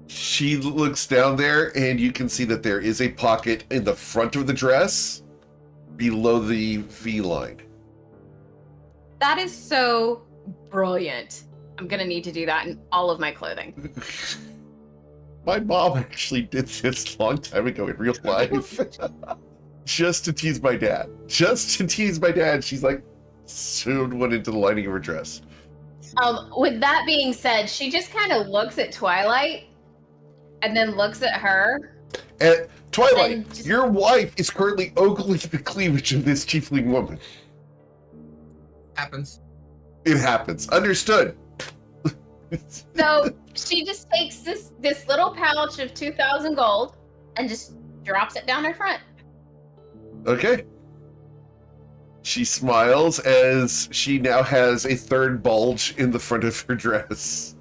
She looks down there, and you can see that there is a pocket in the front of the dress below the V line. That is so brilliant. I'm gonna need to do that in all of my clothing. My mom actually did this a long time ago in real life. Just to tease my dad. She's like, sewed one into the lining of her dress. With that being said, she just kind of looks at Twilight and then looks at her. And Twilight, And just- your wife is currently ogling the cleavage of this tiefling woman. Happens. It happens. Understood. So she just takes this little pouch of 2,000 gold and just drops it down her front. Okay. She smiles as she now has a third bulge in the front of her dress.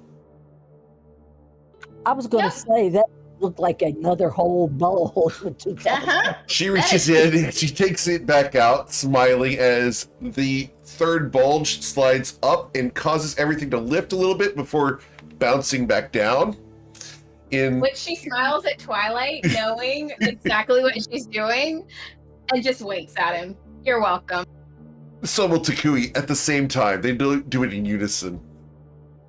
I was going to Yep. say that looked like another whole bulge with 2,000. Uh-huh. She reaches in and she takes it back out, smiling as the third bulge slides up and causes everything to lift a little bit before bouncing back down. Which she smiles at Twilight, knowing exactly what she's doing, and just winks at him. You're welcome. So will Takui at the same time. They do it in unison.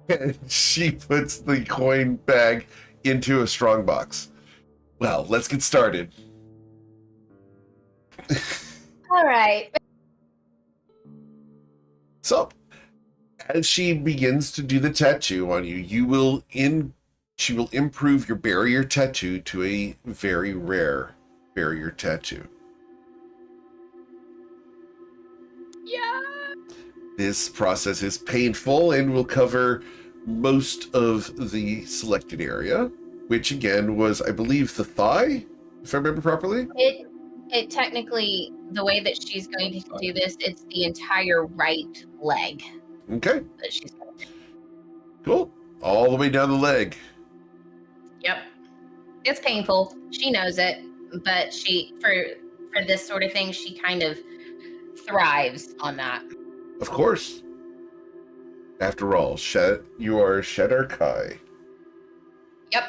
And she puts the coin bag into a strong box. Well, let's get started. All right. So, as she begins to do the tattoo on you, she will improve your barrier tattoo to a very rare barrier tattoo. Yeah. This process is painful and will cover most of the selected area, which again was, I believe, the thigh, if I remember properly. It technically, the way that she's going to do this, it's the entire right leg Okay, that she's going to do. cool. All the way down the leg. Yep. It's painful. She knows it, but she for this sort of thing, she kind of thrives on that. Of course. After all, you are Shadar Kai. Yep.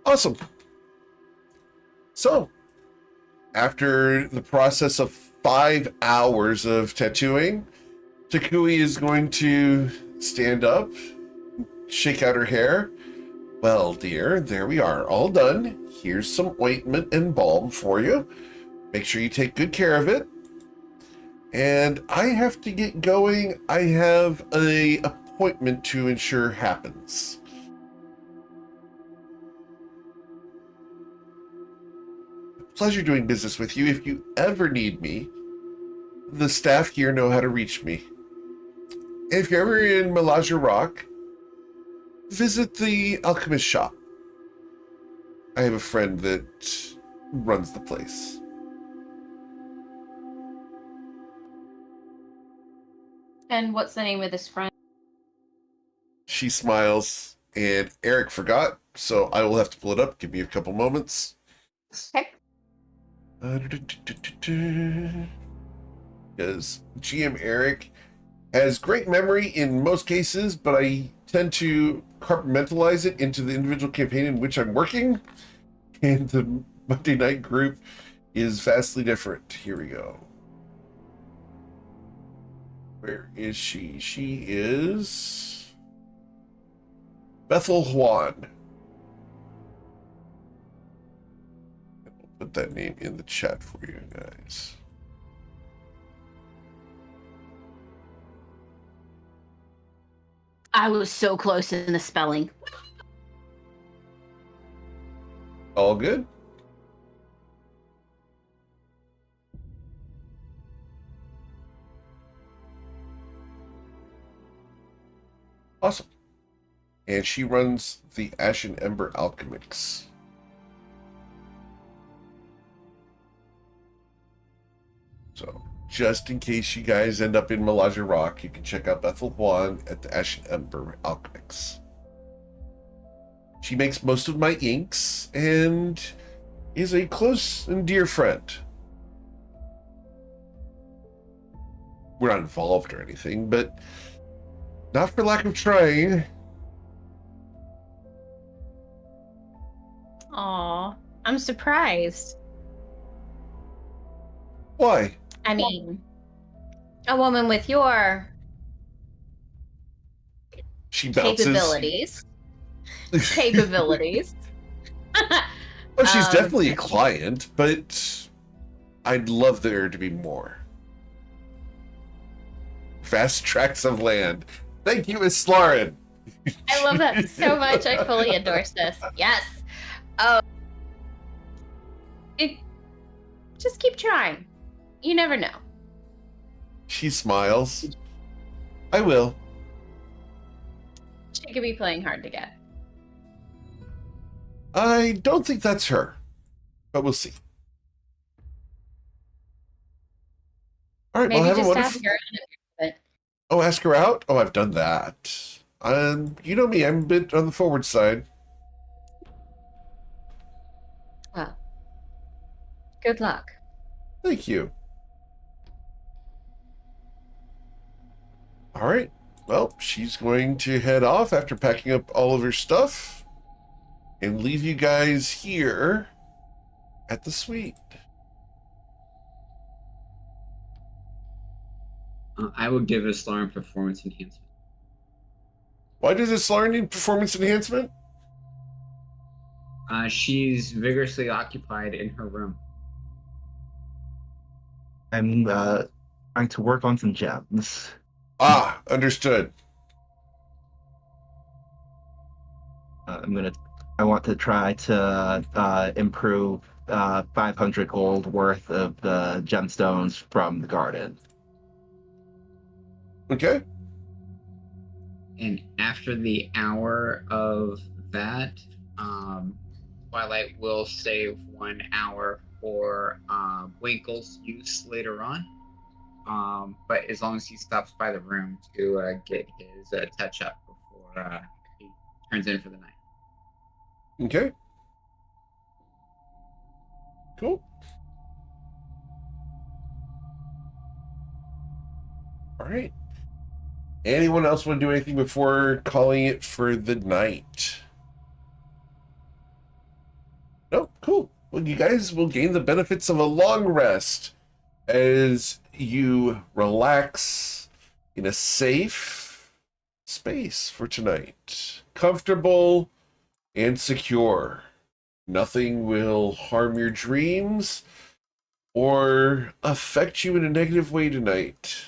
Awesome. So, after the process of 5 hours of tattooing, Takui is going to stand up, shake out her hair. Well, dear, there we are, all done. Here's some ointment and balm for you. Make sure you take good care of it. And I have to get going. I have an appointment to ensure happens. Pleasure doing business with you. If you ever need me, the staff here know how to reach me. And if you're ever in Melazia Rock, visit the alchemist shop. I have a friend that runs the place. And what's the name of this friend? She smiles, and Eric forgot, so I will have to pull it up. Give me a couple moments. Okay. Because GM Eric has great memory in most cases, but I tend to compartmentalize it into the individual campaign in which I'm working, and the Monday night group is vastly different. Here we go. Where is she? She is Bethel Juan. I'll put that name in the chat for you guys. I was so close in the spelling. All good? Awesome. And she runs the Ashen Ember Alchemics. So, just in case you guys end up in Melaja Rock, you can check out Bethel Huan at the Ashen Ember Alchemics. She makes most of my inks and is a close and dear friend. We're not involved or anything, but not for lack of trying. Aw, I'm surprised. Why? I mean, a woman with your She bounces. capabilities. Well, she's Um, definitely a client, but I'd love there to be more. Vast tracts of land. Thank you, Miss Lauren. I love that so much. I fully endorse this. Yes. Just keep trying. You never know. She smiles. I will. She could be playing hard to get. I don't think that's her, but we'll see. All right, Maybe well, have a just wonderful... ask her. But Oh, ask her out? Oh, I've done that. You know me, I'm a bit on the forward side. well, good luck. Thank you. All right. Well, she's going to head off after packing up all of her stuff and leave you guys here at the suite. I would give a Lauren performance enhancement. Why does this Lauren need performance enhancement? She's vigorously occupied in her room. I'm trying to work on some gems. Ah, understood. I want to try to improve 500 gold worth of the gemstones from the garden. Okay. And after the hour of that, Twilight will save 1 hour for Winkle's use later on. But as long as he stops by the room to get his touch up before he turns in for the night. Okay. Cool. All right. Anyone else want to do anything before calling it for the night? No? Cool. Well, you guys will gain the benefits of a long rest as you relax in a safe space for tonight. Comfortable and secure. Nothing will harm your dreams or affect you in a negative way tonight.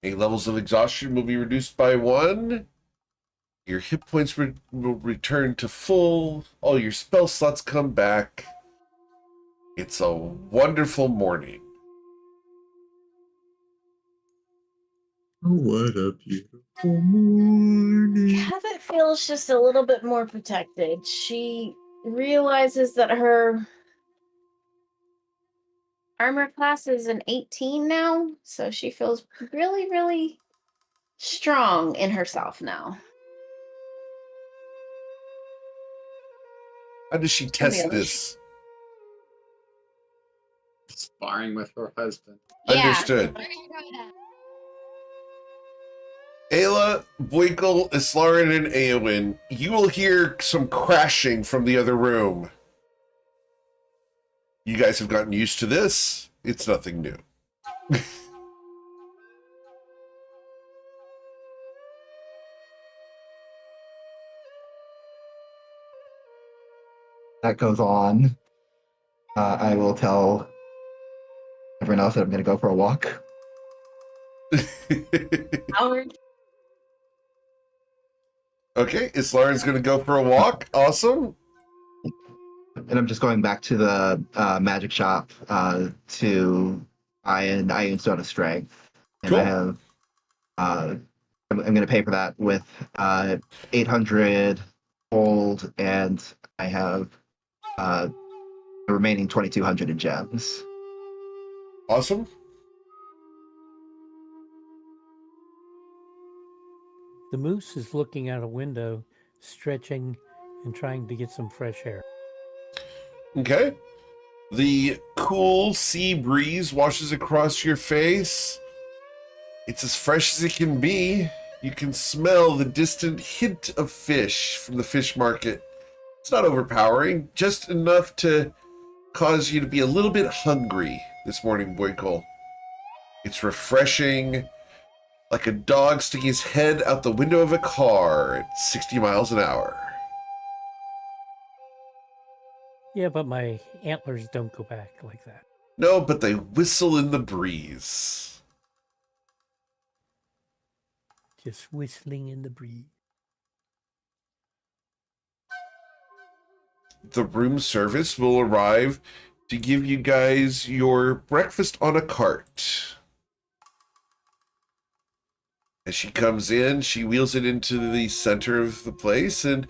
Any levels of exhaustion will be reduced by 1. Your hit points will return to full. All your spell slots come back. It's a wonderful morning. Oh, what a beautiful morning. Cabot feels just a little bit more protected. She realizes that her armor class is an 18 now, so she feels really, really strong in herself now. How does she test Really? this? Sparring with her husband. Understood. Ayla, Boinkle, Islarin, and Eowyn, you will hear some crashing from the other room. You guys have gotten used to this. It's nothing new. That goes on. I will tell everyone else that I'm going to go for a walk. Howard, Okay, Islarin's going to go for a walk. Awesome. And I'm just going back to the magic shop to buy an Iron Stone of Strength. And Cool. I have I'm going to pay for that with 800 gold, and I have the remaining 2,200 in gems. Awesome. The moose is looking out a window, stretching and trying to get some fresh air. Okay. The cool sea breeze washes across your face. It's as fresh as it can be. You can smell the distant hint of fish from the fish market. It's not overpowering, just enough to cause you to be a little bit hungry this morning, Winkle. It's refreshing, like a dog sticking his head out the window of a car at 60 miles an hour. Yeah, but my antlers don't go back like that. No, but they whistle in the breeze. Just whistling in the breeze. The room service will arrive to give you guys your breakfast on a cart. As she comes in, she wheels it into the center of the place and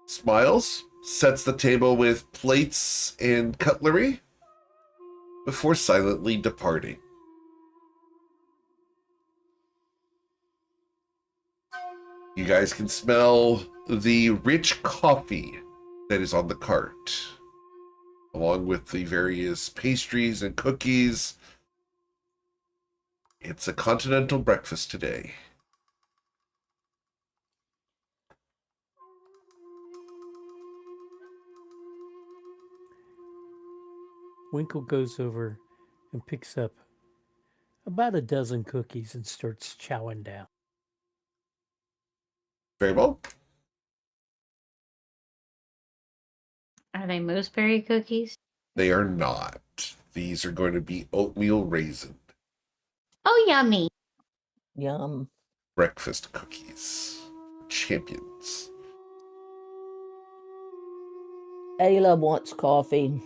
smiles, sets the table with plates and cutlery before silently departing. You guys can smell the rich coffee that is on the cart, along with the various pastries and cookies. It's a continental breakfast today. Winkle goes over and picks up about a dozen cookies and starts chowing down. Very well. Are they mooseberry cookies? They are not. These are going to be oatmeal raisin Oh, yummy. Yum. breakfast cookies. Champions. Ayla wants coffee.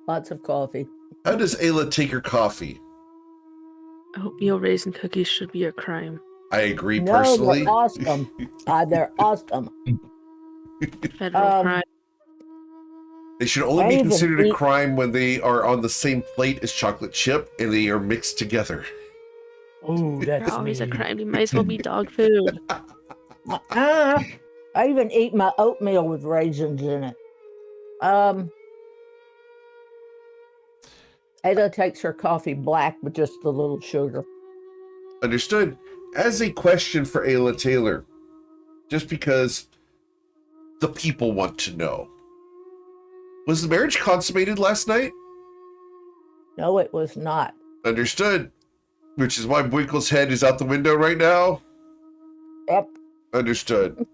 Lots of coffee. How does Ayla take her coffee? Oatmeal raisin cookies should be a crime. I agree No, personally. they're awesome. They're awesome. Federal crime. They should only I be even considered a eat- crime when they are on the same plate as chocolate chip and they are mixed together. Oh, that's They're always a me. crime. They might as well be dog food. I even eat my oatmeal with raisins in it. Ada takes her coffee black with just a little sugar. Understood. As a question for Ayla Taylor, just because the people want to know, was the marriage consummated last night? No, it was not. Understood. Which is why Winkle's head is out the window right now? Yep. Understood.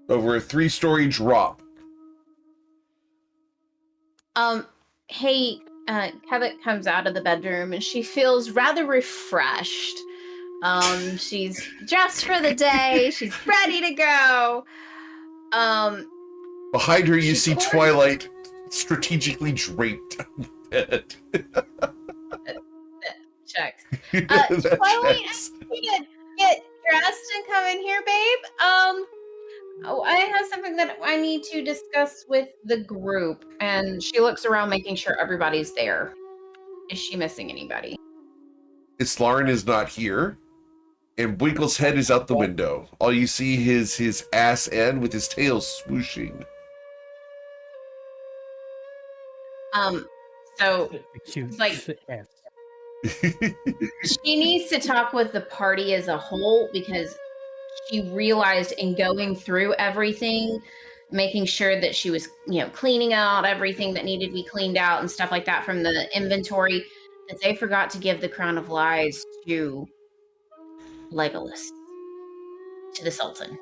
Over a 3-story drop. Hey, Kevin comes out of the bedroom and she feels rather refreshed. She's dressed for the day. She's ready to go. Behind her, you She see pours- Twilight strategically draped on the bed. Checks. That Twilight, checks. I need to get dressed and come in here, babe. I have something that I need to discuss with the group. And she looks around, making sure everybody's there. Is she missing anybody? Islaren is not here, and Winkle's head is out the window. All you see is his ass end with his tail swooshing. So Cute. like- Yes. she needs to talk with the party as a whole because she realized in going through everything, making sure that she was, cleaning out everything that needed to be cleaned out and stuff like that from the inventory, that they forgot to give the Crown of Lies to Legolas, to the Sultan.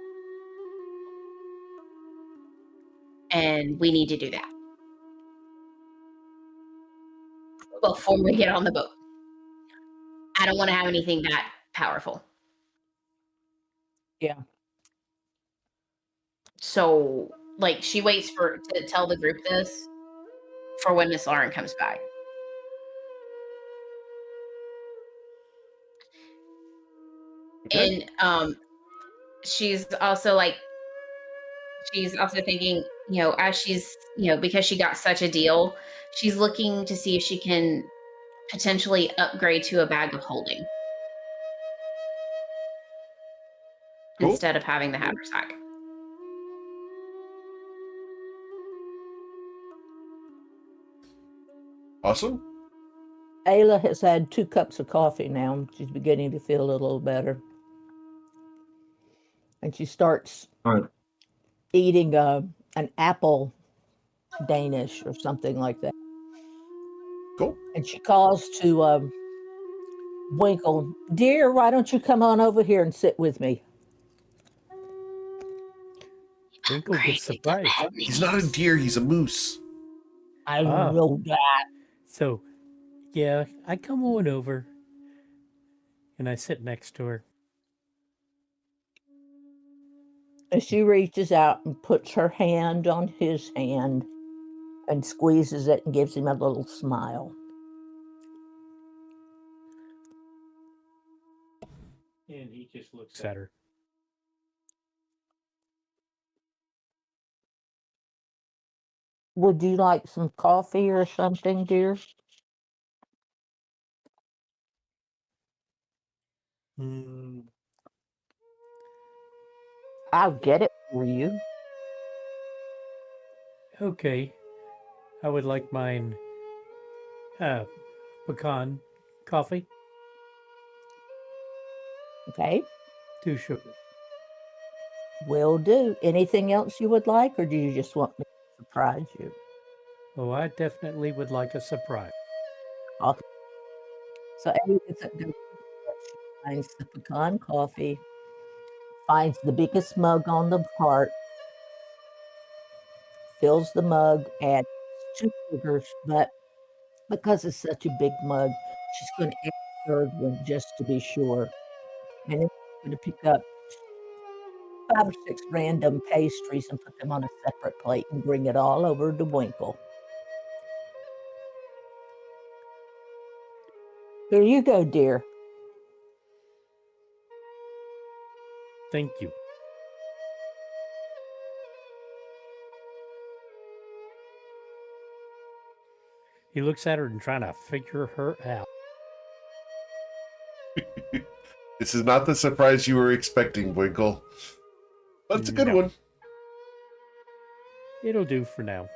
And we need to do that before we get on the boat. I don't want to have anything that powerful. Yeah. So, she waits to tell the group this for when Miss Lauren comes by. And she's also thinking, as she's, because she got such a deal, she's looking to see if she can potentially upgrade to a bag of holding Cool. instead of having the haversack. Awesome. Ayla has had 2 cups of coffee now. She's beginning to feel a little better. And she starts Alright. eating an apple Danish or something like that. Cool. And she calls to Winkle, "Dear, why don't you come on over here and sit with me?" Winkle gets surprised. He's not a deer, he's a moose. I Ah. know that. So, yeah, I come on over and I sit next to her. And she reaches out and puts her hand on his hand and squeezes it and gives him a little smile. And he just looks at her. Would you like some coffee or something, dear? Hmm. I'll get it for you. Okay. I would like mine pecan coffee, Okay, 2 sugars. will do. Anything else you would like, or do you just want me to surprise you? Oh, I definitely would like a surprise. Okay. So Abby gets up, goes, she finds the pecan coffee, finds the biggest mug on the cart, fills the mug, adds 2 sugars, but because it's such a big mug, she's going to add a 3rd one just to be sure. And then she's going to pick up 5 or 6 random pastries and put them on a separate plate and bring it all over to Winkle. Here you go, dear. Thank you. He looks at her and trying to figure her out. This is not the surprise you were expecting, Winkle. But it's a good No. one. It'll do for now.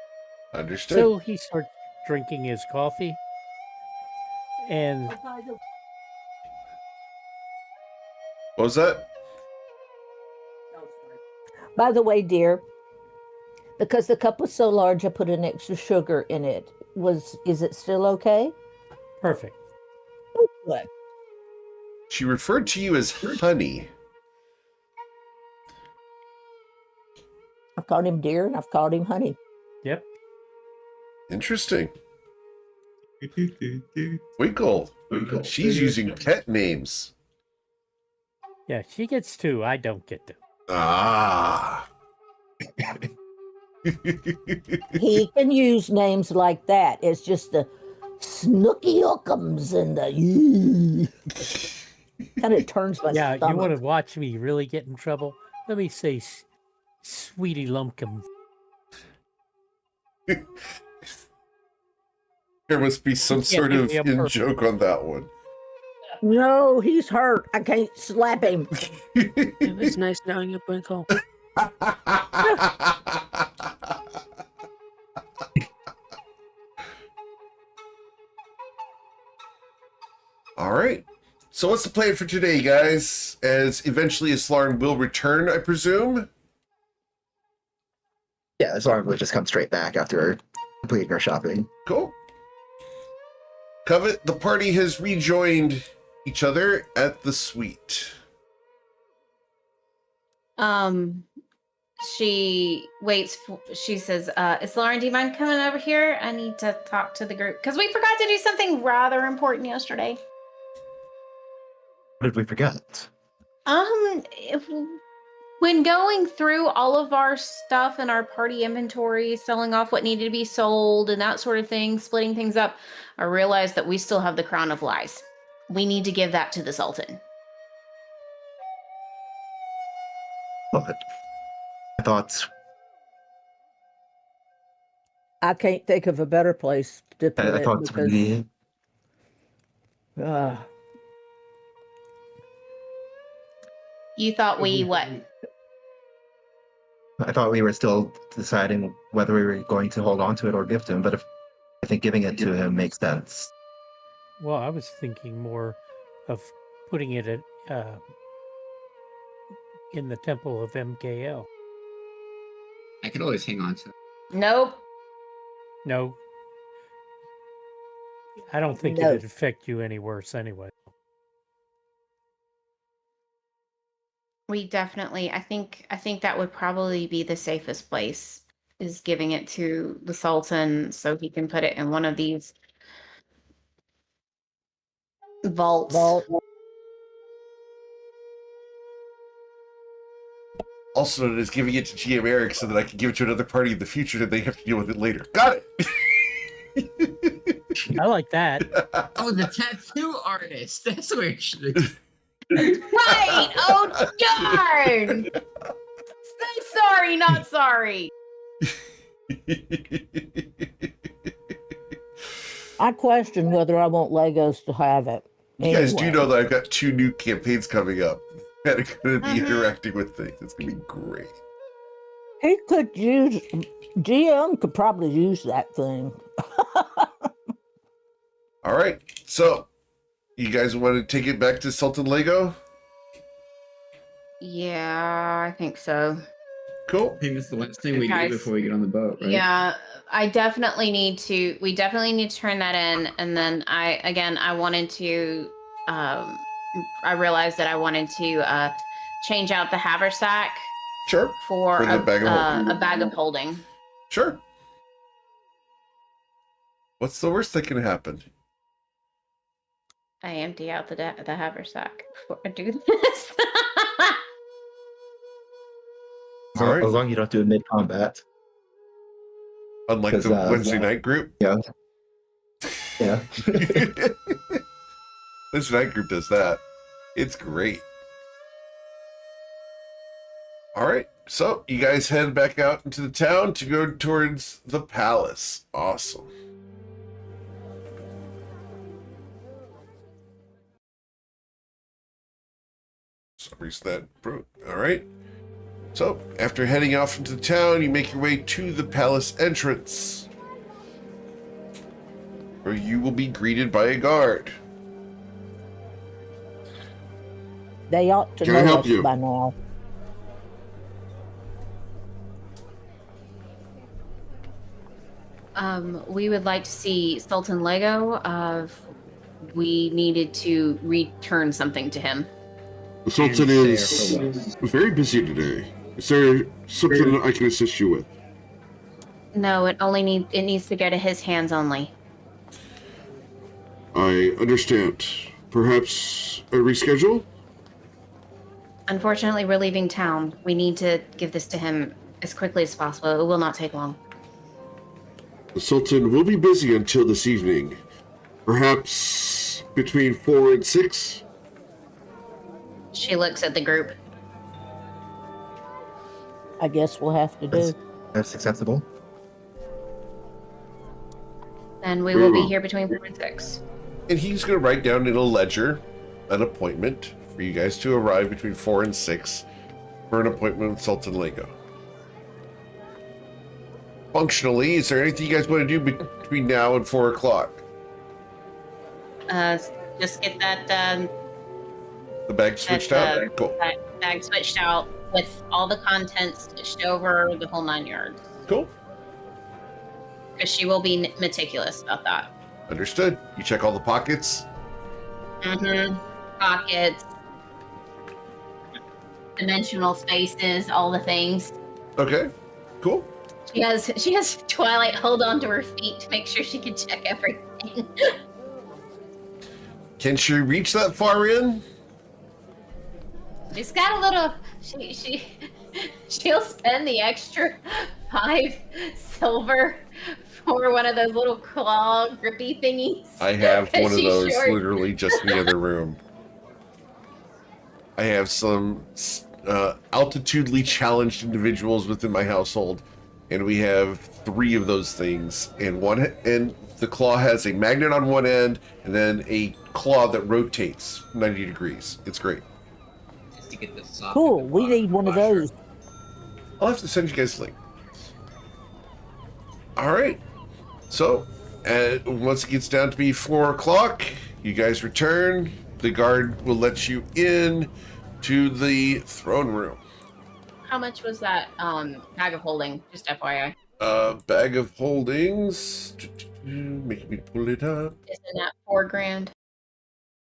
Understood. So he starts drinking his coffee. And What was that? By the way, dear, because the cup was so large, I put an extra sugar in it. Is it still okay? perfect. Oh, good. She referred to you as honey. I've called him dear and I've called him honey. Yep. Interesting. Winkle. She's using pet names. Yeah, she gets 2. I don't get to. Ah. He can use names like that. It's just the Snooky Ookums and the kind of turns my Yeah, stomach. you want to watch me really get in trouble? Let me say Sweetie Lumpkin. There must be some You can't sort give of me a in joke on that one. No, he's hurt. I can't slap him. It was nice knowing you, Winkle. All right. So what's the plan for today, guys? As eventually Islarn will return, I presume? Yeah, as long as we just come straight back after completing our shopping. Cool. Covet, the party has rejoined each other at the suite. She waits. She says, "Is Lauren? Do you mind coming over here? I need to talk to the group because we forgot to do something rather important yesterday." What did we forget? When going through all of our stuff in our party inventory, selling off what needed to be sold and that sort of thing, splitting things up, I realized that we still have the Crown of Lies. We need to give that to the Sultan. But I thought I can't think of a better place to put I it thought because we You thought we what? I thought we were still deciding whether we were going to hold on to it or give to him. But if I think giving it to him makes sense. Well, I was thinking more of putting it at in the temple of MKL. I could always hang on to it. Nope. No, I don't think No. it'd affect you any worse anyway. We definitely. I think that would probably be the safest place, is giving it to the Sultan so he can put it in one of these vaults. Also known as giving it to GM Eric so that I can give it to another party in the future and they have to deal with it later. Got it! I like that. Oh, the tattoo artist. That's where it should have. Right. Oh darn. Say sorry, not sorry. I question whether I want Legos to have it. You guys do Anyway. know that I've got 2 new campaigns coming up that are going to be Mhm. interacting with things. It's going to be great. He could use GM could probably use that thing. All right. So, you guys want to take it back to Sultan Lego? Yeah, I think so. Cool. I think that's the last thing we do Guys, before we get on the boat, right? Yeah, we definitely need to turn that in. And then I wanted to, I realized that I wanted to change out the haversack Sure. for For the bag of holding. a bag of holding. Sure. What's the worst that can happen? I empty out the haversack before I do this. As All long, right. as long as you don't do it mid combat. Unlike 'Cause, the Wednesday yeah. night group. Yeah. Yeah. Wednesday night group does that. It's great. All right. So you guys head back out into the town to go towards the palace. Awesome. Some reason that broke. All right. So after heading off into the town, you make your way to the palace entrance, where you will be greeted by a guard. They ought to Can I know help us you? by now. We would like to see Sultan Lego. We needed to return something to him. The Sultan And is say farewell. very busy today. Is there something I can assist you with? No, it needs to go to his hands only. I understand. Perhaps a reschedule? Unfortunately, we're leaving town. We need to give this to him as quickly as possible. It will not take long. The Sultan will be busy until this evening. Perhaps between 4 and 6? She looks at the group. I guess we'll have to do. That's acceptable. And we Very will be well. here between 4 and 6. And he's going to write down in a ledger an appointment for you guys to arrive between 4 and 6 for an appointment with Sultan Lego. Functionally, is there anything you guys want to do between now and 4 o'clock? Just get that The bag switched That's, out? Cool. bag switched out with all the contents switched over, the whole 9 yards. Cool. Because she will be meticulous about that. Understood. You check all the pockets. Mm-hmm. Pockets, dimensional spaces, all the things. Okay. Cool. She has Twilight hold on to her feet to make sure she can check everything. Can she reach that far in? She's got a little. She'll spend the extra 5 silver for one of those little claw grippy thingies. I have one of She's those short. literally just in the other room. I have altitudely challenged individuals within my household, and we have 3 of those things. And the claw has a magnet on one end, and then a claw that rotates 90 degrees. It's great. Just to get the soft Cool. and the We bottom need one of washer. those. I'll have to send you guys a link. All right. So, once it gets down to be 4 o'clock, you guys return. The guard will let you in to the throne room. How much was that bag of holding? Just FYI. Bag of holdings. Make me pull it up. Isn't that $4,000?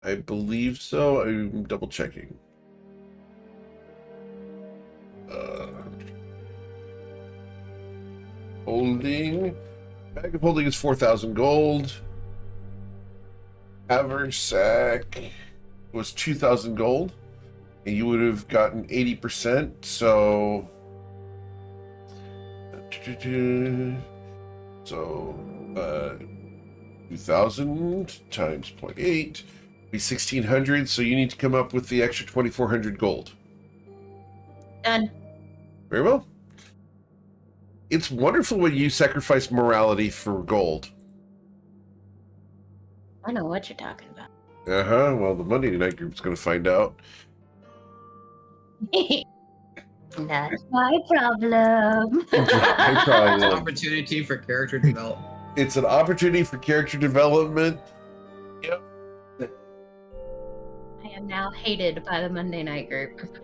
I believe so. I'm double checking. Holding. Bag of holding is 4,000 gold. Haversack was 2,000 gold. And you would have gotten 80%. So. So. 2,000 times 0.8 be 1,600. So you need to come up with the extra 2,400 gold. Done. Very well. It's wonderful when you sacrifice morality for gold. I know what you're talking about. Uh-huh. Well, the Monday Night Group's going to find out. Not my problem. My It's an problem. opportunity for character development. It's an opportunity for character development. Yep. I am now hated by the Monday Night Group.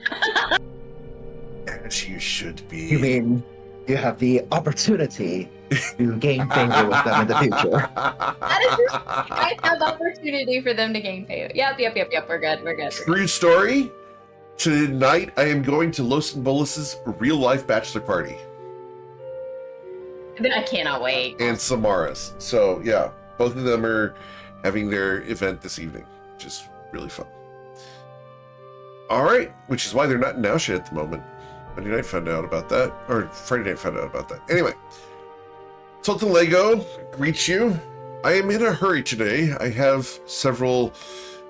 As you should be. You mean you have the opportunity to gain favor with them in the future? That is just, I have opportunity for them to gain favor. Yep. We're good. We're good. True story. Tonight, I am going to Los and Bolus's real-life bachelor party. I cannot wait. And Samara's. So, yeah, both of them are having their event this evening, which is really fun. All right, which is why they're not in Nausea at the moment. Monday night found out about that, or Friday night found out about that. Anyway, Sultan Lego greets you. I am in a hurry today. I have several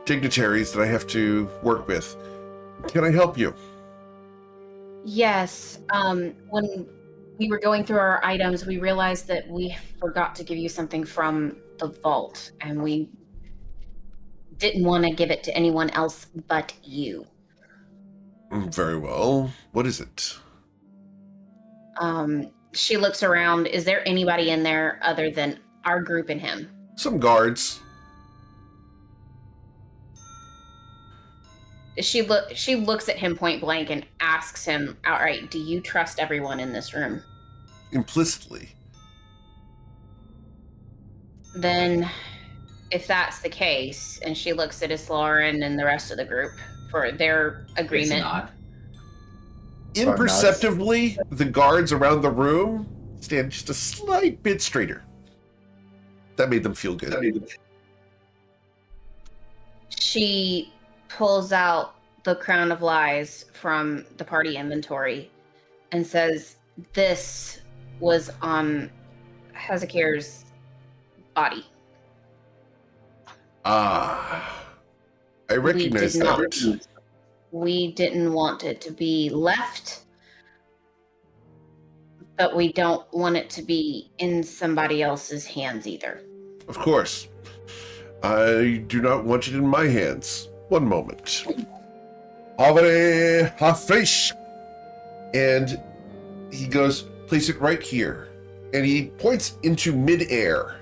dignitaries that I have to work with. Can I help you? Yes. When we were going through our items, we realized that we forgot to give you something from the vault, and we didn't want to give it to anyone else but you. Very well. What is it? She looks around. Is there anybody in there other than our group and him? Some guards. She looks at him point blank and asks him outright, "Do you trust everyone in this room?" Implicitly. Then, if that's the case, and she looks at Islauren and the rest of the group for their agreement. It's not. Imperceptibly, the guards around the room stand just a slight bit straighter. That made them feel good. She pulls out the Crown of Lies from the party inventory and says, "This was on Hezekiah's body." Ah, I recognize that. We didn't want it to be left, but we don't want it to be in somebody else's hands either. Of course. I do not want it in my hands. One moment. Avre Hafresh. And he goes, place it right here. And he points into midair.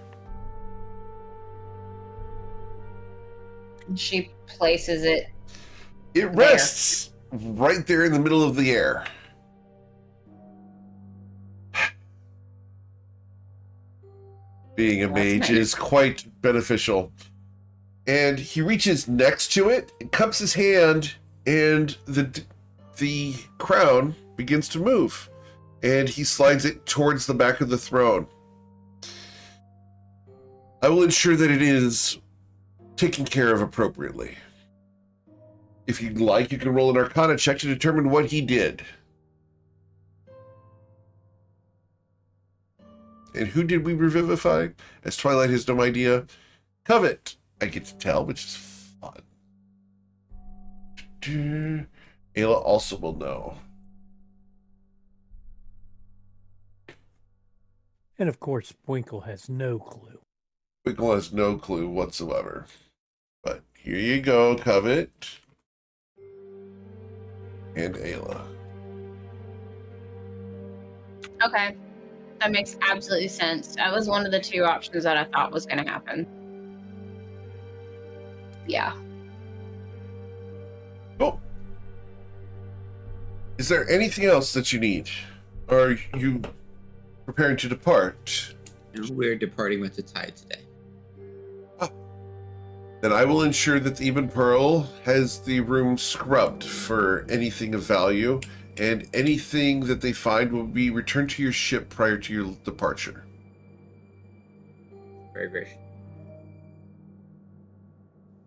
She places it. It rests right there in the middle of the air. Being a That's mage nice. is quite beneficial. And he reaches next to it and cups his hand, and the crown begins to move. And he slides it towards the back of the throne. I will ensure that it is taken care of appropriately. If you'd like, you can roll an Arcana check to determine what he did. And who did we revivify? As Twilight has no idea. Covet, I get to tell, which is fun. Ayla also will know. And of course, Winkle has no clue. Winkle has no clue whatsoever. But here you go, Covet. And Ayla. Okay. That makes absolutely sense. That was one of the two options that I thought was going to happen. Yeah. Cool. Is there anything else that you need? Are you preparing to depart? We're departing with the tide today. Then I will ensure that the Even Pearl has the room scrubbed for anything of value, and anything that they find will be returned to your ship prior to your departure. Very gracious.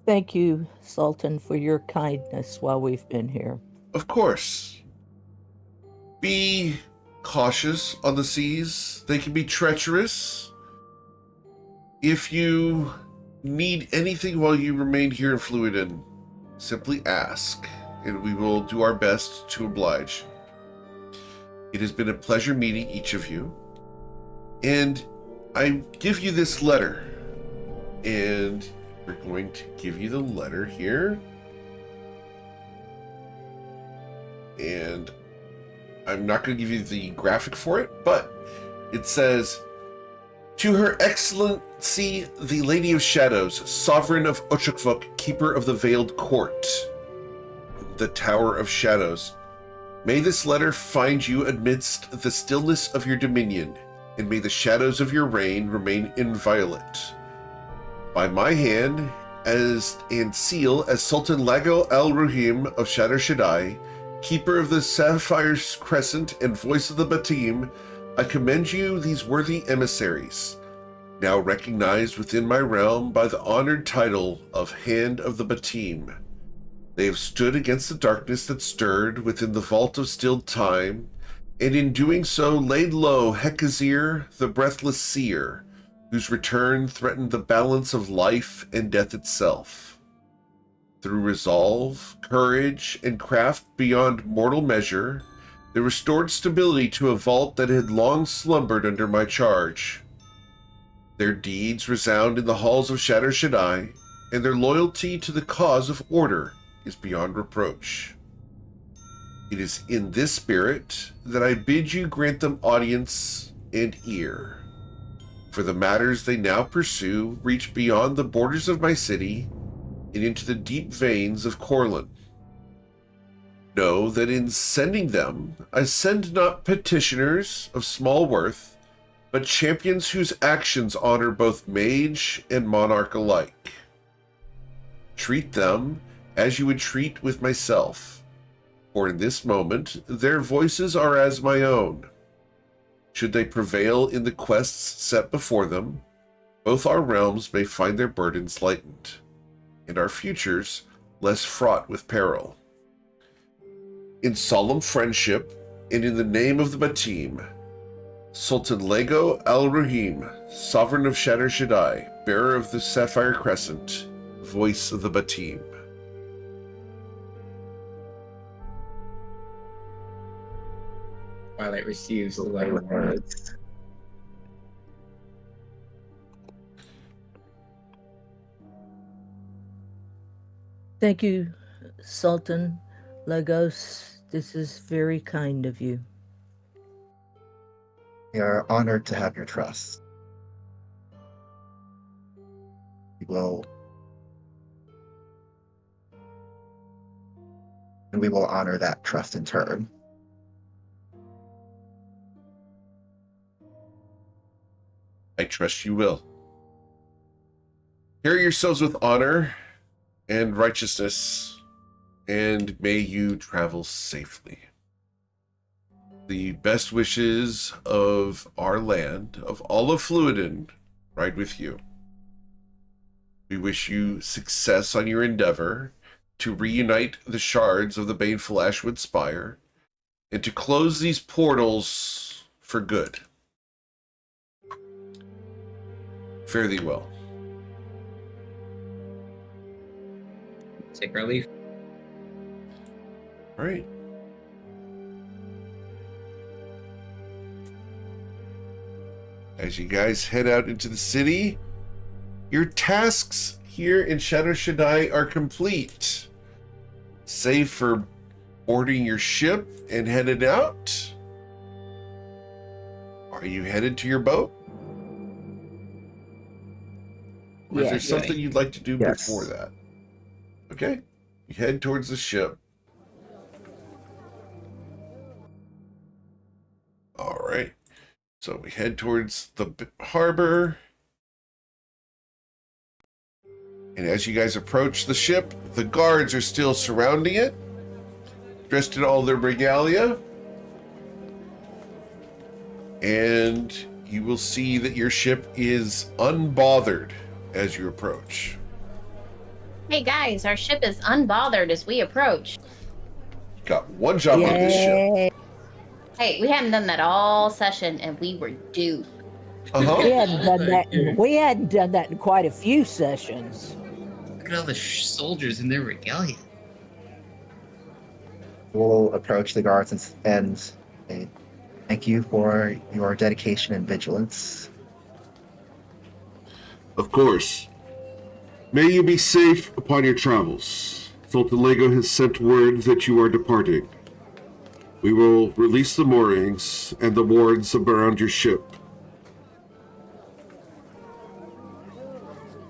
Thank you, Sultan, for your kindness while we've been here. Of course. Be cautious on the seas. They can be treacherous. If you need anything while you remain here in Fluiden, simply ask, and we will do our best to oblige. It has been a pleasure meeting each of you, and I give you this letter, and we're going to give you the letter here, and I'm not going to give you the graphic for it, but it says, "To Her Excellency, the Lady of Shadows, Sovereign of Ochakvok, Keeper of the Veiled Court, the Tower of Shadows. May this letter find you amidst the stillness of your dominion, and may the shadows of your reign remain inviolate. By my hand, as and seal as Sultan Lago al-Ruhim of Shatter Shaddai, Keeper of the Sapphire Crescent and Voice of the Batim, I commend you these worthy emissaries, now recognized within my realm by the honored title of Hand of the Batim. They have stood against the darkness that stirred within the vault of stilled time, and in doing so laid low Hekazir, the breathless seer, whose return threatened the balance of life and death itself. Through resolve, courage, and craft beyond mortal measure, they restored stability to a vault that had long slumbered under my charge. Their deeds resound in the halls of Shatter Shaddai, and their loyalty to the cause of order is beyond reproach. It is in this spirit that I bid you grant them audience and ear, for the matters they now pursue reach beyond the borders of my city and into the deep veins of Corlin. Know that in sending them, I send not petitioners of small worth, but champions whose actions honor both mage and monarch alike. Treat them as you would treat with myself, for in this moment their voices are as my own. Should they prevail in the quests set before them, both our realms may find their burdens lightened, and our futures less fraught with peril. In solemn friendship, and in the name of the Batim, Sultan Lago al-Ruhim, Sovereign of Shatter Shaddai, Bearer of the Sapphire Crescent, Voice of the Batim." Twilight receives the letter. Words. Thank you, Sultan Lagos. This is very kind of you. We are honored to have your trust. We will honor that trust in turn. I trust you will. Carry yourselves with honor and righteousness, and may you travel safely. The best wishes of our land, of all of Fluiden, ride with you. We wish you success on your endeavor to reunite the shards of the baneful Ashwood Spire, and to close these portals for good. Fare thee well. Take our leave. All right. As you guys head out into the city, your tasks here in Shadow Shaddai are complete. Save for boarding your ship and headed out. Are you headed to your boat? Or is there Yes. something you'd like to do Yes. before that? Okay. You head towards the ship. All right. So we head towards the harbor. And as you guys approach the ship, the guards are still surrounding it, dressed in all their regalia. And you will see that your ship is unbothered as you approach. Hey guys, our ship is unbothered as we approach. Got one job on this ship. Yay. Hey, we hadn't done that all session and we were due. We Uh-huh. hadn't done that. We hadn't done that in quite a few sessions. Look at all the soldiers in their regalia. We'll approach the guards and say, thank you for your dedication and vigilance. Of course. May you be safe upon your travels. Sultan Lego has sent word that you are departing. We will release the moorings and the wards around your ship.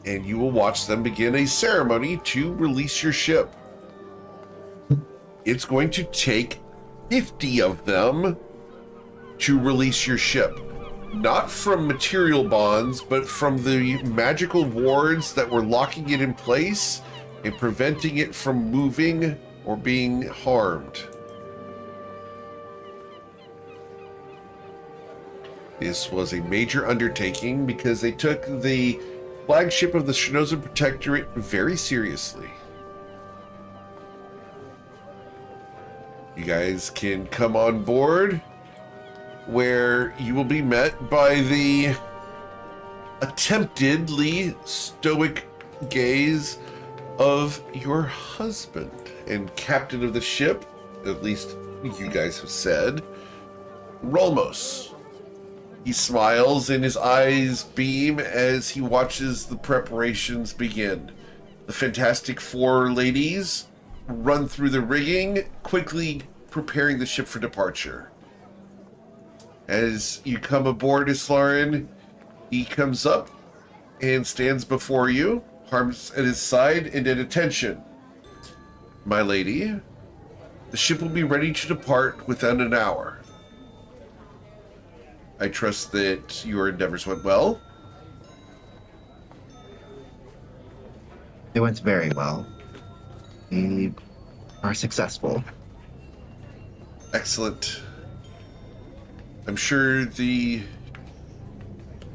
And you will watch them begin a ceremony to release your ship. It's going to take 50 of them to release your ship. Not from material bonds, but from the magical wards that were locking it in place and preventing it from moving or being harmed. This was a major undertaking because they took the flagship of the Shinoza Protectorate very seriously. You guys can come on board, where you will be met by the attemptedly stoic gaze of your husband and captain of the ship, at least you guys have said, Rolmos. He smiles and his eyes beam as he watches the preparations begin. The Fantastic Four ladies run through the rigging, quickly preparing the ship for departure. As you come aboard Islarin, he comes up and stands before you, arms at his side and at attention. My lady, the ship will be ready to depart within an hour. I trust that your endeavors went well. It went very well. We are successful. Excellent. I'm sure the...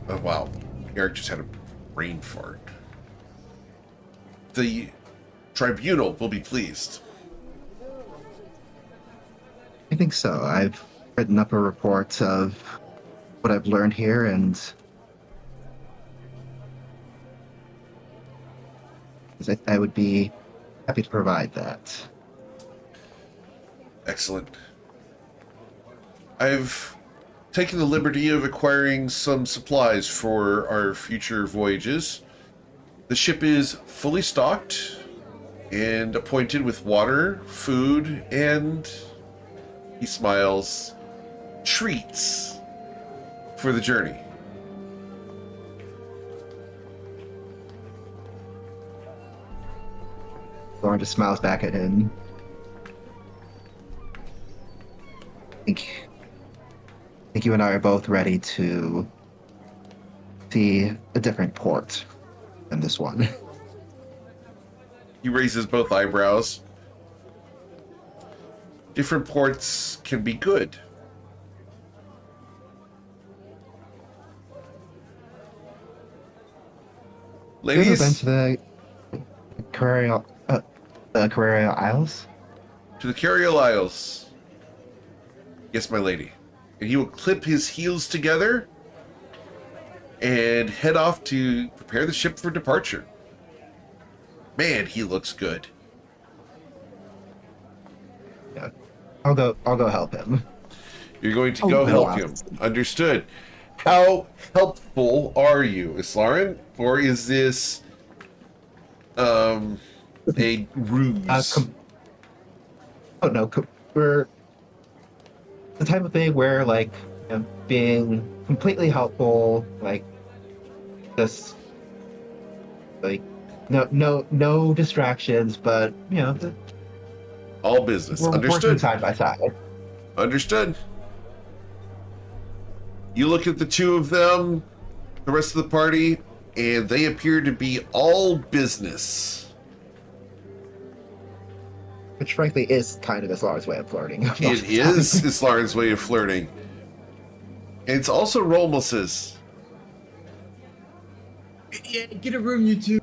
Oh, wow. Eric just had a brain fart. The tribunal will be pleased. I think so. I've written up a report of what I've learned here, and I would be happy to provide that. Excellent. I've taken the liberty of acquiring some supplies for our future voyages. The ship is fully stocked and appointed with water, food, and, he smiles, treats for the journey. Lauren just smiles back at him. I think you and I are both ready to see a different port than this one. He raises both eyebrows. Different ports can be good. Have you ever been Ladies, to the Carrera Isles? to the Cariel Isles. Yes, my lady. And he will clip his heels together and head off to prepare the ship for departure. Man, he looks good. I'll go help him. You're going to Oh, go help yeah. him. Understood. How helpful are you, Islarin? Or is this a ruse? Oh no, we're the type of thing where like being completely helpful, like just like no distractions, but All business. we're working Understood. side by side. Understood. You look at the two of them, the rest of the party, and they appear to be all business. Which frankly is kind of Islar's way of flirting. It is Islarin's way of flirting. And it's also Rolmus's. Yeah, get a room, you two.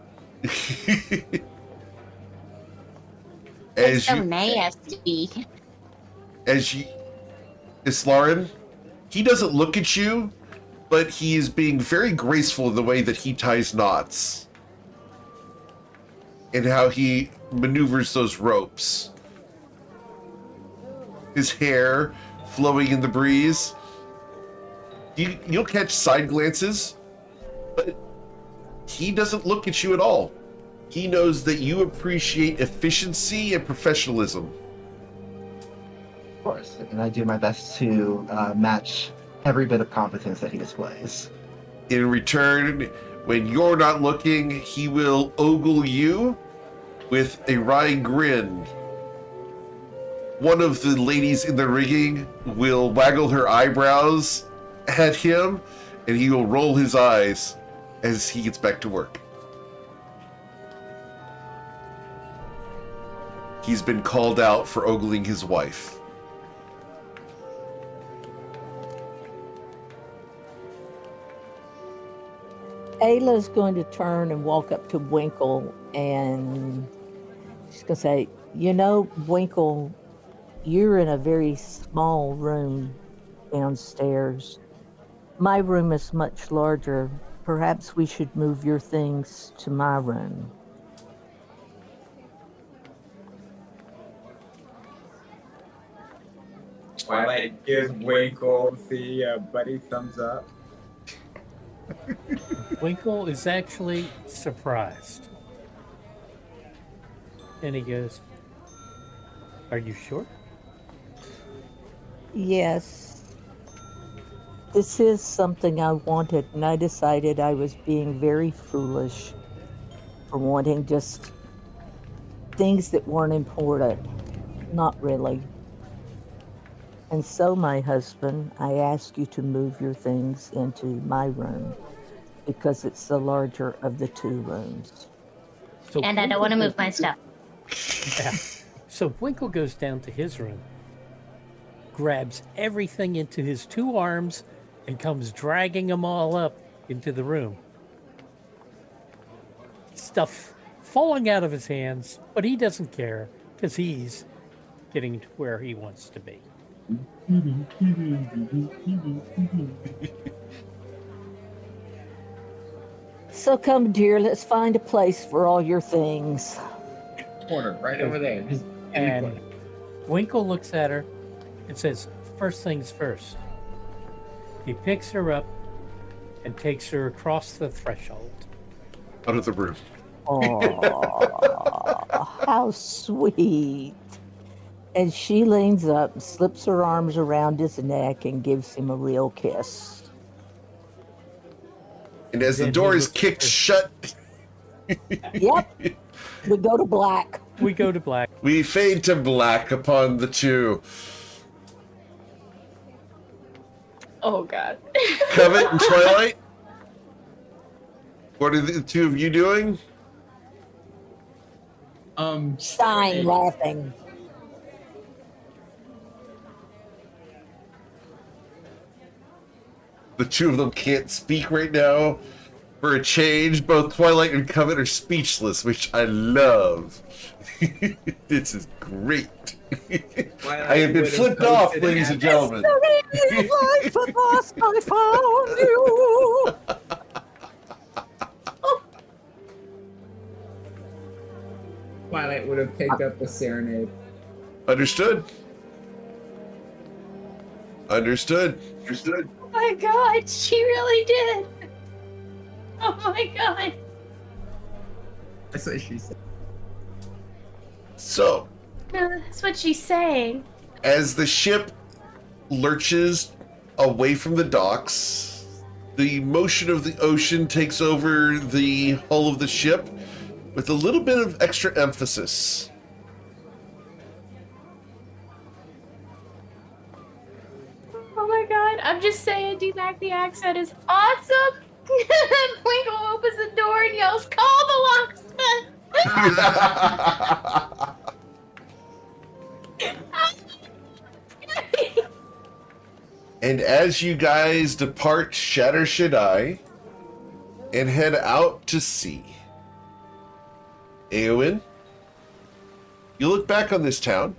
as so you, nasty. Islarin, he doesn't look at you, but he is being very graceful in the way that he ties knots. And how he maneuvers those ropes. His hair flowing in the breeze. You'll catch side glances, but he doesn't look at you at all. He knows that you appreciate efficiency and professionalism. Of course, and I do my best to match every bit of competence that he displays. In return, when you're not looking, he will ogle you with a wry grin. One of the ladies in the rigging will waggle her eyebrows at him, and he will roll his eyes as he gets back to work. He's been called out for ogling his wife. Ayla's going to turn and walk up to Winkle, and she's going to say, Winkle, you're in a very small room downstairs. My room is much larger. Perhaps we should move your things to my room. Twilight gives Winkle the buddy thumbs up. Winkle is actually surprised. And he goes, "Are you sure?" Yes. This is something I wanted, and I decided I was being very foolish for wanting just things that weren't important. Not really. And so, my husband, I ask you to move your things into my room because it's the larger of the two rooms. So And I don't want to move my stuff. Yeah. So Winkle goes down to his room, grabs everything into his two arms, and comes dragging them all up into the room. Stuff falling out of his hands, but he doesn't care because he's getting to where he wants to be. So come, dear, let's find a place for all your things. Corner right over there. And Winkle looks at her and says, "First things first." He picks her up and takes her across the threshold. Out of the room. Oh, how sweet. And she leans up and slips her arms around his neck and gives him a real kiss. And as the Then door he is looks at kicked her. shut, Yep. We go to black. We go to black. we fade to black upon the two. Oh god. Covet and Twilight? What are the two of you doing? Dying laughing. The two of them can't speak right now. For a change, both Twilight and Covet are speechless, which I love. This is great. I have been flipped off, ladies and gentlemen. Life at last I found you. Twilight would have picked up the serenade. Understood. Understood. Oh my god, she really did. Oh my god. That's what she said. So, That's what she's saying. as the ship lurches away from the docks, the motion of the ocean takes over the hull of the ship with a little bit of extra emphasis. Oh my god, I'm just saying, D-Mac, the accent is awesome. Winkle opens the door and yells, "Call the locksmith!" And as you guys depart Shatter Shaddai and head out to sea, Eowyn, you look back on this town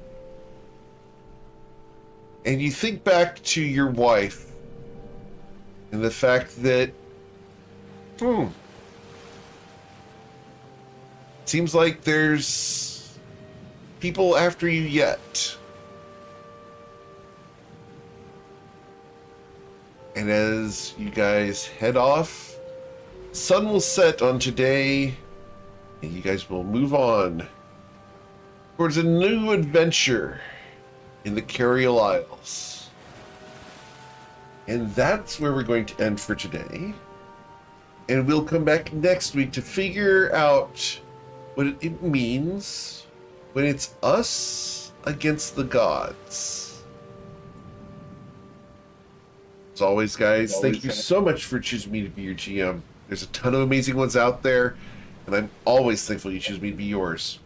and you think back to your wife and the fact that, seems like there's people after you yet. And as you guys head off, sun will set on today, and you guys will move on towards a new adventure in the Carial Isles. And that's where we're going to end for today. And we'll come back next week to figure out what it means when it's us against the gods. As always, guys, thank you so much for choosing me to be your GM. There's a ton of amazing ones out there, and I'm always thankful you choose me to be yours.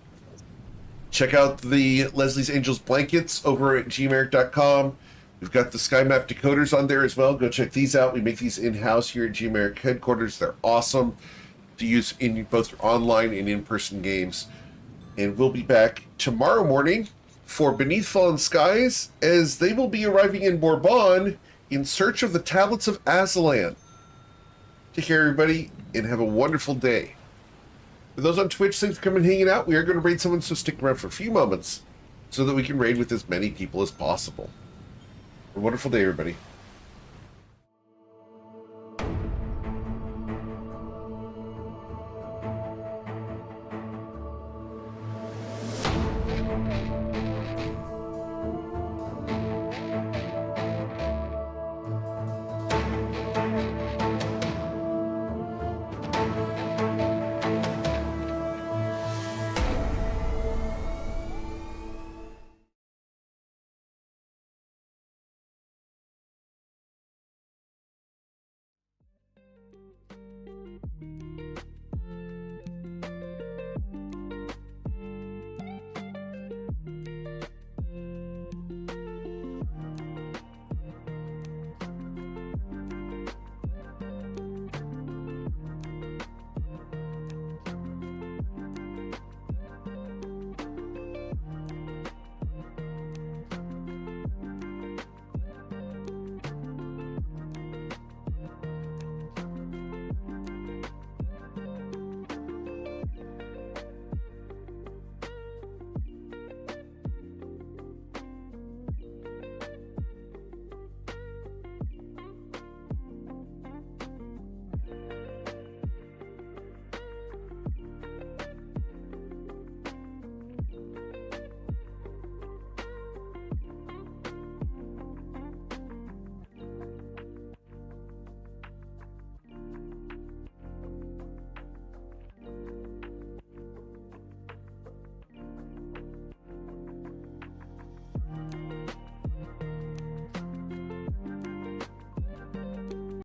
Check out the Leslie's Angels blankets over at gmeric.com. We've got the Sky Map decoders on there as well. Go check these out. We make these in-house here at GMeric headquarters. They're awesome to use in both online and in-person games. And we'll be back tomorrow morning for Beneath Fallen Skies, as they will be arriving in Bourbon in search of the Tablets of Azalan. Take care, everybody, and have a wonderful day. For those on Twitch, thanks for coming and hanging out. We are going to raid someone, so stick around for a few moments so that we can raid with as many people as possible. Have a wonderful day, everybody.